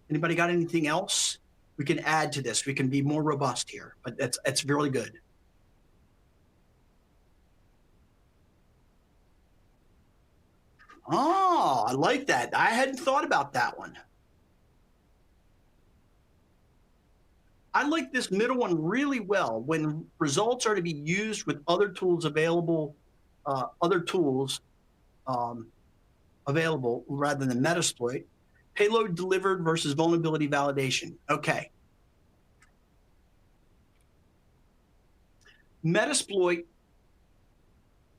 Anybody got anything else? We can add to this. We can be more robust here, but it's really good. Oh, I like that. I hadn't thought about that one. I like this middle one really well. When results are to be used with other tools available, other tools um, available rather than Metasploit, payload delivered versus vulnerability validation. Okay. Metasploit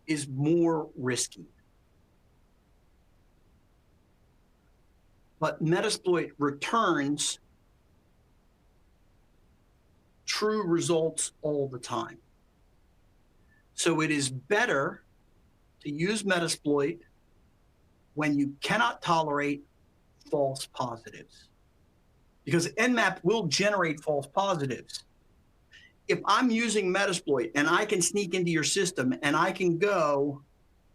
is more risky, but Metasploit returns true results all the time. So it is better to use Metasploit when you cannot tolerate false positives, because Nmap will generate false positives. If I'm using Metasploit and I can sneak into your system and I can go,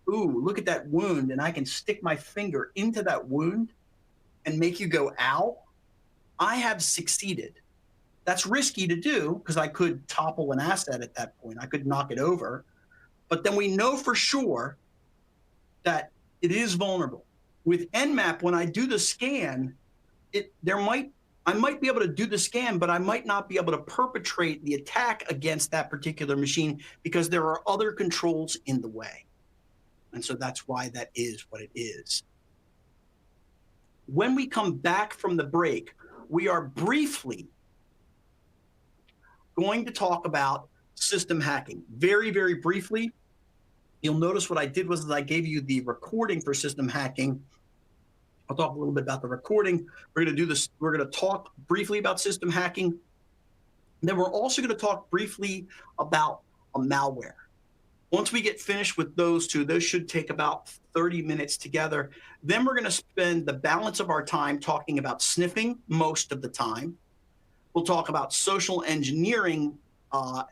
ooh, look at that wound, and I can stick my finger into that wound and make you go, ow, I have succeeded. That's risky to do because I could topple an asset at that point. I could knock it over. But then we know for sure that it is vulnerable. With Nmap, when I do the scan, I might be able to do the scan, but I might not be able to perpetrate the attack against that particular machine because there are other controls in the way. And so that's why that is what it is. When we come back from the break, we are briefly going to talk about system hacking. Very, very briefly. You'll notice what I did was I gave you the recording for system hacking. I'll talk a little bit about the recording. We're going to do this. We're going to talk briefly about system hacking. Then we're also going to talk briefly about a malware. Once we get finished with those two, those should take about 30 minutes together. Then we're going to spend the balance of our time talking about sniffing most of the time. We'll talk about social engineering,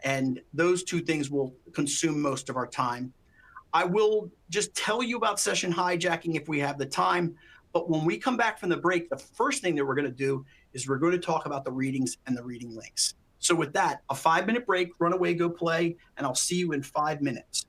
and those two things will consume most of our time. I will just tell you about session hijacking if we have the time. But when we come back from the break, the first thing that we're going to do is we're going to talk about the readings and the reading links. So with that, a 5-minute break, run away, go play, and I'll see you in 5 minutes.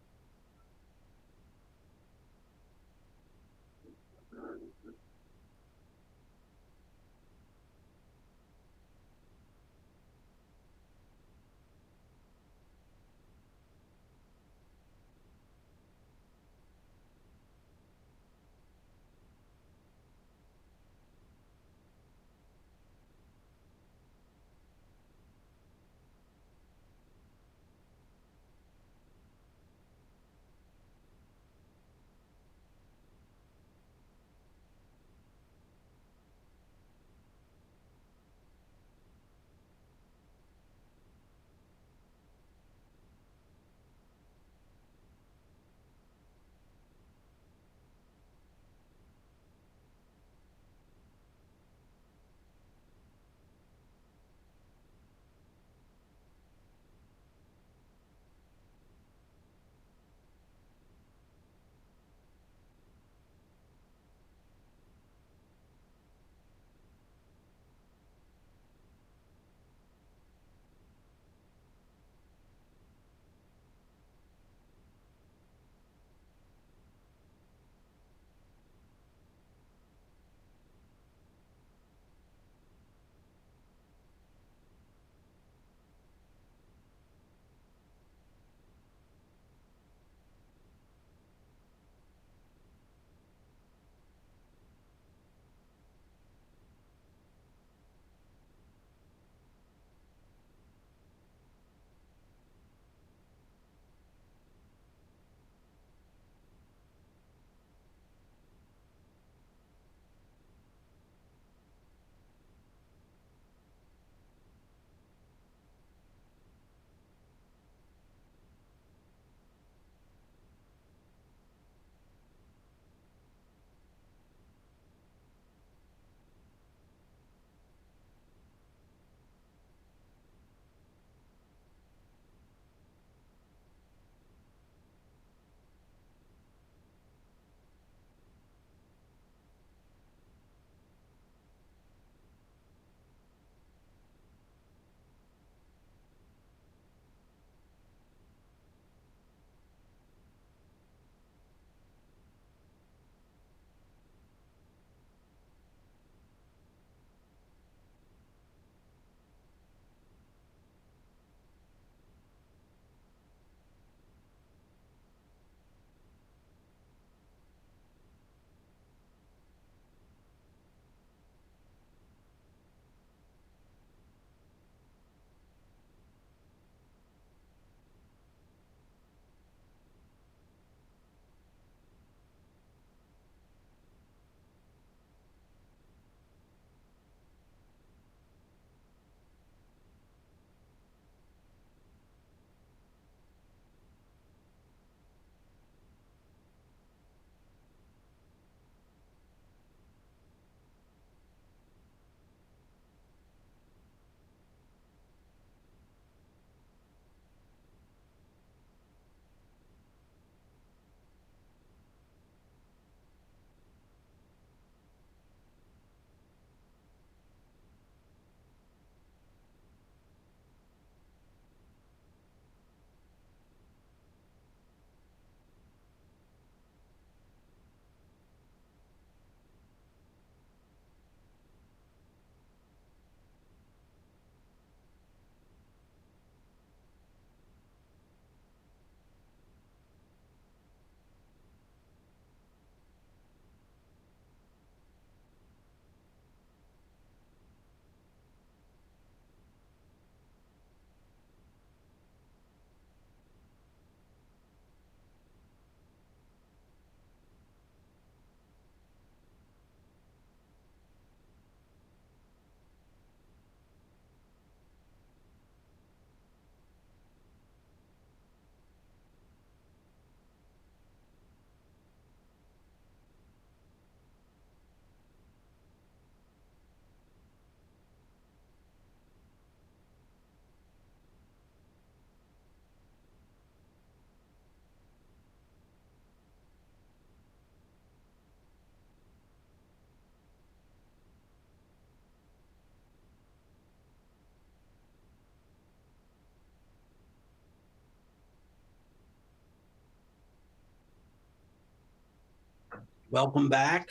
Welcome back.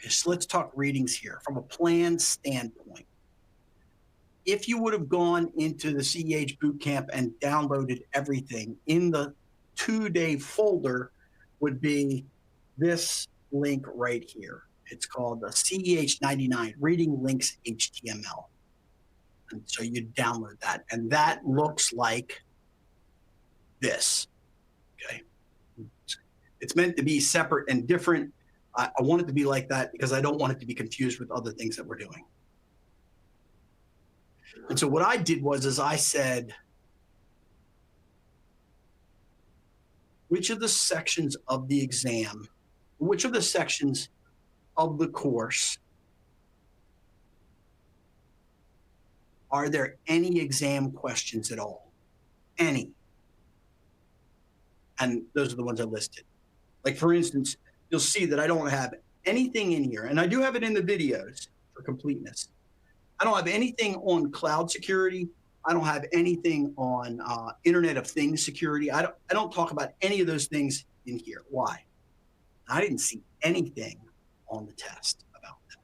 So let's talk readings here from a plan standpoint. If you would have gone into the CEH Bootcamp and downloaded everything in the 2-day folder would be this link right here. It's called the CEH99 Reading Links HTML. And so you download that, and that looks like this. Okay. It's meant to be separate and different. I want it to be like that because I don't want it to be confused with other things that we're doing. And so what I did was I said, which of the sections of the exam, which of the sections of the course are there any exam questions at all? Any. And those are the ones I listed. Like, for instance, you'll see that I don't have anything in here, and I do have it in the videos for completeness. I don't have anything on cloud security. I don't have anything on Internet of Things security. I don't talk about any of those things in here. Why? I didn't see anything on the test about them.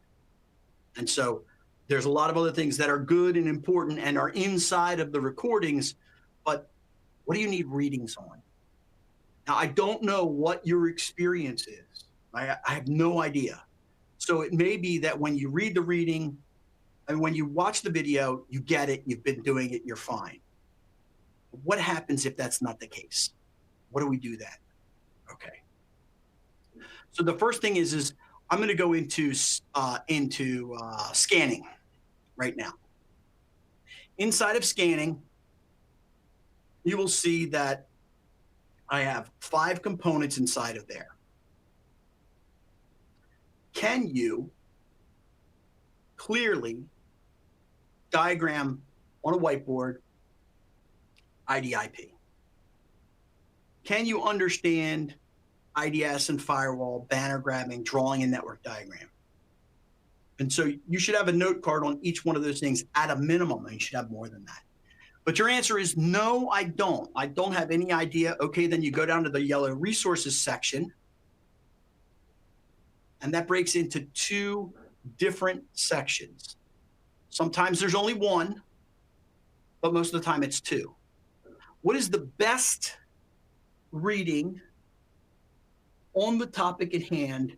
And so there's a lot of other things that are good and important and are inside of the recordings, but what do you need readings on? Now, I don't know what your experience is. I have no idea. So it may be that when you read the reading and when you watch the video, you get it, you've been doing it, you're fine. What happens if that's not the case? What do we do then? Okay. So the first thing is I'm going to go into scanning right now. Inside of scanning, you will see that I have 5 components inside of there. Can you clearly diagram on a whiteboard IDIP? Can you understand IDS and firewall, banner grabbing, drawing a network diagram? And so you should have a note card on each one of those things at a minimum, and you should have more than that. But your answer is no, I don't. I don't have any idea. Okay, then you go down to the yellow resources section, and that breaks into 2 different sections. Sometimes there's only one, but most of the time it's 2. What is the best reading on the topic at hand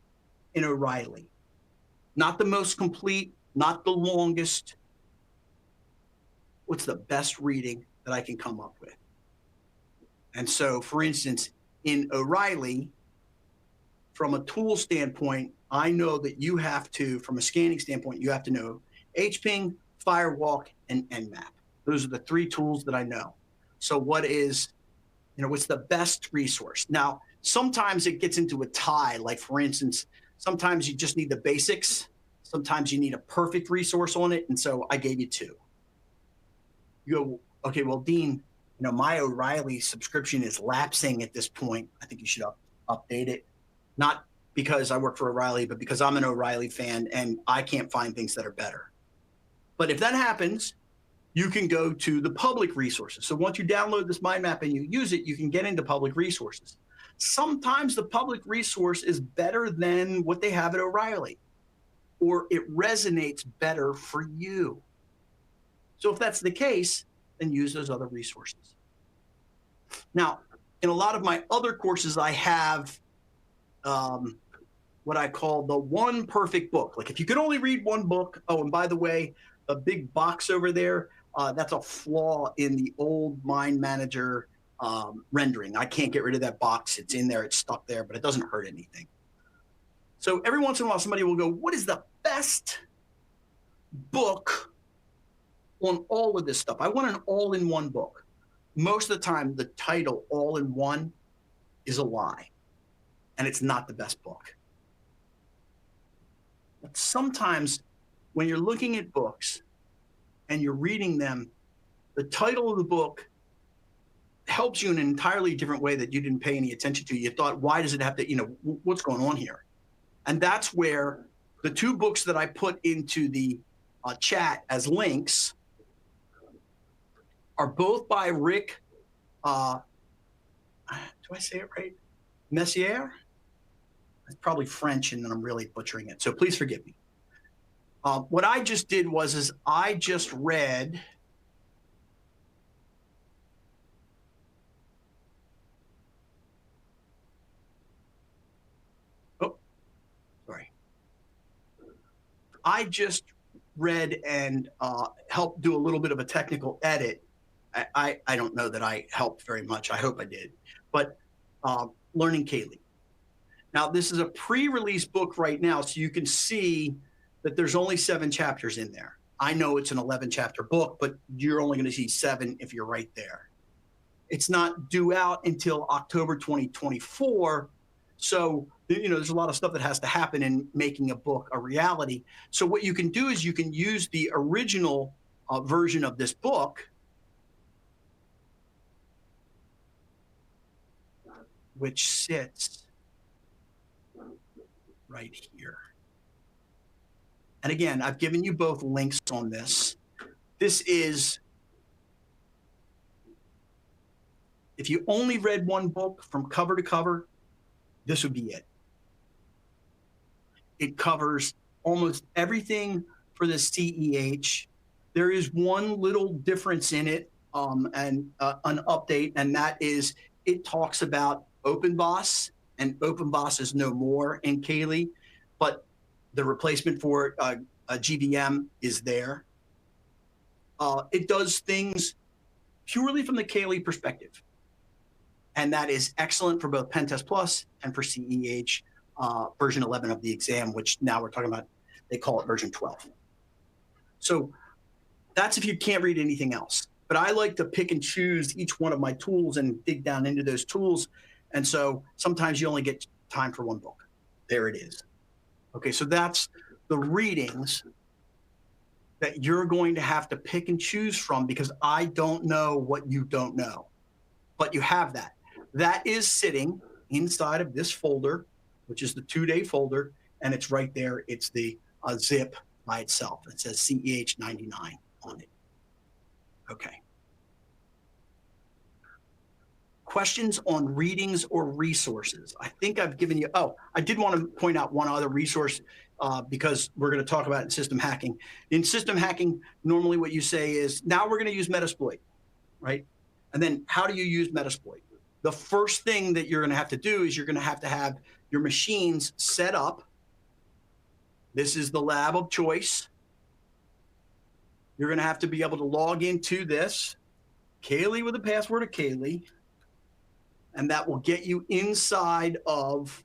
in O'Reilly? Not the most complete, not the longest. What's the best reading that I can come up with? And so, for instance, in O'Reilly, from a tool standpoint, I know that you have to, from a scanning standpoint, you have to know HPing, Firewalk, and Nmap. Those are the 3 tools that I know. So what's the best resource? Now, sometimes it gets into a tie. Like, for instance, sometimes you just need the basics. Sometimes you need a perfect resource on it. And so I gave you 2. You go, okay, well, Dean, my O'Reilly subscription is lapsing at this point. I think you should update it. Not because I work for O'Reilly, but because I'm an O'Reilly fan and I can't find things that are better. But if that happens, you can go to the public resources. So once you download this mind map and you use it, you can get into public resources. Sometimes the public resource is better than what they have at O'Reilly, or it resonates better for you. So if that's the case, then use those other resources. Now, in a lot of my other courses, I have what I call the one perfect book. Like, if you could only read one book, oh, and by the way, the big box over there, that's a flaw in the old Mind Manager rendering. I can't get rid of that box. It's in there, it's stuck there, but it doesn't hurt anything. So every once in a while, somebody will go, what is the best book on all of this stuff? I want an all-in-one book. Most of the time, the title all-in-one is a lie, and it's not the best book. But sometimes when you're looking at books and you're reading them, the title of the book helps you in an entirely different way that you didn't pay any attention to. You thought, why does it have to, what's going on here? And that's where the 2 books that I put into the chat as links are both by Rick do I say it right? Messier? It's probably French, and then I'm really butchering it. So please forgive me. What I just did is I just read oh, sorry. I just read and helped do a little bit of a technical edit. I don't know that I helped very much. I hope I did. But Learning Kaylee. Now, this is a pre-release book right now, so you can see that there's only 7 chapters in there. I know it's an 11-chapter book, but you're only going to see 7 if you're right there. It's not due out until October 2024. So, there's a lot of stuff that has to happen in making a book a reality. So what you can do is you can use the original version of this book, which sits right here. And again, I've given you both links on this. This is, if you only read one book from cover to cover, this would be it. It covers almost everything for the CEH. There is one little difference in it and an update, and that is it talks about OpenBoss, and OpenBoss is no more in Kaylee, but the replacement for a GVM is there. It does things purely from the Kaylee perspective. And that is excellent for both Pentest Plus and for CEH version 11 of the exam, which now we're talking about, they call it version 12. So that's if you can't read anything else. But I like to pick and choose each one of my tools and dig down into those tools. And so sometimes you only get time for one book. There it is. Okay, so that's the readings that you're going to have to pick and choose from, because I don't know what you don't know. But you have that. That is sitting inside of this folder, which is the 2-day folder, and it's right there. It's the zip by itself. It says CEH99 on it. Okay. Questions on readings or resources? I think I've given you, I did want to point out one other resource because we're going to talk about it in system hacking. In system hacking, normally what you say is, now we're going to use Metasploit, right? And then how do you use Metasploit? The first thing that you're going to have to do is you're going to have your machines set up. This is the lab of choice. You're going to have to be able to log into this, Kaylee with the password of Kaylee, and that will get you inside of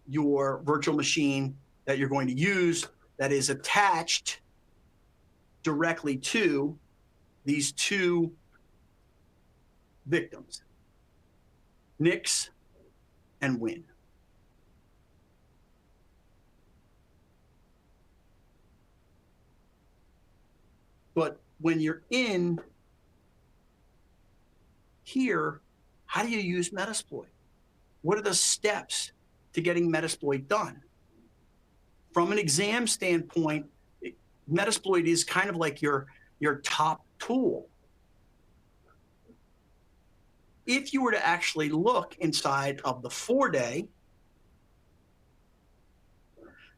your virtual machine that you're going to use that is attached directly to these 2 victims, Nix and Win. But when you're in here, how do you use Metasploit? What are the steps to getting Metasploit done? From an exam standpoint, Metasploit is kind of like your top tool. If you were to actually look inside of the 4-day,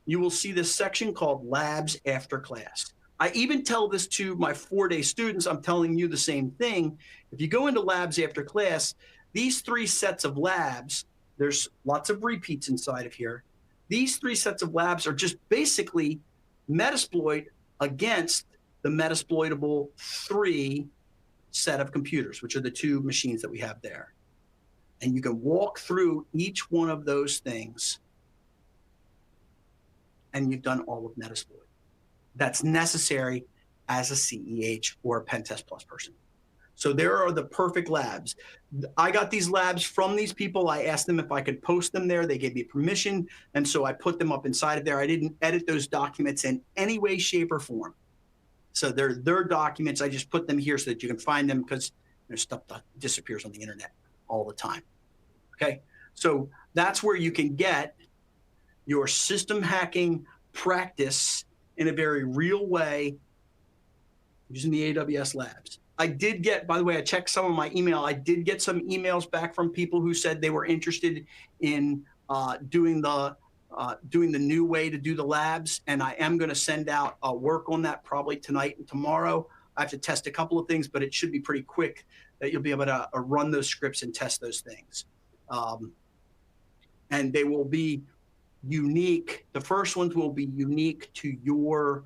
you will see this section called Labs After Class. I even tell this to my 4-day students. I'm telling you the same thing. If you go into Labs After Class, these 3 sets of labs, there's lots of repeats inside of here. These 3 sets of labs are just basically Metasploit against the Metasploitable 3 set of computers, which are the 2 machines that we have there. And you can walk through each one of those things, and you've done all of Metasploit. That's necessary as a CEH or a Pentest Plus person. So there are the perfect labs. I got these labs from these people. I asked them if I could post them there. They gave me permission, and so I put them up inside of there. I didn't edit those documents in any way, shape, or form. So they're their documents. I just put them here so that you can find them, because there's stuff that disappears on the internet all the time. Okay, so that's where you can get your system hacking practice in a very real way using the AWS labs. I did get, by the way, I checked some of my email. I did get some emails back from people who said they were interested in doing the new way to do the labs, and I am going to send out work on that probably tonight and tomorrow. I have to test a couple of things, but it should be pretty quick that you'll be able to run those scripts and test those things. And they will be unique. The first ones will be unique to your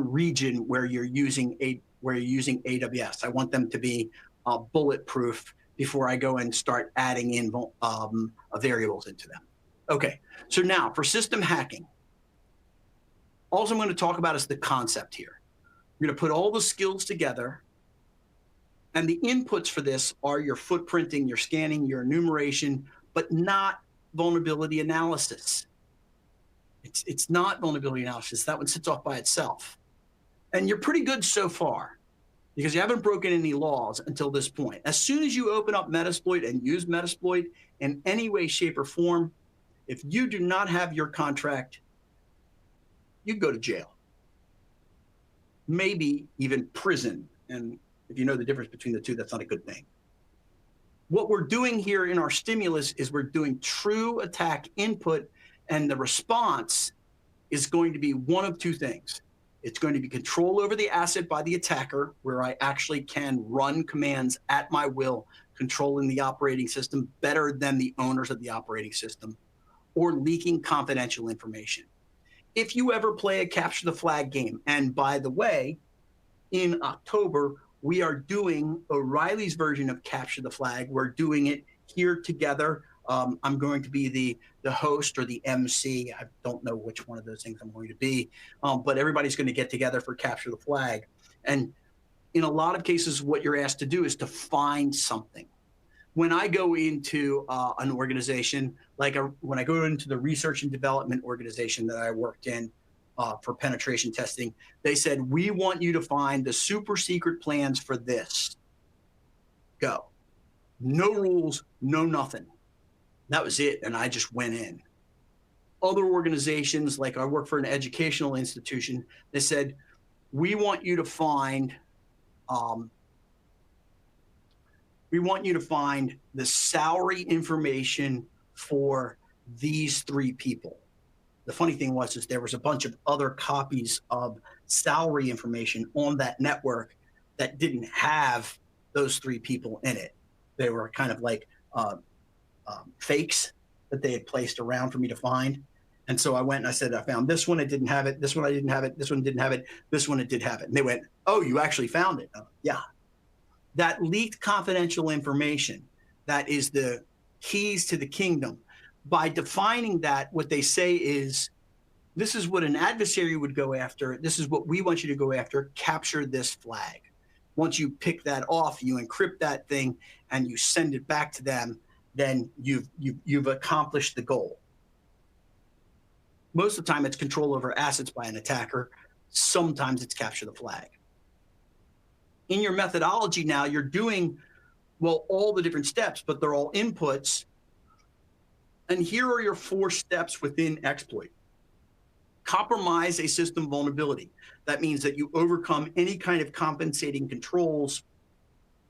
region where you're using AWS. I want them to be bulletproof before I go and start adding in variables into them. Okay, so now for system hacking, all I'm going to talk about is the concept here. You're going to put all the skills together, and the inputs for this are your footprinting, your scanning, your enumeration, but not vulnerability analysis. It's not vulnerability analysis. That one sits off by itself. And you're pretty good so far because you haven't broken any laws until this point. As soon as you open up Metasploit and use Metasploit in any way, shape, or form, if you do not have your contract, you go to jail. Maybe even prison. And if you know the difference between the two, that's not a good thing. What we're doing here in our stimulus is we're doing true attack input, and the response is going to be one of two things. It's going to be control over the asset by the attacker, where I actually can run commands at my will, controlling the operating system better than the owners of the operating system, or leaking confidential information. If you ever play a capture the flag game, and by the way, in October, we are doing O'Reilly's version of capture the flag. We're doing it here together. I'm going to be the host or the MC. I don't know which one of those things I'm going to be, but everybody's going to get together for capture the flag. And in a lot of cases, what you're asked to do is to find something. When I go into an organization, when I go into the research and development organization that I worked in for penetration testing, they said, we want you to find the super secret plans for this. Go. No rules, no nothing. That was it, and I just went in. Other organizations, like I work for an educational institution, they said, we want you to find the salary information for these 3 people. The funny thing was there was a bunch of other copies of salary information on that network that didn't have those 3 people in it. They were kind of like fakes that they had placed around for me to find. And so I went and I said, I found this one, it didn't have it. This one, I didn't have it. This one didn't have it. This one, it did have it. And they went, oh, you actually found it? Yeah. That leaked confidential information, that is the keys to the kingdom. By defining that, what they say is, this is what an adversary would go after. This is what we want you to go after. Capture this flag. Once you pick that off, you encrypt that thing and you send it back to them, then you've accomplished the goal. Most of the time, it's control over assets by an attacker. Sometimes it's capture the flag. In your methodology now, you're doing, well, all the different steps, but they're all inputs. And here are your 4 steps within exploit. Compromise a system vulnerability. That means that you overcome any kind of compensating controls,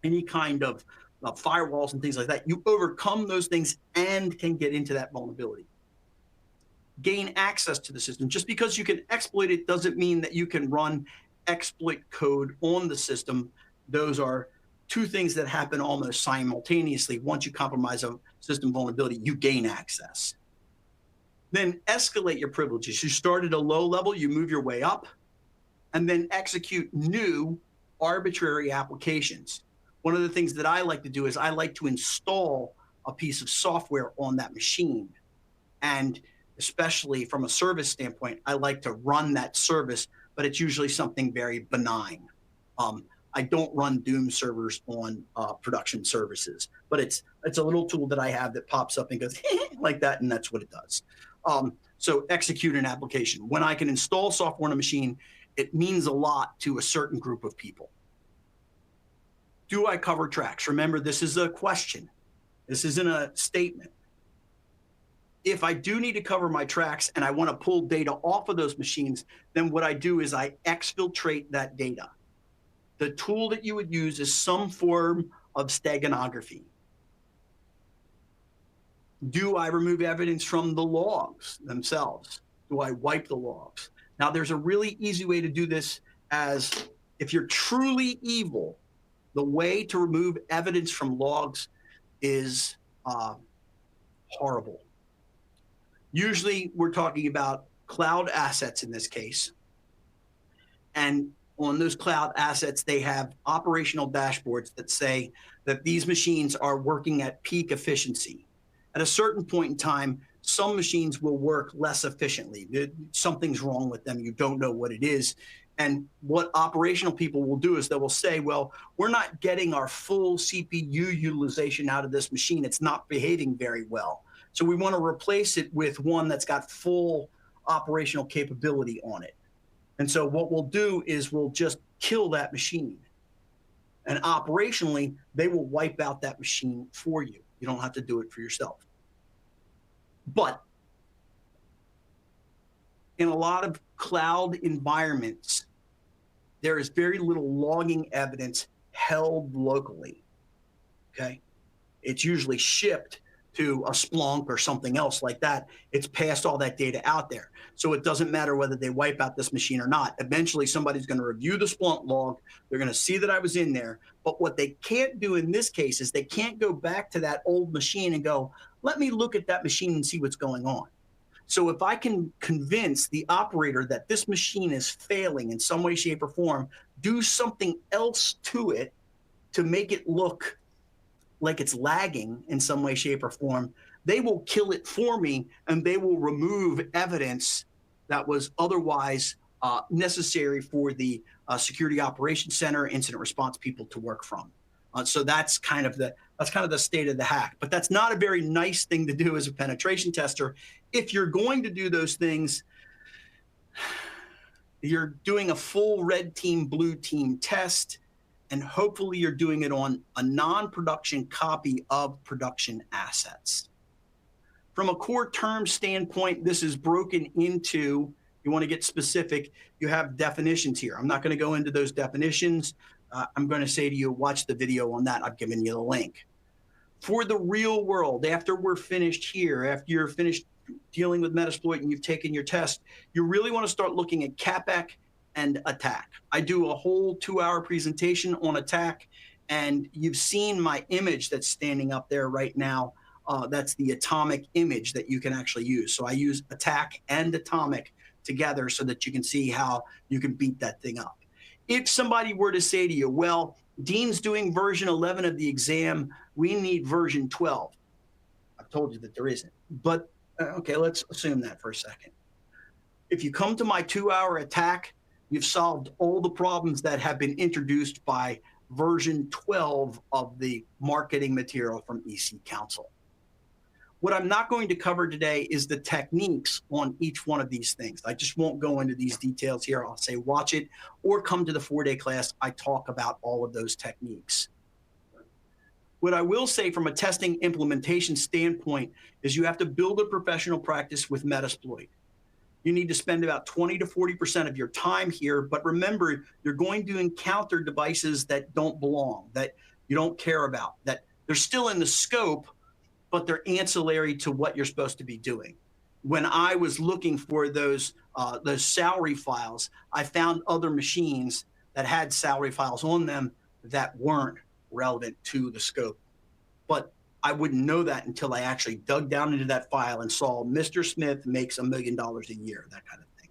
any kind of firewalls and things like that. You overcome those things and can get into that vulnerability. Gain access to the system. Just because you can exploit it doesn't mean that you can run exploit code on the system. Those are 2 things that happen almost simultaneously. Once you compromise a system vulnerability, you gain access. Then escalate your privileges. You start at a low level, you move your way up, and then execute new arbitrary applications. One of the things that I like to do is I like to install a piece of software on that machine. And especially from a service standpoint, I like to run that service, but it's usually something very benign. I don't run Doom servers on production services, but it's a little tool that I have that pops up and goes like that, and that's what it does. So execute an application. When I can install software on a machine, it means a lot to a certain group of people. Do I cover tracks? Remember, this is a question. This isn't a statement. if I do need to cover my tracks and I want to pull data off of those machines, then what I do is I exfiltrate that data. The tool that you would use is some form of steganography. Do I remove evidence from the logs themselves? Do I wipe the logs? Now, there's a really easy way to do this. As if you're truly evil, the way to remove evidence from logs is horrible. Usually we're talking about cloud assets in this case. And on those cloud assets, they have operational dashboards that say that these machines are working at peak efficiency. At a certain point in time, some machines will work less efficiently. Something's wrong with them. You don't know what it is. And what operational people will do is they will say, well, we're not getting our full CPU utilization out of this machine. It's not behaving very well. So we want to replace it with one that's got full operational capability on it. And so what we'll do is we'll just kill that machine. And operationally, they will wipe out that machine for you. You don't have to do it for yourself. But in a lot of cloud environments, there is very little logging evidence held locally, okay? It's usually shipped to a Splunk or something else like that. It's passed all that data out there. So it doesn't matter whether they wipe out this machine or not. Eventually, somebody's going to review the Splunk log. They're going to see that I was in there. But what they can't do in this case is they can't go back to that old machine and go, let me look at that machine and see what's going on. So if I can convince the operator that this machine is failing in some way, shape, or form, do something else to it to make it look like it's lagging in some way, shape, or form, they will kill it for me, and they will remove evidence that was otherwise necessary for the security operations center, incident response people to work from. So that's kind of the state of the hack. But that's not a very nice thing to do as a penetration tester. If you're going to do those things, you're doing a full red team, blue team test, and hopefully you're doing it on a non-production copy of production assets. From a core term standpoint, this is broken into, you want to get specific, you have definitions here. I'm not going to go into those definitions. I'm going to say to you, watch the video on that. I've given you the link. For the real world, after we're finished here, after you're finished dealing with Metasploit and you've taken your test, you really want to start looking at CAPAC and attack. I do a whole 2-hour presentation on attack, and you've seen my image that's standing up there right now. That's the atomic image that you can actually use. So I use attack and atomic together so that you can see how you can beat that thing up. If somebody were to say to you, well, Dean's doing version 11 of the exam, we need version 12. I've told you that there isn't, but okay, let's assume that for a second. If you come to my 2-hour attack, you've solved all the problems that have been introduced by version 12 of the marketing material from EC Council. What I'm not going to cover today is the techniques on each one of these things. I just won't go into these details here. I'll say watch it or come to the 4-day class. I talk about all of those techniques. What I will say from a testing implementation standpoint is you have to build a professional practice with Metasploit. You need to spend about 20 to 40% of your time here, but remember, you're going to encounter devices that don't belong, that you don't care about, that they're still in the scope, but they're ancillary to what you're supposed to be doing. When I was looking for those salary files, I found other machines that had salary files on them that weren't relevant to the scope. But I wouldn't know that until I actually dug down into that file and saw Mr. Smith makes $1 million a year, that kind of thing.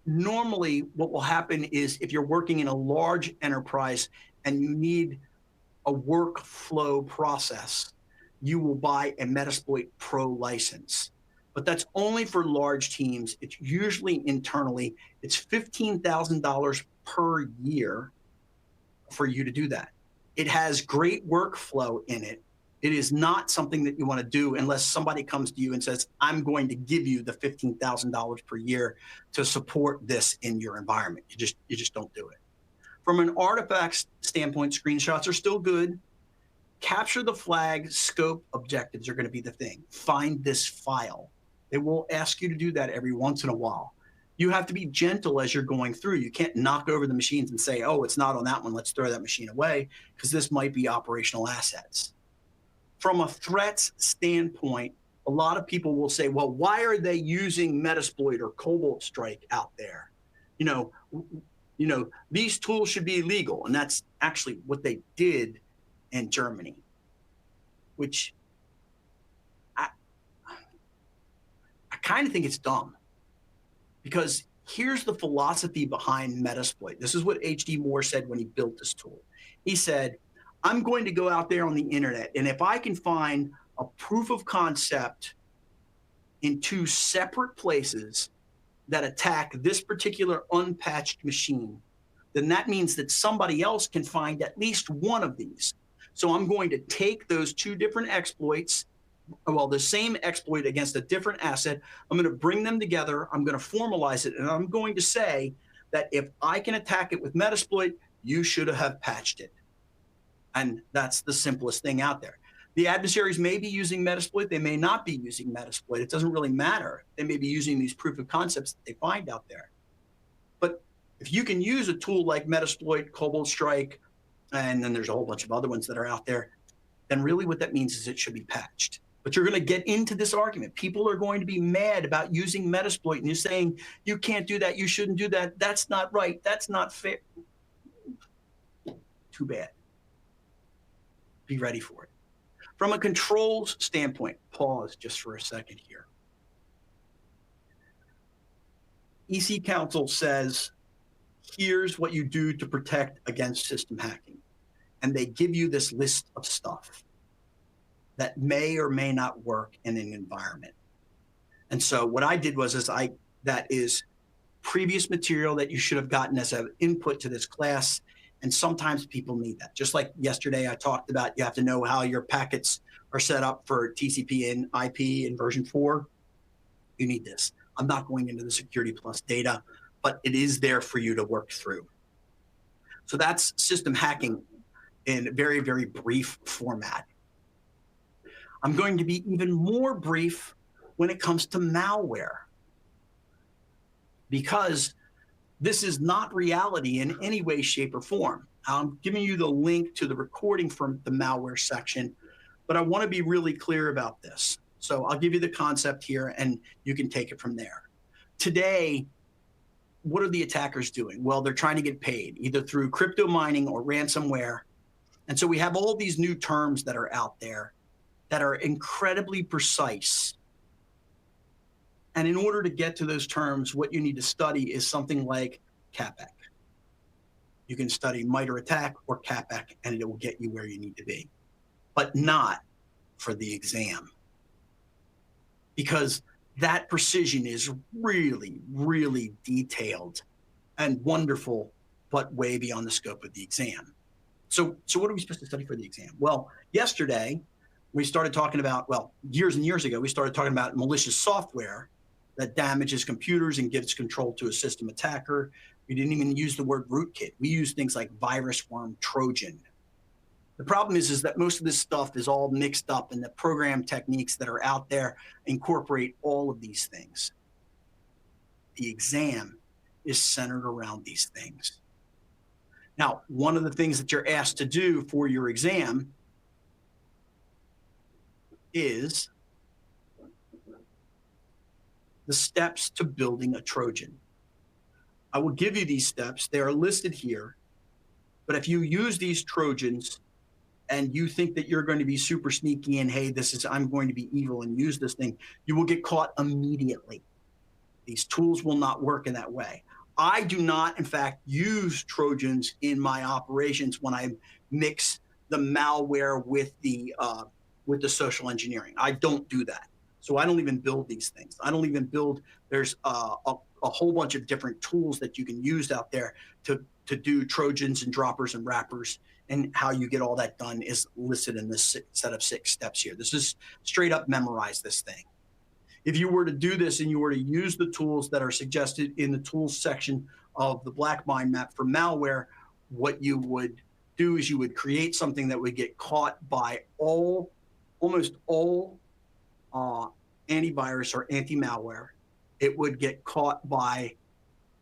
Normally, what will happen is if you're working in a large enterprise and you need a workflow process, you will buy a Metasploit Pro license. But that's only for large teams. It's usually internally. It's $15,000 per year for you to do that. It has great workflow in it. It is not something that you want to do unless somebody comes to you and says, I'm going to give you the $15,000 per year to support this in your environment. You just don't do it. From an artifact standpoint, screenshots are still good. capture the flag, scope, objectives are going to be the thing. Find this file. They will ask you to do that every once in a while. You have to be gentle as you're going through. You can't knock over the machines and say, oh, it's not on that one, let's throw that machine away, because this might be operational assets. From a threats standpoint, a lot of people will say, well, why are they using Metasploit or Cobalt Strike out there? You know, these tools should be illegal. And that's actually what they did in Germany, which I kind of think it's dumb, because here's the philosophy behind Metasploit. This is what H.D. Moore said when he built this tool. He said, I'm going to go out there on the internet, and if I can find a proof of concept in 2 separate places that attack this particular unpatched machine, then that means that somebody else can find at least one of these. So I'm going to take those 2 different exploits, well, the same exploit against a different asset. I'm going to bring them together. I'm going to formalize it. And I'm going to say that if I can attack it with Metasploit, you should have patched it. And that's the simplest thing out there. The adversaries may be using Metasploit. They may not be using Metasploit. It doesn't really matter. They may be using these proof of concepts that they find out there. But if you can use a tool like Metasploit, Cobalt Strike, and then there's a whole bunch of other ones that are out there, then really what that means is it should be patched. But you're going to get into this argument. People are going to be mad about using Metasploit, and you're saying, you can't do that, you shouldn't do that, that's not right, that's not fair. Too bad. Be ready for it. From a controls standpoint, pause just for a second here. EC Council says, here's what you do to protect against system hacking. And they give you this list of stuff that may or may not work in an environment. And so what I did was that is previous material that you should have gotten as an input to this class. And sometimes people need that. Just like yesterday, I talked about, you have to know how your packets are set up for TCP and IP in version 4. You need this. I'm not going into the Security Plus data, but it is there for you to work through. So that's system hacking in a very, very brief format. I'm going to be even more brief when it comes to malware, because this is not reality in any way, shape, or form. I'm giving you the link to the recording from the malware section, but I want to be really clear about this. So I'll give you the concept here, and you can take it from there. Today, what are the attackers doing? Well, they're trying to get paid, either through crypto mining or ransomware. And so we have all these new terms that are out there that are incredibly precise. And in order to get to those terms, what you need to study is something like CAPEC. You can study MITRE ATT&CK or CAPEC, and it will get you where you need to be, but not for the exam, because that precision is really, really detailed and wonderful, but way beyond the scope of the exam. So what are we supposed to study for the exam? Well, yesterday, we started talking about, well, years and years ago, we started talking about malicious software that damages computers and gives control to a system attacker. We didn't even use the word rootkit. We used things like virus, worm, Trojan. The problem is that most of this stuff is all mixed up, and the program techniques that are out there incorporate all of these things. The exam is centered around these things. Now, one of the things that you're asked to do for your exam is the steps to building a Trojan. I will give you these steps. They are listed here. But if you use these Trojans and you think that you're going to be super sneaky and, hey, I'm going to be evil and use this thing, you will get caught immediately. These tools will not work in that way. I do not, in fact, use Trojans in my operations when I mix the malware with the social engineering. I don't do that. So I don't even build these things. I don't even build, there's a whole bunch of different tools that you can use out there to do Trojans and droppers and wrappers, and how you get all that done is listed in this set of 6 steps here. This is straight up memorize this thing. If you were to do this and you were to use the tools that are suggested in the tools section of the black mind map for malware, what you would do is you would create something that would get caught by almost all antivirus or anti-malware. It would get caught by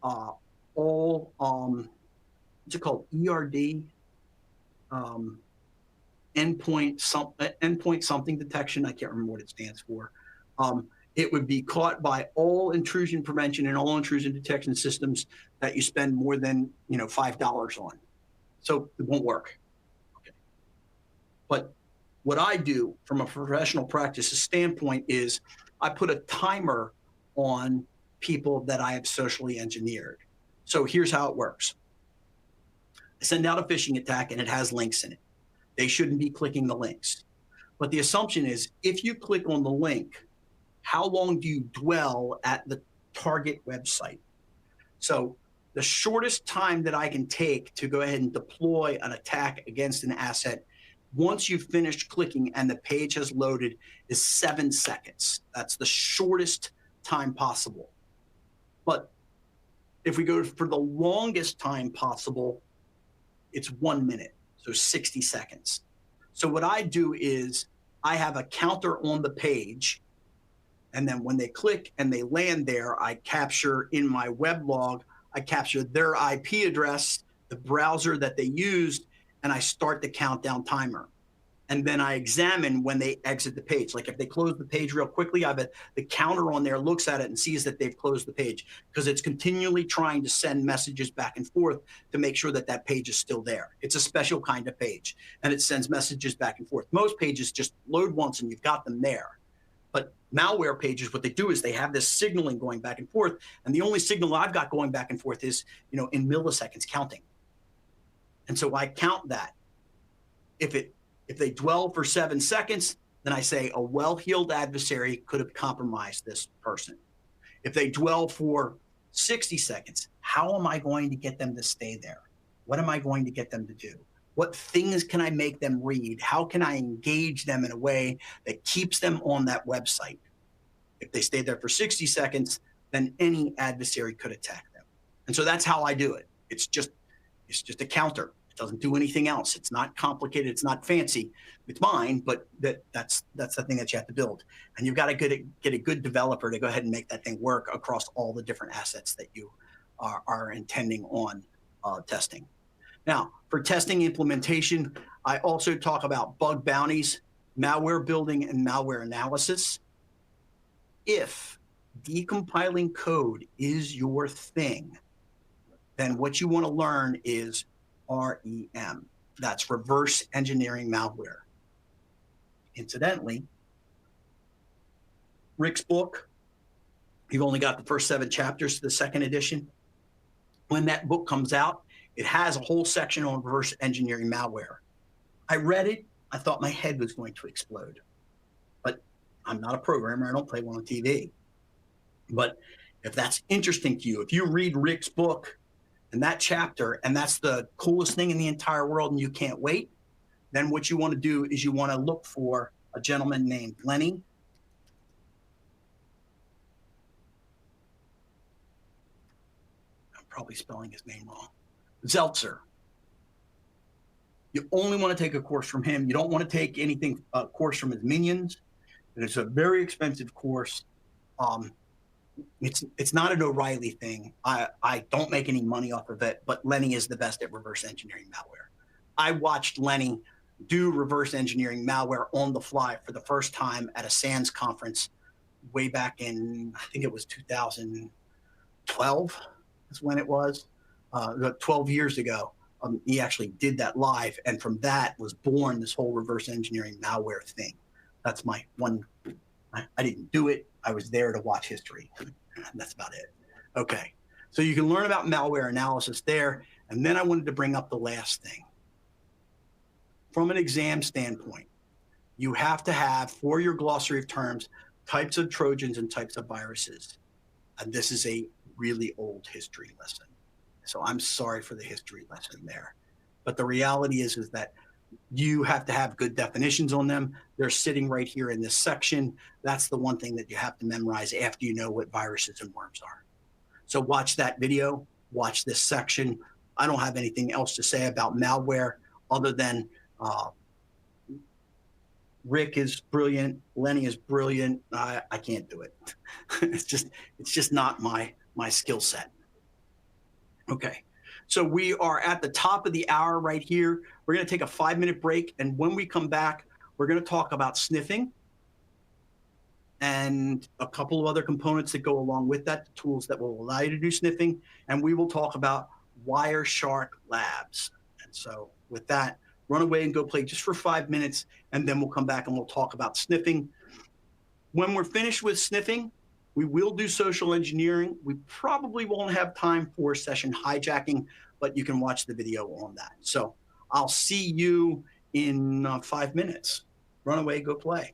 all, what's it called, ERD, endpoint something detection. I can't remember what it stands for. It would be caught by all intrusion prevention and all intrusion detection systems that you spend more than $5 on. So it won't work. Okay. But what I do from a professional practice standpoint is I put a timer on people that I have socially engineered. So here's how it works. I send out a phishing attack and it has links in it. They shouldn't be clicking the links. But the assumption is if you click on the link, how long do you dwell at the target website? So the shortest time that I can take to go ahead and deploy an attack against an asset once you've finished clicking and the page has loaded is 7 seconds. That's the shortest time possible. But if we go for the longest time possible, it's 1 minute, so 60 seconds. So what I do is I have a counter on the page, and then when they click and they land there, I capture in my web log, I capture their IP address, the browser that they used, and I start the countdown timer. And then I examine when they exit the page. Like if they close the page real quickly, I bet the counter on there looks at it and sees that they've closed the page because it's continually trying to send messages back and forth to make sure that that page is still there. It's a special kind of page and it sends messages back and forth. Most pages just load once and you've got them there. But malware pages, what they do is they have this signaling going back and forth. And the only signal I've got going back and forth is, in milliseconds counting. And so I count that. If they dwell for 7 seconds, then I say a well-heeled adversary could have compromised this person. If they dwell for 60 seconds, how am I going to get them to stay there? What am I going to get them to do? What things can I make them read? How can I engage them in a way that keeps them on that website? If they stay there for 60 seconds, then any adversary could attack them. And so that's how I do it. It's just a counter. Doesn't do anything else. It's not complicated. It's not fancy. It's mine, but that's the thing that you have to build. And you've got to get a good developer to go ahead and make that thing work across all the different assets that you are intending on testing. Now, for testing implementation, I also talk about bug bounties, malware building, and malware analysis. If decompiling code is your thing, then what you want to learn is REM. That's reverse engineering malware. Incidentally, Rick's book, you've only got the first 7 chapters to the 2nd edition. When that book comes out, it has a whole section on reverse engineering malware. I read it. I thought my head was going to explode. But I'm not a programmer. I don't play one on TV. But if that's interesting to you, if you read Rick's book, and that chapter, and that's the coolest thing in the entire world, and you can't wait, then what you want to do is you want to look for a gentleman named Lenny. I'm probably spelling his name wrong. Zeltzer. You only want to take a course from him. You don't want to take anything, course from his minions. And it's a very expensive course. It's not an O'Reilly thing. I don't make any money off of it, but Lenny is the best at reverse engineering malware. I watched Lenny do reverse engineering malware on the fly for the first time at a SANS conference way back in, I think it was 2012 is when it was, 12 years ago. He actually did that live, and from that was born this whole reverse engineering malware thing. That's my one. I didn't do it. I was there to watch history. That's about it. Okay. So you can learn about malware analysis there. And then I wanted to bring up the last thing. From an exam standpoint, you have to have, for your glossary of terms, types of Trojans and types of viruses. And this is a really old history lesson. So I'm sorry for the history lesson there. But the reality is that you have to have good definitions on them. They're sitting right here in this section. That's the one thing that you have to memorize after you know what viruses and worms are. So watch that video, watch this section. I don't have anything else to say about malware other than Rick is brilliant, Lenny is brilliant. I can't do it. it's just not my skill set. Okay, so we are at the top of the hour right here. We're going to take a 5-minute break, and when we come back, we're going to talk about sniffing and a couple of other components that go along with that, the tools that will allow you to do sniffing, and we will talk about Wireshark Labs. And so with that, run away and go play just for 5 minutes, and then we'll come back and we'll talk about sniffing. When we're finished with sniffing, we will do social engineering. We probably won't have time for session hijacking, but you can watch the video on that. So I'll see you in 5 minutes. Run away, go play.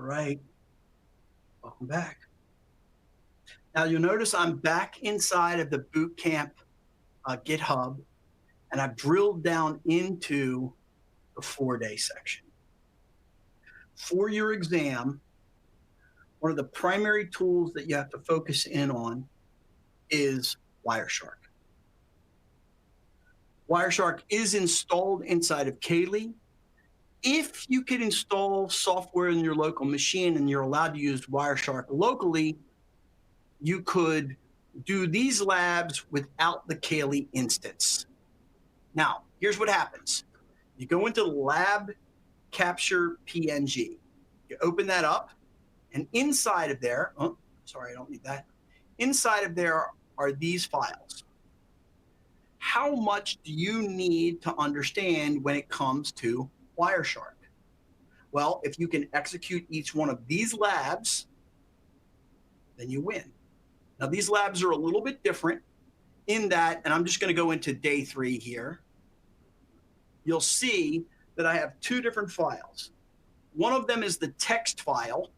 right, welcome back. Now you'll notice I'm back inside of the Bootcamp GitHub, and I've drilled down into the 4-day section. For your exam, one of the primary tools that you have to focus in on is Wireshark. Wireshark is installed inside of Kaylee. If you could install software in your local machine and you're allowed to use Wireshark locally, you could do these labs without the Kaylee instance. Now, here's what happens. You go into Lab Capture PNG. You open that up, and inside of there, oh, sorry, I don't need that. Inside of there are these files. How much do you need to understand when it comes to Wireshark? Well, if you can execute each one of these labs, then you win. Now, these labs are a little bit different in that, and I'm just going to go into day 3 here. You'll see that I have 2 different files. One of them is the text file,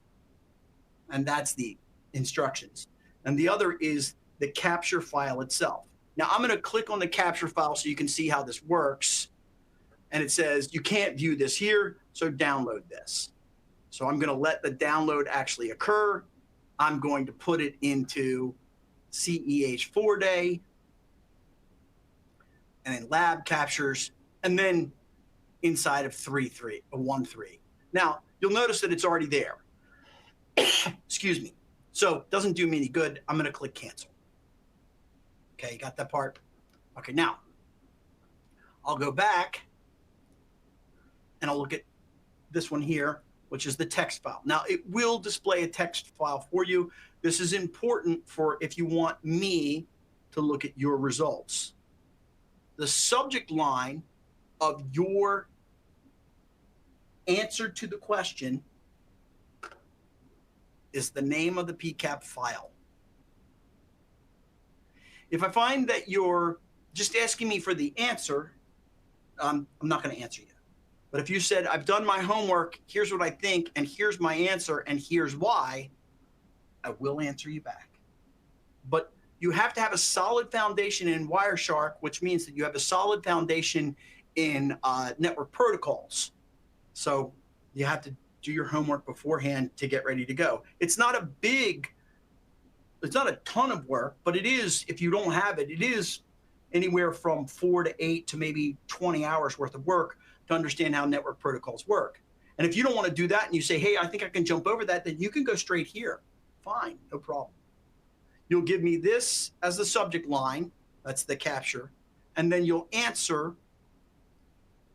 and that's the instructions. And the other is the capture file itself. Now, I'm going to click on the capture file so you can see how this works. And it says, you can't view this here, so download this. So I'm going to let the download actually occur. I'm going to put it into CEH 4-day, and then lab captures, and then inside of 1.3. Now, you'll notice that it's already there. Excuse me. So it doesn't do me any good. I'm going to click cancel. Okay, you got that part? Okay, now I'll go back and I'll look at this one here, which is the text file. Now, it will display a text file for you. This is important for if you want me to look at your results. The subject line of your answer to the question is the name of the PCAP file. If I find that you're just asking me for the answer, I'm not going to answer you. But if you said, I've done my homework, here's what I think, and here's my answer, and here's why, I will answer you back. But you have to have a solid foundation in Wireshark, which means that you have a solid foundation in network protocols. So you have to do your homework beforehand to get ready to go. It's not a ton of work, but it is, if you don't have it, it is anywhere from 4 to 8 to maybe 20 hours worth of work to understand how network protocols work. And if you don't want to do that and you say, hey, I think I can jump over that, then you can go straight here. Fine, no problem. You'll give me this as the subject line. That's the capture. And then you'll answer.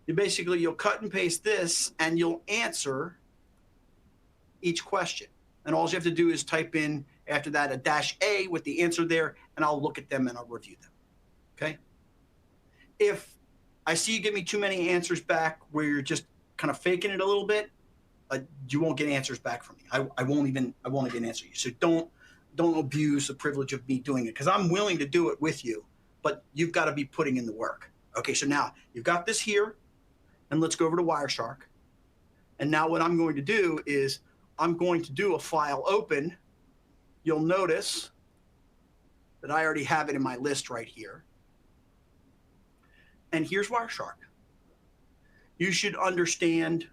You'll cut and paste this and you'll answer each question. And all you have to do is type in after that a -A with the answer there, and I'll look at them and I'll review them. Okay? If I see you give me too many answers back where you're just kind of faking it a little bit, you won't get answers back from me. I won't even answer you. So don't abuse the privilege of me doing it, because I'm willing to do it with you, but you've got to be putting in the work. Okay, so now you've got this here, and let's go over to Wireshark. And now what I'm going to do is I'm going to do a file open. You'll notice that I already have it in my list right here. And here's Wireshark. You should understand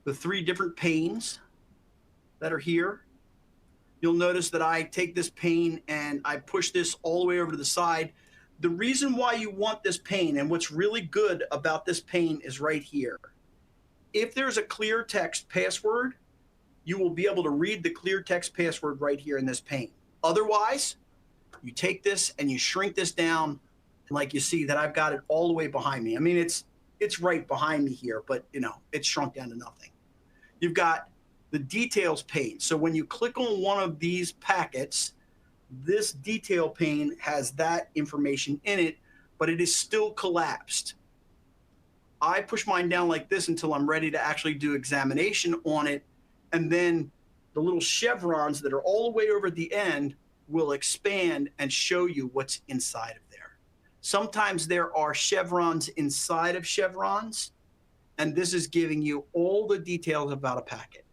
the 3 different panes that are here. You'll notice that I take this pane and I push this all the way over to the side. The reason why you want this pane, and what's really good about this pane, is right here. If there's a clear text password, you will be able to read the clear text password right here in this pane. Otherwise, you take this and you shrink this down, and like you see that I've got it all the way behind me. I mean, it's right behind me here, but it's shrunk down to nothing. You've got the details pane. So when you click on one of these packets, this detail pane has that information in it, but it is still collapsed. I push mine down like this until I'm ready to actually do examination on it, and then the little chevrons that are all the way over at the end will expand and show you what's inside of there. Sometimes there are chevrons inside of chevrons, And this is giving you all the details about a packet.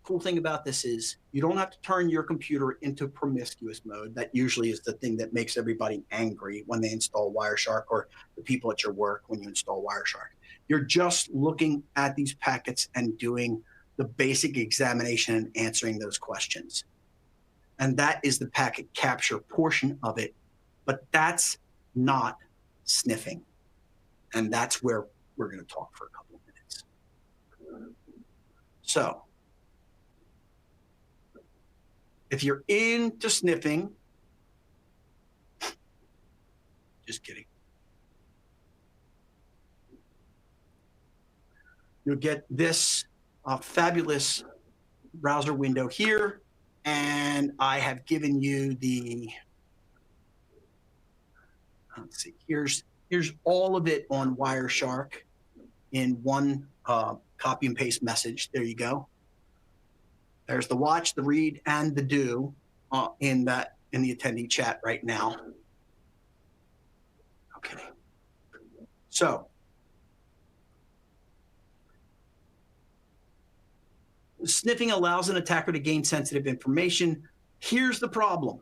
Cool thing about this is you don't have to turn your computer into promiscuous mode. That usually is the thing that makes everybody angry when they install Wireshark, or the people at your work when you install Wireshark. You're just looking at these packets and doing the basic examination and answering those questions. And that is the packet capture portion of it, but that's not sniffing. And that's where we're going to talk for a couple of minutes. So if you're into sniffing, just kidding. You'll get this fabulous browser window here. And I have given you the, let's see, here's all of it on Wireshark in one copy and paste message. There you go. There's the watch, the read, and the do in the attendee chat right now. Okay. So sniffing allows an attacker to gain sensitive information. Here's the problem.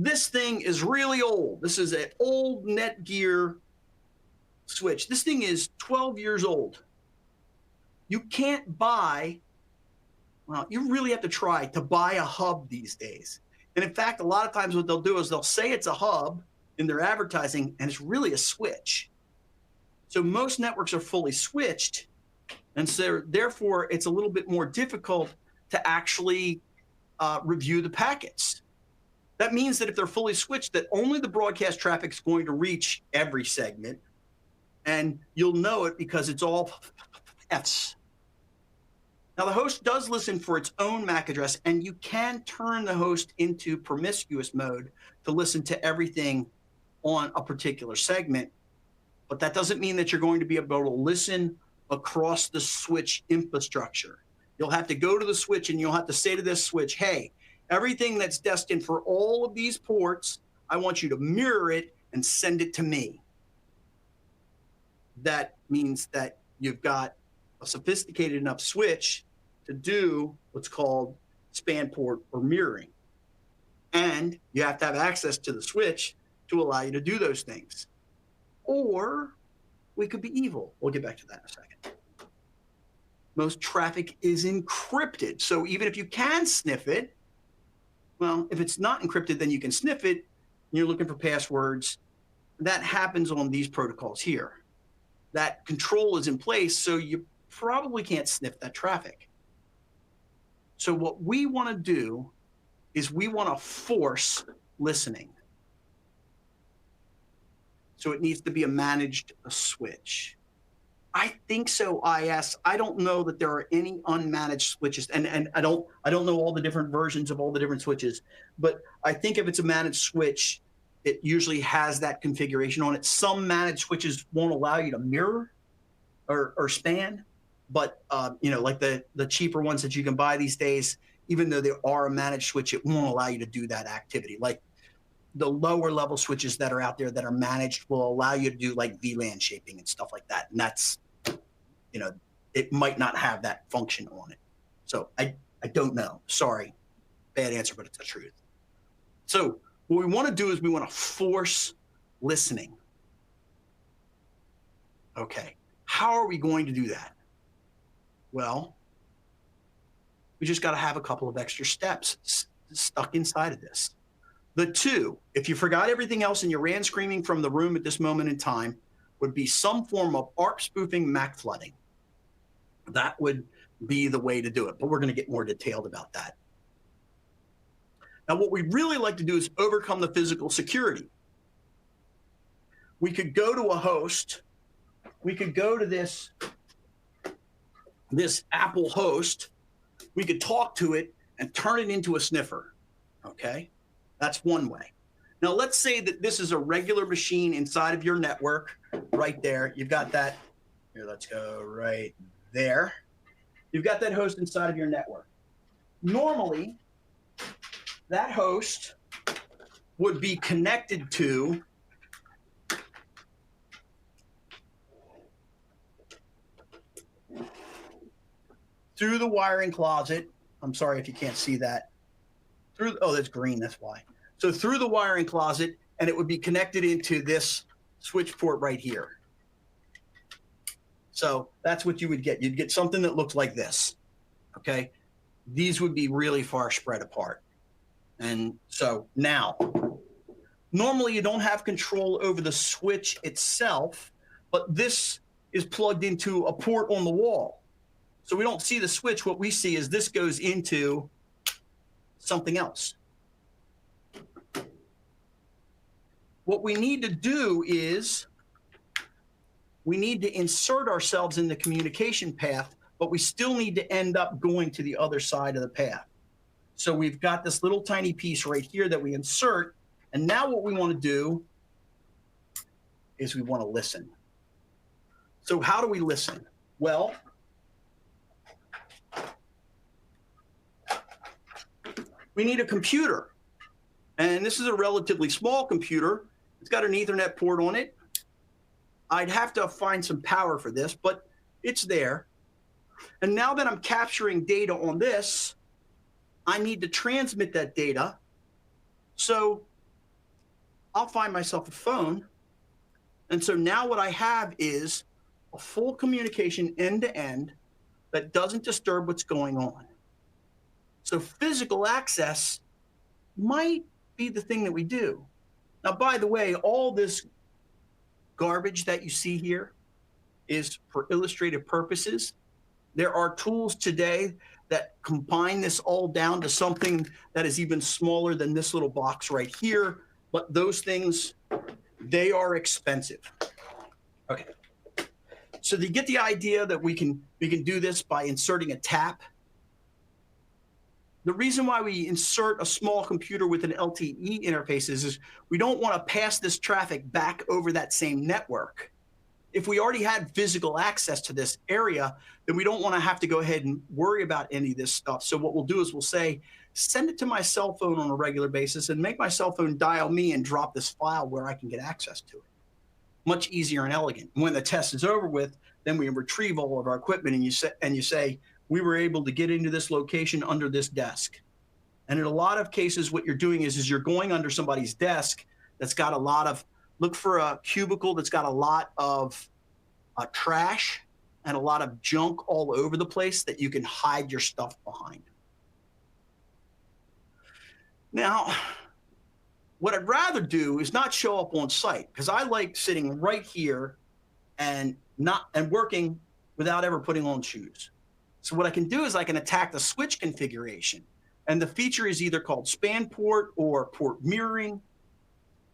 This thing is really old. This is an old Netgear switch. This thing is 12 years old. You can't buy, well, you really have to try to buy a hub these days. And in fact, a lot of times what they'll do is they'll say it's a hub in their advertising, and it's really a switch. So most networks are fully switched, and so therefore it's a little bit more difficult to actually review the packets. That means that if they're fully switched, that only the broadcast traffic is going to reach every segment, and you'll know it because it's all Fs. Now, the host does listen for its own MAC address, and you can turn the host into promiscuous mode to listen to everything on a particular segment, but that doesn't mean that you're going to be able to listen across the switch infrastructure. You'll have to go to the switch, and you'll have to say to this switch, hey, everything that's destined for all of these ports, I want you to mirror it and send it to me. That means that you've got a sophisticated enough switch to do what's called span port or mirroring. And you have to have access to the switch to allow you to do those things. Or we could be evil. We'll get back to that in a second. Most traffic is encrypted. So even if you can sniff it, well, if it's not encrypted, then you can sniff it. You're looking for passwords. That happens on these protocols here. That control is in place, so you probably can't sniff that traffic. So what we want to do is we want to force listening. So it needs to be a managed switch. I think so, IS. I don't know that there are any unmanaged switches, and I don't know all the different versions of all the different switches, but I think if it's a managed switch, it usually has that configuration on it. Some managed switches won't allow you to mirror or span, but you know, like the cheaper ones that you can buy these days, even though they are a managed switch, it won't allow you to do that activity. Like the lower level switches that are out there that are managed will allow you to do like VLAN shaping and stuff like that. And that's, you know, it might not have that function on it. So I don't know. Sorry, bad answer, but it's the truth. So what we want to do is we want to force listening. Okay, how are we going to do that? Well, we just got to have a couple of extra steps stuck inside of this. The two, if you forgot everything else and you ran screaming from the room at this moment in time, would be some form of ARP spoofing, MAC flooding. That would be the way to do it, but we're going to get more detailed about that. Now, what we'd really like to do is overcome the physical security. We could go to a host. We could go to this Apple host. We could talk to it and turn it into a sniffer, okay? That's one way. Now, let's say that this is a regular machine inside of your network right there. You've got that. Here, let's go right there. You've got that host inside of your network. Normally, that host would be connected to through the wiring closet. I'm sorry if you can't see that. Oh, that's green, that's why. So through the wiring closet, and it would be connected into this switch port right here. So that's what you would get. You'd get something that looks like this, okay? These would be really far spread apart. And so now, normally you don't have control over the switch itself, but this is plugged into a port on the wall. So we don't see the switch. What we see is this goes into something else. What we need to do is we need to insert ourselves in the communication path, but we still need to end up going to the other side of the path. So we've got this little tiny piece right here that we insert. And now what we want to do is we want to listen. So how do we listen? Well, we need a computer. And this is a relatively small computer. It's got an Ethernet port on it. I'd have to find some power for this, but it's there. And now that I'm capturing data on this, I need to transmit that data. So I'll find myself a phone. And so now what I have is a full communication end-to-end that doesn't disturb what's going on. So physical access might be the thing that we do. Now, by the way, all this garbage that you see here is for illustrative purposes. There are tools today that combine this all down to something that is even smaller than this little box right here. But those things, they are expensive. Okay. So you get the idea that we can do this by inserting a tap. The reason why we insert a small computer with an LTE interface is we don't want to pass this traffic back over that same network. If we already had physical access to this area, then we don't want to have to go ahead and worry about any of this stuff. So what we'll do is we'll say, send it to my cell phone on a regular basis and make my cell phone dial me and drop this file where I can get access to it. Much easier and elegant. When the test is over with, then we retrieve all of our equipment and you say, we were able to get into this location under this desk. And in a lot of cases, what you're doing is you're going under somebody's desk that's got a lot of, look for a cubicle that's got a lot of trash and a lot of junk all over the place that you can hide your stuff behind. Now, what I'd rather do is not show up on site, because I like sitting right here and working without ever putting on shoes. So what I can do is I can attack the switch configuration. And the feature is either called span port or port mirroring,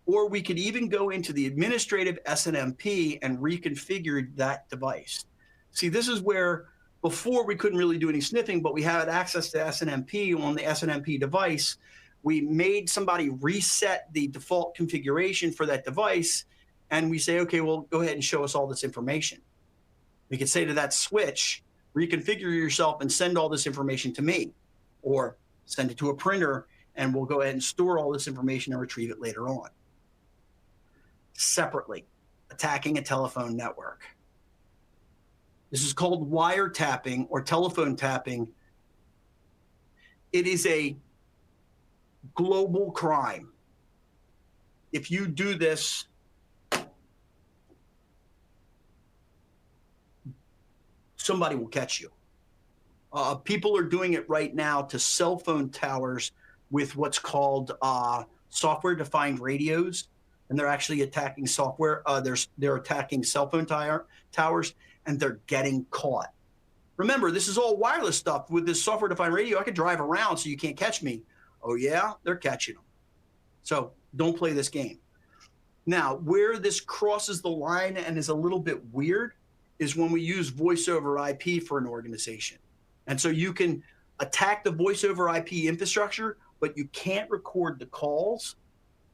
or we could even go into the administrative SNMP and reconfigure that device. See, this is where before we couldn't really do any sniffing, but we had access to SNMP on the SNMP device. We made somebody reset the default configuration for that device, and we say, okay, well, go ahead and show us all this information. We could say to that switch, reconfigure yourself and send all this information to me, or send it to a printer, and we'll go ahead and store all this information and retrieve it later on. Separately, attacking a telephone network. This is called wiretapping or telephone tapping. It is a global crime. If you do this, somebody will catch you. People are doing it right now to cell phone towers with what's called software-defined radios, and they're actually attacking software. They're attacking cell phone towers, and they're getting caught. Remember, this is all wireless stuff. With this software-defined radio, I could drive around so you can't catch me. Oh yeah, they're catching them. So don't play this game. Now, where this crosses the line and is a little bit weird is when we use voice over IP for an organization. And so you can attack the voice over IP infrastructure, but you can't record the calls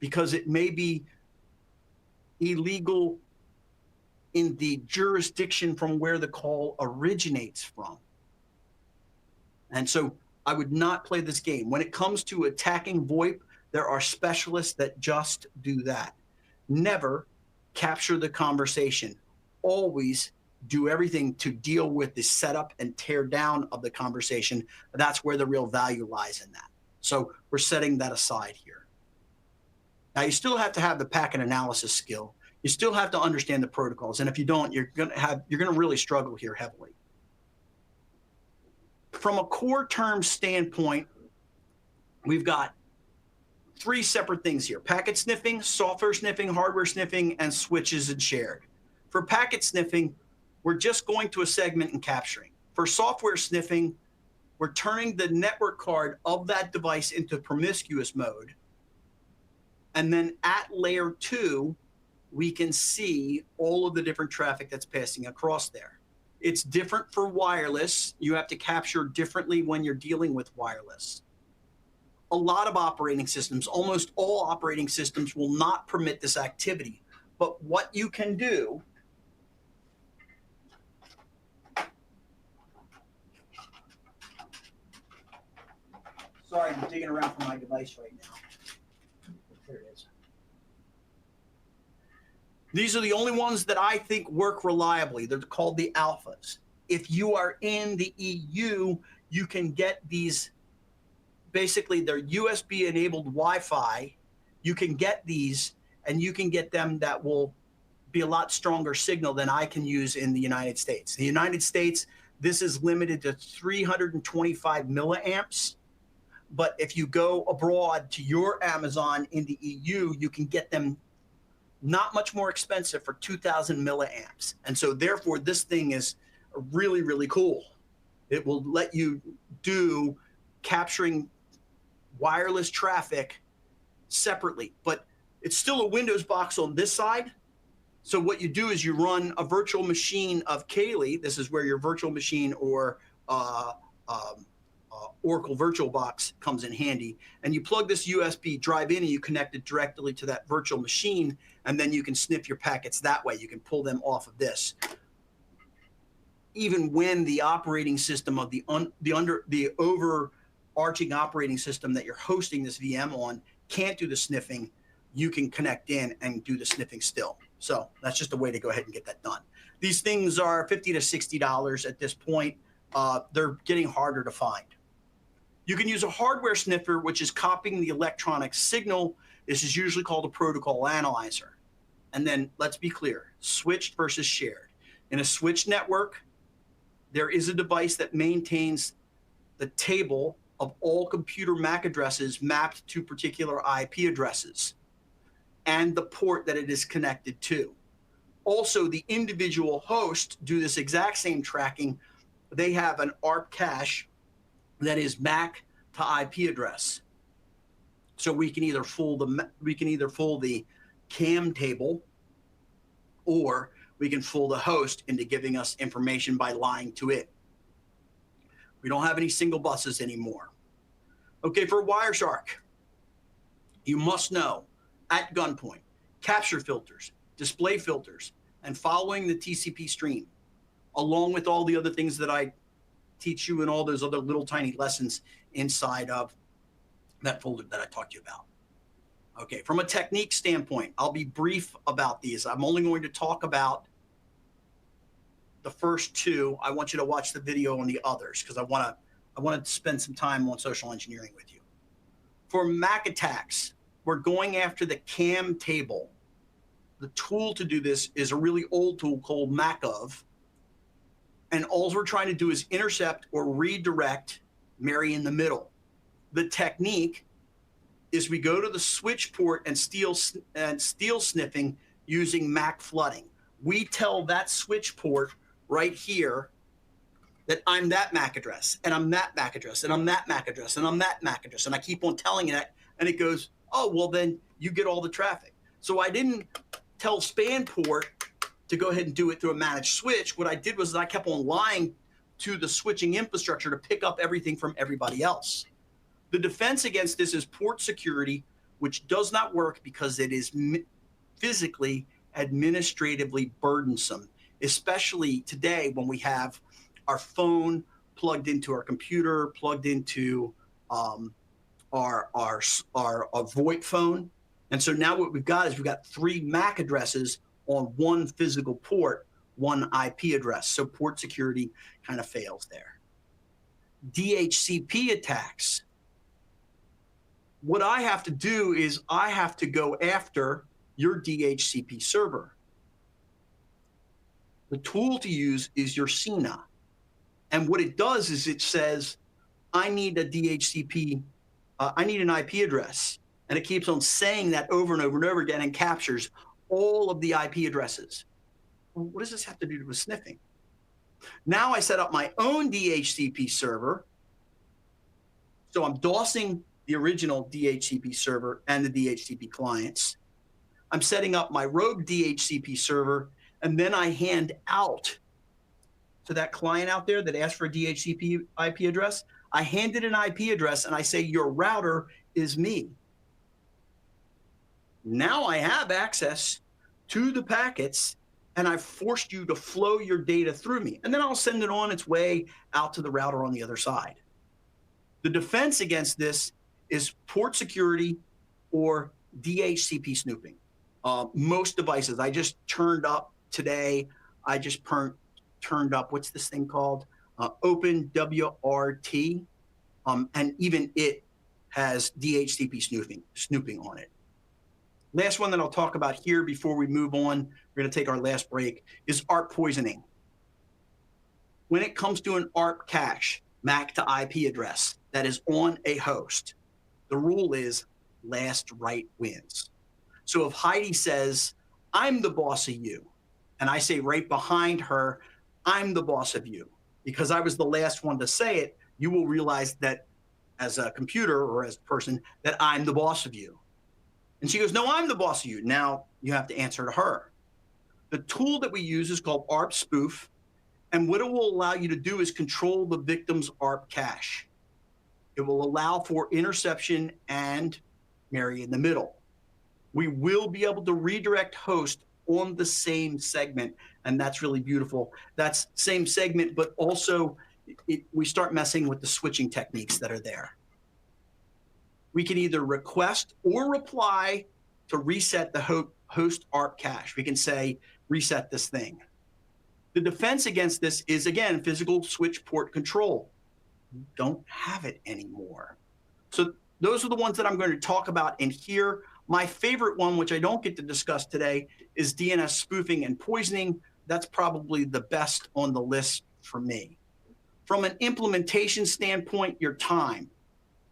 because it may be illegal in the jurisdiction from where the call originates from. And so I would not play this game. When it comes to attacking VoIP, there are specialists that just do that. Never capture the conversation. Always do everything to deal with the setup and tear down of the conversation. That's where the real value lies in that. So we're setting that aside here. Now, you still have to have the packet analysis skill. You still have to understand the protocols. And if you don't, you're going to really struggle here heavily. From a core term standpoint, we've got 3 separate things here: packet sniffing, software sniffing, hardware sniffing, and switches and shared. For packet sniffing, we're just going to a segment and capturing. For software sniffing, we're turning the network card of that device into promiscuous mode. And then at layer 2, we can see all of the different traffic that's passing across there. It's different for wireless. You have to capture differently when you're dealing with wireless. A lot of operating systems, almost all operating systems, will not permit this activity. But what you can do sorry, I'm digging around for my device right now. There it is. These are the only ones that I think work reliably. They're called the alphas. If you are in the EU, you can get these. Basically, they're USB-enabled Wi-Fi. You can get these, and you can get them that will be a lot stronger signal than I can use in the United States. The United States, this is limited to 325 milliamps. But if you go abroad to your Amazon in the EU, you can get them not much more expensive for 2,000 milliamps. And so therefore, this thing is really, really cool. It will let you do capturing wireless traffic separately, but it's still a Windows box on this side. So what you do is you run a virtual machine of Kaylee. This is where your virtual machine or Oracle VirtualBox comes in handy. And you plug this USB drive in and you connect it directly to that virtual machine. And then you can sniff your packets that way. You can pull them off of this. Even when the operating system of the overarching operating system that you're hosting this VM on can't do the sniffing, you can connect in and do the sniffing still. So that's just a way to go ahead and get that done. These things are $50 to $60 at this point. They're getting harder to find. You can use a hardware sniffer, which is copying the electronic signal. This is usually called a protocol analyzer. And then let's be clear, switched versus shared. In a switched network, there is a device that maintains the table of all computer MAC addresses mapped to particular IP addresses and the port that it is connected to. Also, the individual hosts do this exact same tracking. They have an ARP cache that is MAC to IP address. So we can either fool the CAM table, or we can fool the host into giving us information by lying to it. We don't have any single buses anymore. Okay, for Wireshark, you must know at gunpoint, capture filters, display filters, and following the TCP stream, along with all the other things that I teach you in all those other little tiny lessons inside of that folder that I talked to you about. Okay, from a technique standpoint, I'll be brief about these. I'm only going to talk about the first 2. I want you to watch the video on the others because I want to spend some time on social engineering with you. For MAC attacks, we're going after the CAM table. The tool to do this is a really old tool called MACOV. And all we're trying to do is intercept or redirect, marry in the middle. The technique is we go to the switch port and steal sniffing using MAC flooding. We tell that switch port right here that I'm that MAC address, and I'm that MAC address, and I'm that MAC address, and I'm that MAC address. And I keep on telling it, and it goes, oh, well, then you get all the traffic. So I didn't tell span port to go ahead and do it through a managed switch. What I did was I kept on lying to the switching infrastructure to pick up everything from everybody else. The defense against this is port security, which does not work because it is physically, administratively burdensome, especially today when we have our phone plugged into our computer, plugged into our VoIP phone. And so now what we've got is we've got 3 MAC addresses on one physical port, one IP address. So port security kind of fails there. DHCP attacks. What I have to do is I have to go after your DHCP server. The tool to use is your CNA. And what it does is it says, I need a DHCP, I need an IP address. And it keeps on saying that over and over and over again and captures all of the IP addresses. Well, what does this have to do with sniffing? Now I set up my own DHCP server. So I'm DOSing the original DHCP server and the DHCP clients. I'm setting up my rogue DHCP server, and then I hand out to that client out there that asked for a DHCP IP address, I handed an IP address and I say, your router is me. Now I have access to the packets and I've forced you to flow your data through me. And then I'll send it on its way out to the router on the other side. The defense against this is port security or DHCP snooping. Most devices, I just turned up today, I just turned up, what's this thing called? OpenWRT, and even it has DHCP snooping on it. Last one that I'll talk about here before we move on, we're going to take our last break, is ARP poisoning. When it comes to an ARP cache, MAC to IP address, that is on a host, the rule is last right wins. So if Heidi says, I'm the boss of you, and I say right behind her, I'm the boss of you, because I was the last one to say it, you will realize that as a computer or as a person, that I'm the boss of you. And she goes, no, I'm the boss of you. Now you have to answer to her. The tool that we use is called ARP spoof. And what it will allow you to do is control the victim's ARP cache. It will allow for interception and marry in the middle. We will be able to redirect host on the same segment. And that's really beautiful. That's same segment, but also we start messing with the switching techniques that are there. We can either request or reply to reset the host ARP cache. We can say, reset this thing. The defense against this is, again, physical switch port control. You don't have it anymore. So those are the ones that I'm going to talk about in here. My favorite one, which I don't get to discuss today, is DNS spoofing and poisoning. That's probably the best on the list for me. From an implementation standpoint, your time.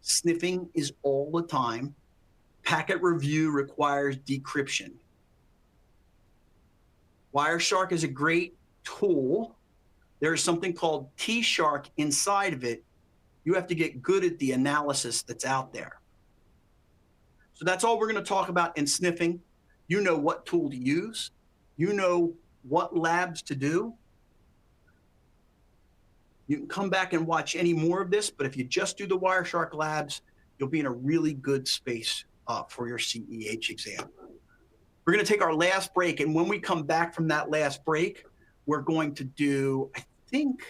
Sniffing is all the time. Packet review requires decryption. Wireshark is a great tool. There's something called T-Shark inside of it. You have to get good at the analysis that's out there. So that's all we're going to talk about in sniffing. You know what tool to use. You know what labs to do. You can come back and watch any more of this, but if you just do the Wireshark labs, you'll be in a really good space for your CEH exam. We're going to take our last break, and when we come back from that last break, we're going to do, I think,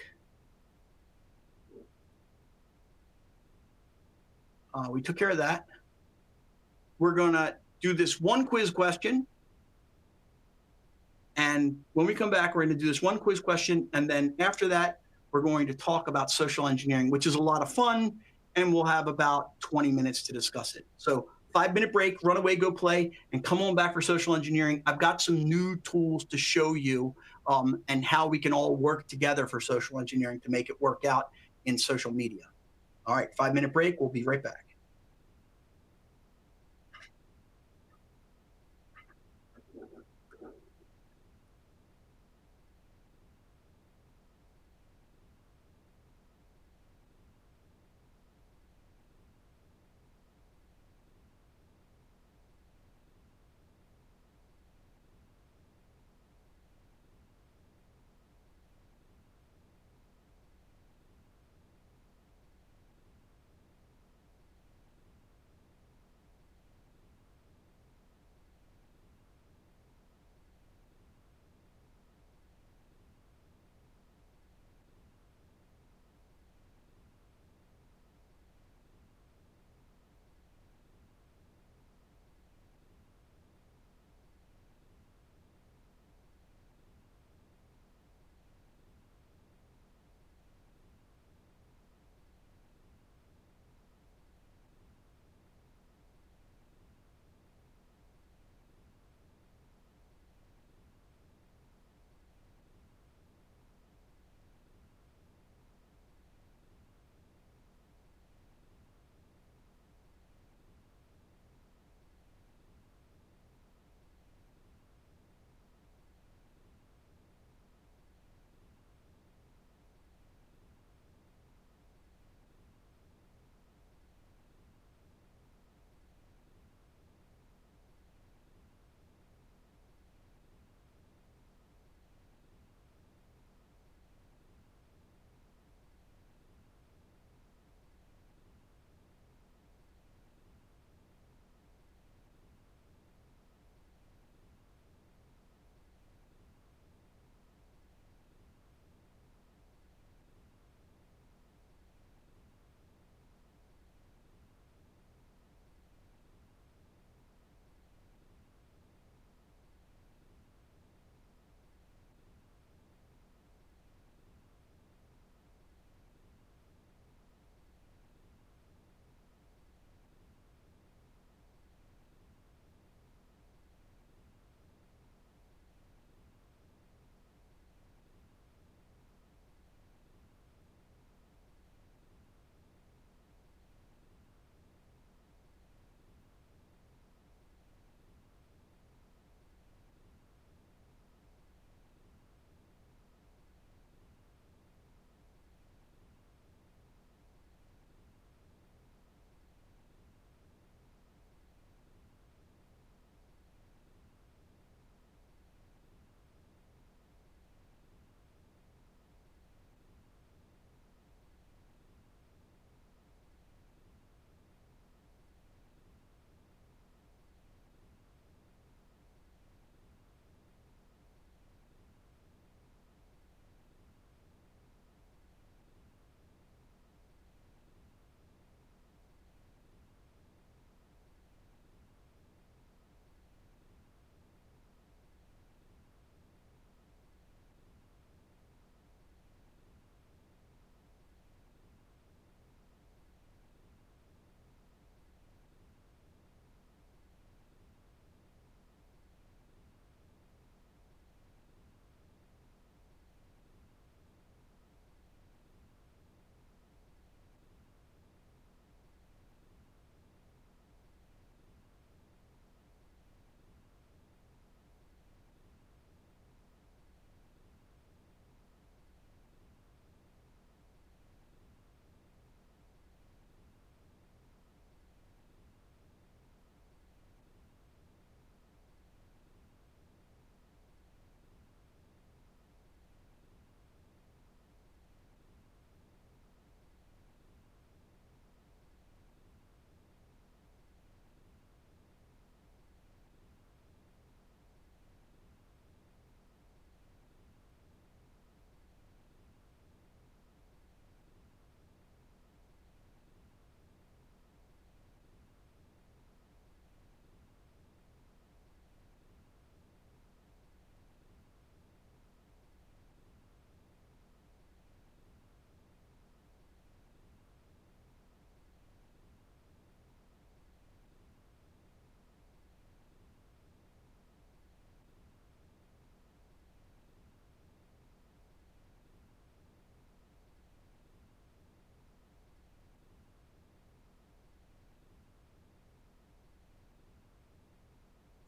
we took care of that. We're going to do this one quiz question. And when we come back, we're going to do this one quiz question. And then after that, we're going to talk about social engineering, which is a lot of fun. And we'll have about 20 minutes to discuss it. So 5-minute break, run away, go play, and come on back for social engineering. I've got some new tools to show you and how we can all work together for social engineering to make it work out in social media. All right, 5-minute break. We'll be right back.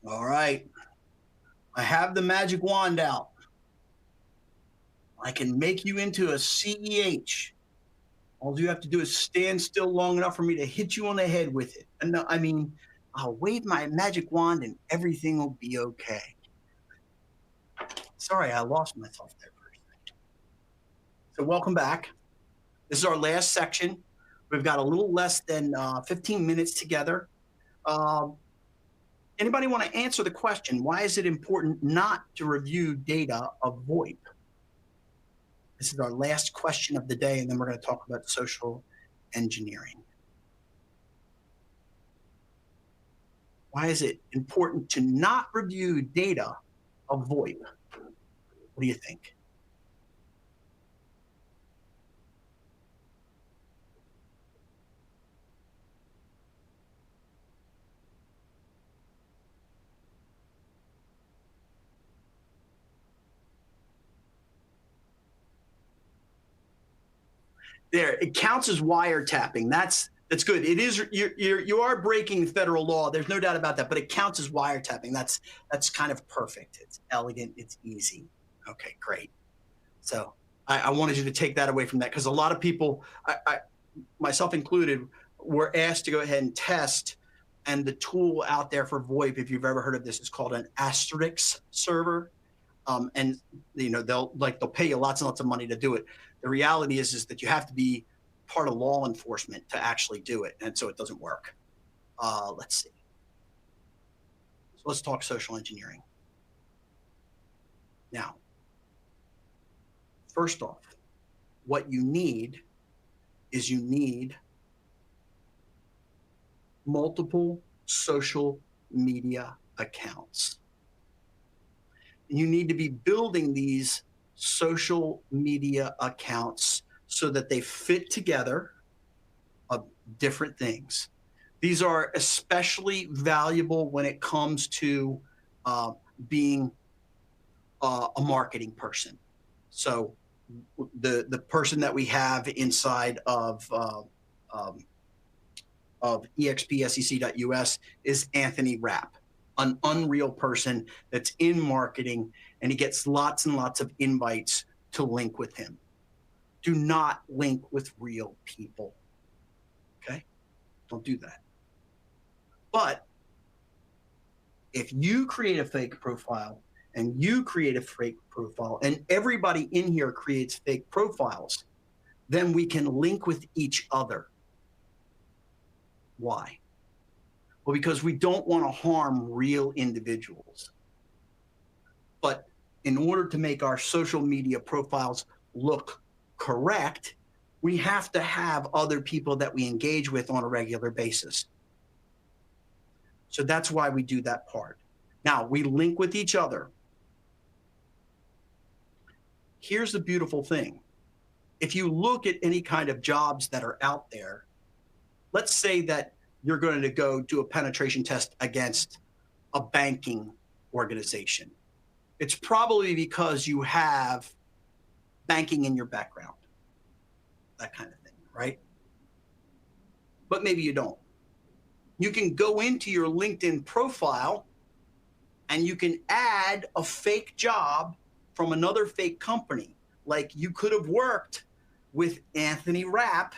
All right. I have the magic wand out. I can make you into a CEH. All you have to do is stand still long enough for me to hit you on the head with it. And I mean, I'll wave my magic wand and everything will be okay. Sorry, I lost myself there for a second. So welcome back. This is our last section. We've got a little less than 15 minutes together. Anybody want to answer the question, why is it important not to review data of VoIP? This is our last question of the day, and then we're going to talk about social engineering. Why is it important to not review data of VoIP? What do you think? There, it counts as wiretapping. That's good. It is you are breaking federal law. There's no doubt about that. But it counts as wiretapping. That's kind of perfect. It's elegant. It's easy. Okay, great. So I wanted you to take that away from that because a lot of people, myself included, were asked to go ahead and test. And the tool out there for VoIP, if you've ever heard of this, is called an asterisk server. And they'll pay you lots and lots of money to do it. The reality is that you have to be part of law enforcement to actually do it, and so it doesn't work. Let's see. So let's talk social engineering. Now, first off, what you need is multiple social media accounts. You need to be building these social media accounts so that they fit together of different things. These are especially valuable when it comes to being a marketing person. So the person that we have inside of expsec.us is Anthony Rapp, an unreal person that's in marketing, and he gets lots and lots of invites to link with him. Do not link with real people. Okay? Don't do that. But if you create a fake profile and you create a fake profile and everybody in here creates fake profiles, then we can link with each other. Why? Well, because we don't want to harm real individuals. But in order to make our social media profiles look correct, we have to have other people that we engage with on a regular basis. So that's why we do that part. Now, we link with each other. Here's the beautiful thing. If you look at any kind of jobs that are out there, let's say that you're going to go do a penetration test against a banking organization. It's probably because you have banking in your background, that kind of thing, right? But maybe you don't. You can go into your LinkedIn profile and you can add a fake job from another fake company. Like you could have worked with Anthony Rapp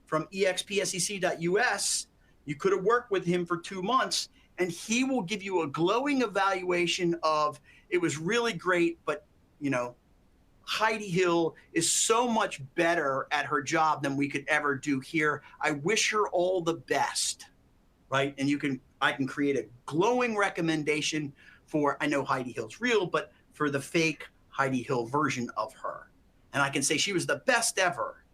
from expsec.us. You could have worked with him for 2 months, and he will give you a glowing evaluation of, it was really great, but Heidi Hill is so much better at her job than we could ever do here. I wish her all the best, right? And I can create a glowing recommendation for, I know Heidi Hill's real, but for the fake Heidi Hill version of her. And I can say she was the best ever.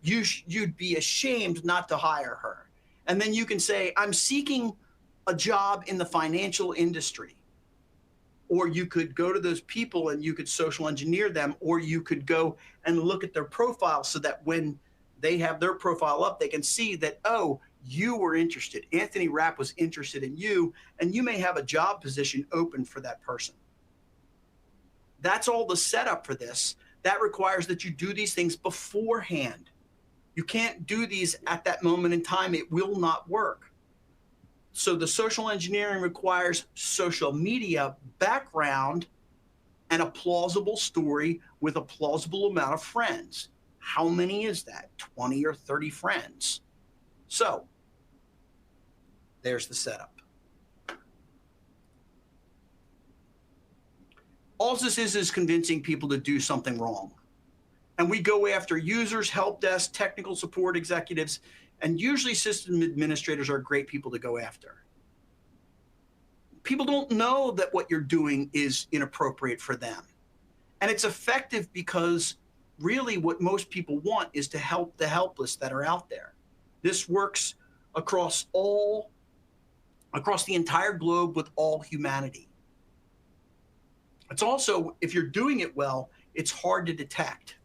You'd be ashamed not to hire her. And then you can say, I'm seeking a job in the financial industry. Or you could go to those people and you could social engineer them, or you could go and look at their profile so that when they have their profile up, they can see that, oh, you were interested. Anthony Rapp was interested in you, and you may have a job position open for that person. That's all the setup for this. That requires that you do these things beforehand. You can't do these at that moment in time. It will not work. So the social engineering requires social media background and a plausible story with a plausible amount of friends. How many is that? 20 or 30 friends. So there's the setup. All this is convincing people to do something wrong. And we go after users, help desk, technical support executives, and usually system administrators are great people to go after. People don't know that what you're doing is inappropriate for them. And it's effective because really what most people want is to help the helpless that are out there. This works across the entire globe with all humanity. It's also, if you're doing it well, it's hard to detect.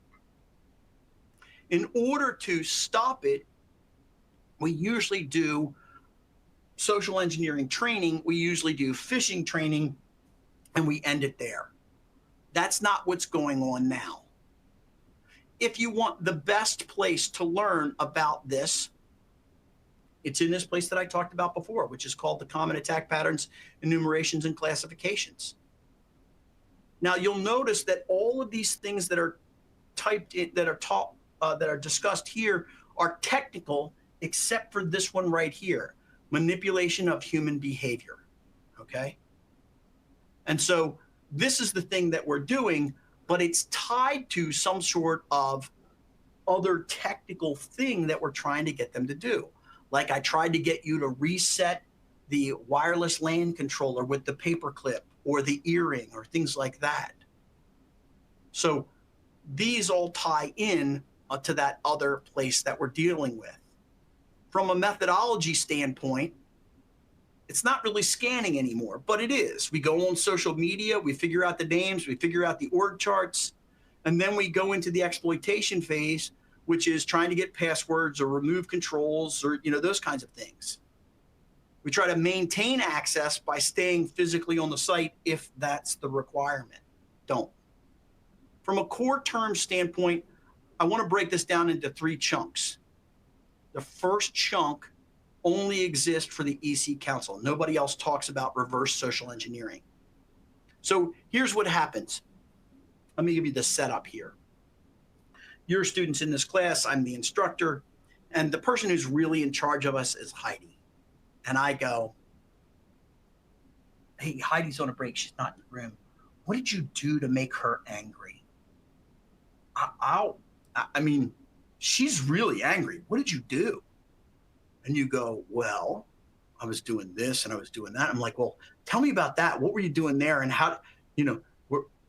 In order to stop it, we usually do social engineering training, we usually do phishing training, and we end it there. That's not what's going on now. If you want the best place to learn about this, it's in this place that I talked about before, which is called the Common Attack Patterns, Enumerations, and Classifications. Now, you'll notice that all of these things that are typed in, that are taught, that are discussed here are technical, except for this one right here, manipulation of human behavior, okay? And so this is the thing that we're doing, but it's tied to some sort of other technical thing that we're trying to get them to do. Like I tried to get you to reset the wireless LAN controller with the paperclip or the earring or things like that. So these all tie in to that other place that we're dealing with. From a methodology standpoint, it's not really scanning anymore, but it is. We go on social media, we figure out the names, we figure out the org charts, and then we go into the exploitation phase, which is trying to get passwords or remove controls or those kinds of things. We try to maintain access by staying physically on the site if that's the requirement. Don't. From a core term standpoint, I want to break this down into 3 chunks. The first chunk only exists for the EC Council. Nobody else talks about reverse social engineering. So here's what happens. Let me give you the setup here. You're students in this class, I'm the instructor, and the person who's really in charge of us is Heidi. And I go, hey, Heidi's on a break, she's not in the room. What did you do to make her angry? I mean, she's really angry. What did you do? And you go, well, I was doing this and I was doing that. I'm like, well, tell me about that. What were you doing there? And how,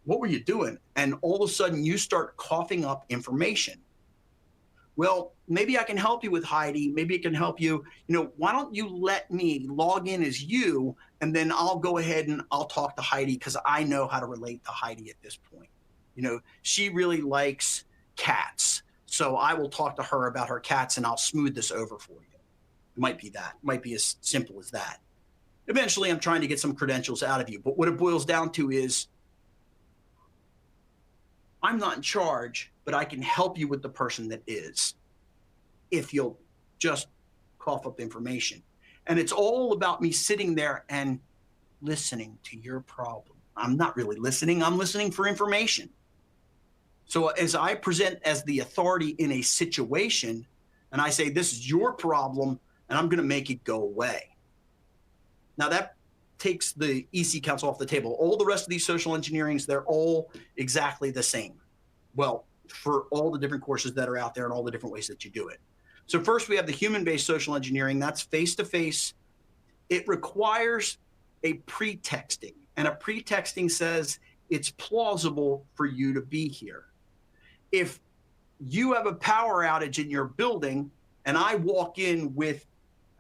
what were you doing? And all of a sudden you start coughing up information. Well, maybe I can help you with Heidi. Maybe it can help you. Why don't you let me log in as you, and then I'll go ahead and I'll talk to Heidi because I know how to relate to Heidi at this point. She really likes cats. So I will talk to her about her cats and I'll smooth this over for you. It might be that. It might be as simple as that. Eventually, I'm trying to get some credentials out of you. But what it boils down to is I'm not in charge, but I can help you with the person that is, if you'll just cough up information. And it's all about me sitting there and listening to your problem. I'm not really listening. I'm listening for information. So as I present as the authority in a situation, and I say, this is your problem, and I'm going to make it go away. Now that takes the EC Council off the table. All the rest of these social engineerings, they're all exactly the same. Well, for all the different courses that are out there and all the different ways that you do it. So first we have the human-based social engineering. That's face-to-face. It requires a pretexting, and a pretexting says it's plausible for you to be here. If you have a power outage in your building and I walk in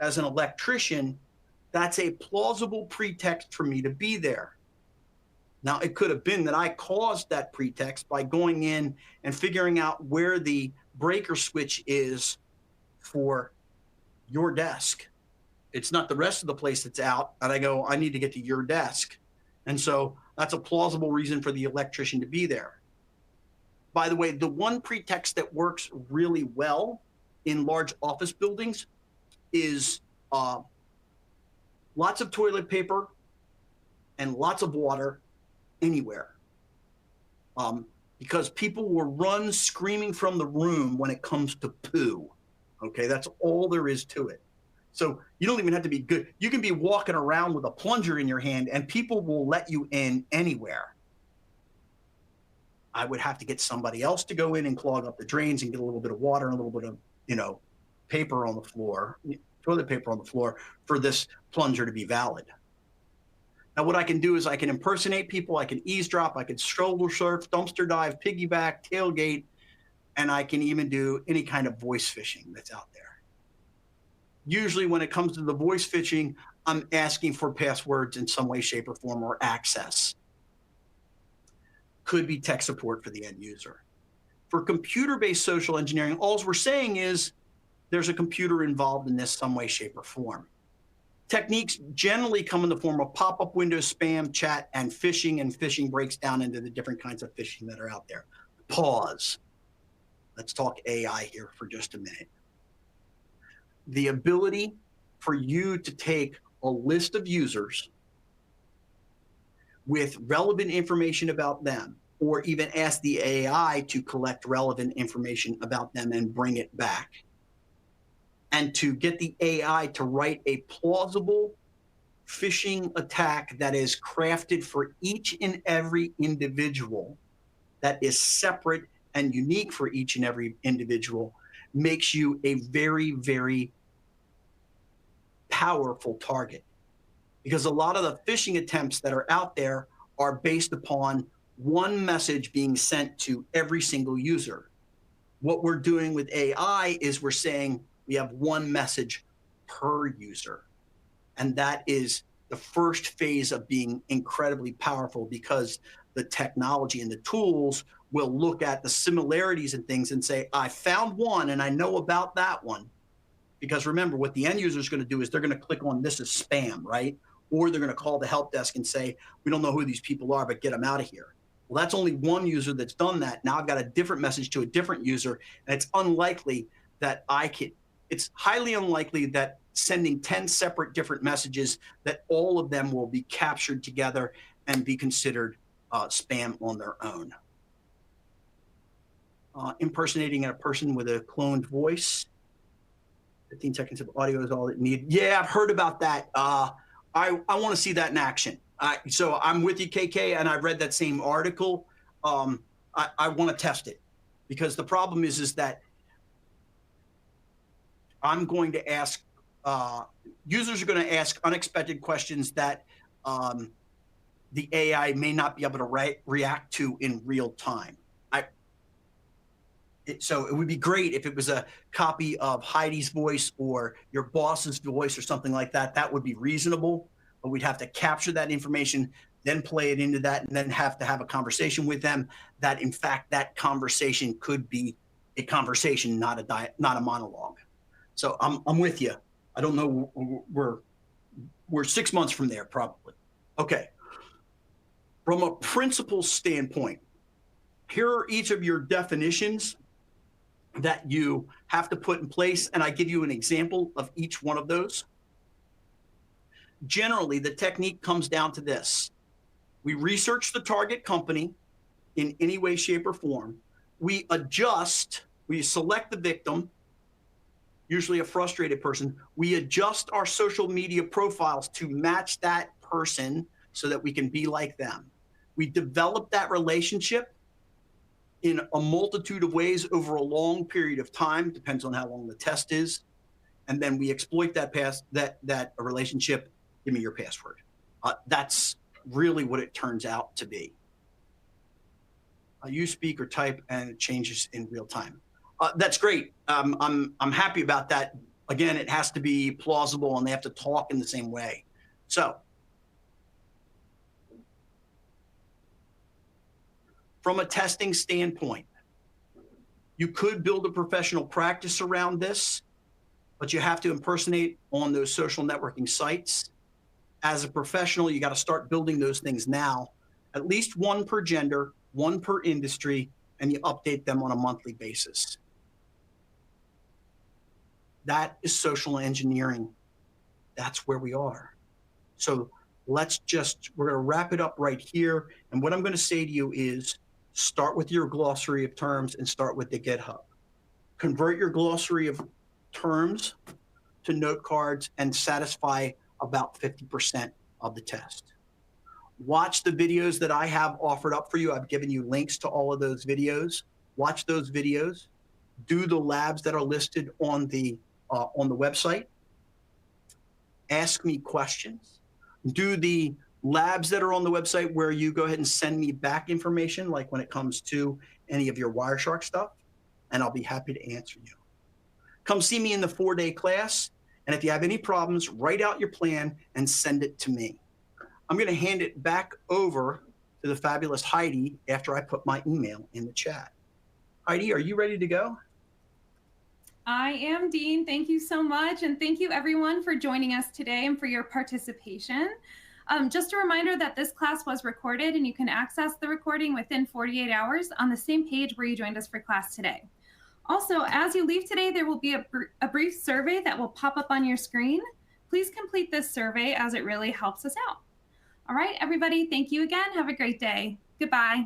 as an electrician, that's a plausible pretext for me to be there. Now, it could have been that I caused that pretext by going in and figuring out where the breaker switch is for your desk. It's not the rest of the place that's out. And I go, I need to get to your desk. And so that's a plausible reason for the electrician to be there. By the way, the one pretext that works really well in large office buildings is lots of toilet paper and lots of water anywhere. Because people will run screaming from the room when it comes to poo. Okay, that's all there is to it. So you don't even have to be good. You can be walking around with a plunger in your hand and people will let you in anywhere. I would have to get somebody else to go in and clog up the drains and get a little bit of water and a little bit of, paper on the floor, toilet paper on the floor for this plunger to be valid. Now, what I can do is I can impersonate people, I can eavesdrop, I can shoulder surf, dumpster dive, piggyback, tailgate, and I can even do any kind of voice phishing that's out there. Usually when it comes to the voice phishing, I'm asking for passwords in some way, shape, or form, or access. Could be tech support for the end user. For computer-based social engineering, all we're saying is there's a computer involved in this some way, shape, or form. Techniques generally come in the form of pop-up windows, spam, chat, and phishing breaks down into the different kinds of phishing that are out there. Pause. Let's talk AI here for just a minute. The ability for you to take a list of users with relevant information about them, or even ask the AI to collect relevant information about them and bring it back, and to get the AI to write a plausible phishing attack that is crafted for each and every individual, that is separate and unique for each and every individual, makes you a very, very powerful target. Because a lot of the phishing attempts that are out there are based upon one message being sent to every single user. What we're doing with AI is we're saying we have one message per user. And that is the first phase of being incredibly powerful, because the technology and the tools will look at the similarities and things and say, I found one and I know about that one. Because remember, what the end user is going to do is they're going to click on this as spam, right? Or they're going to call the help desk and say, we don't know who these people are, but get them out of here. Well, that's only one user that's done that. Now I've got a different message to a different user, and it's unlikely that it's highly unlikely that sending 10 separate different messages, that all of them will be captured together and be considered spam on their own. Impersonating a person with a cloned voice. 15 seconds of audio is all it needs. Yeah, I've heard about that. I want to see that in action. So I'm with you, KK, and I read that same article. I want to test it, because the problem is that I'm going to ask, users are going to ask unexpected questions that the AI may not be able to react to in real time. So it would be great if it was a copy of Heidi's voice or your boss's voice or something like that. That would be reasonable, but we'd have to capture that information, then play it into that, and then have to have a conversation with them that, in fact, that conversation could be a conversation, not a monologue. So I'm with you. I don't know. We're 6 months from there, probably. Okay. From a principle standpoint, here are each of your definitions that you have to put in place, and I give you an example of each one of those. Generally, the technique comes down to this. We research the target company in any way, shape, or form. We select the victim, usually a frustrated person. We adjust our social media profiles to match that person so that we can be like them. We develop that relationship in a multitude of ways over a long period of time, depends on how long the test is. And then we exploit that relationship. Give me your password. That's really what it turns out to be. You speak or type and it changes in real time. That's great. I'm happy about that. Again, it has to be plausible and they have to talk in the same way. So from a testing standpoint, you could build a professional practice around this, but you have to impersonate on those social networking sites. As a professional, you got to start building those things now, at least one per gender, one per industry, and you update them on a monthly basis. That is social engineering. That's where we are. So we're going to wrap it up right here. And what I'm going to say to you is start with your glossary of terms and start with the GitHub. Convert your glossary of terms to note cards and satisfy about 50% of the test. Watch the videos that I have offered up for you. I've given you links to all of those videos. Watch those videos. Do the labs that are listed on the website. Ask me questions. Do the labs that are on the website where you go ahead and send me back information, like when it comes to any of your Wireshark stuff, and I'll be happy to answer you. Come see me in the 4-day class, and if you have any problems, write out your plan and send it to me. I'm going to hand it back over to the fabulous Heidi after I put my email in the chat. Heidi, are you ready to go? I am, Dean. Thank you so much. And thank you everyone for joining us today and for your participation. Just a reminder that this class was recorded and you can access the recording within 48 hours on the same page where you joined us for class today. Also, as you leave today, there will be a brief survey that will pop up on your screen. Please complete this survey as it really helps us out. All right, everybody, thank you again. Have a great day. Goodbye.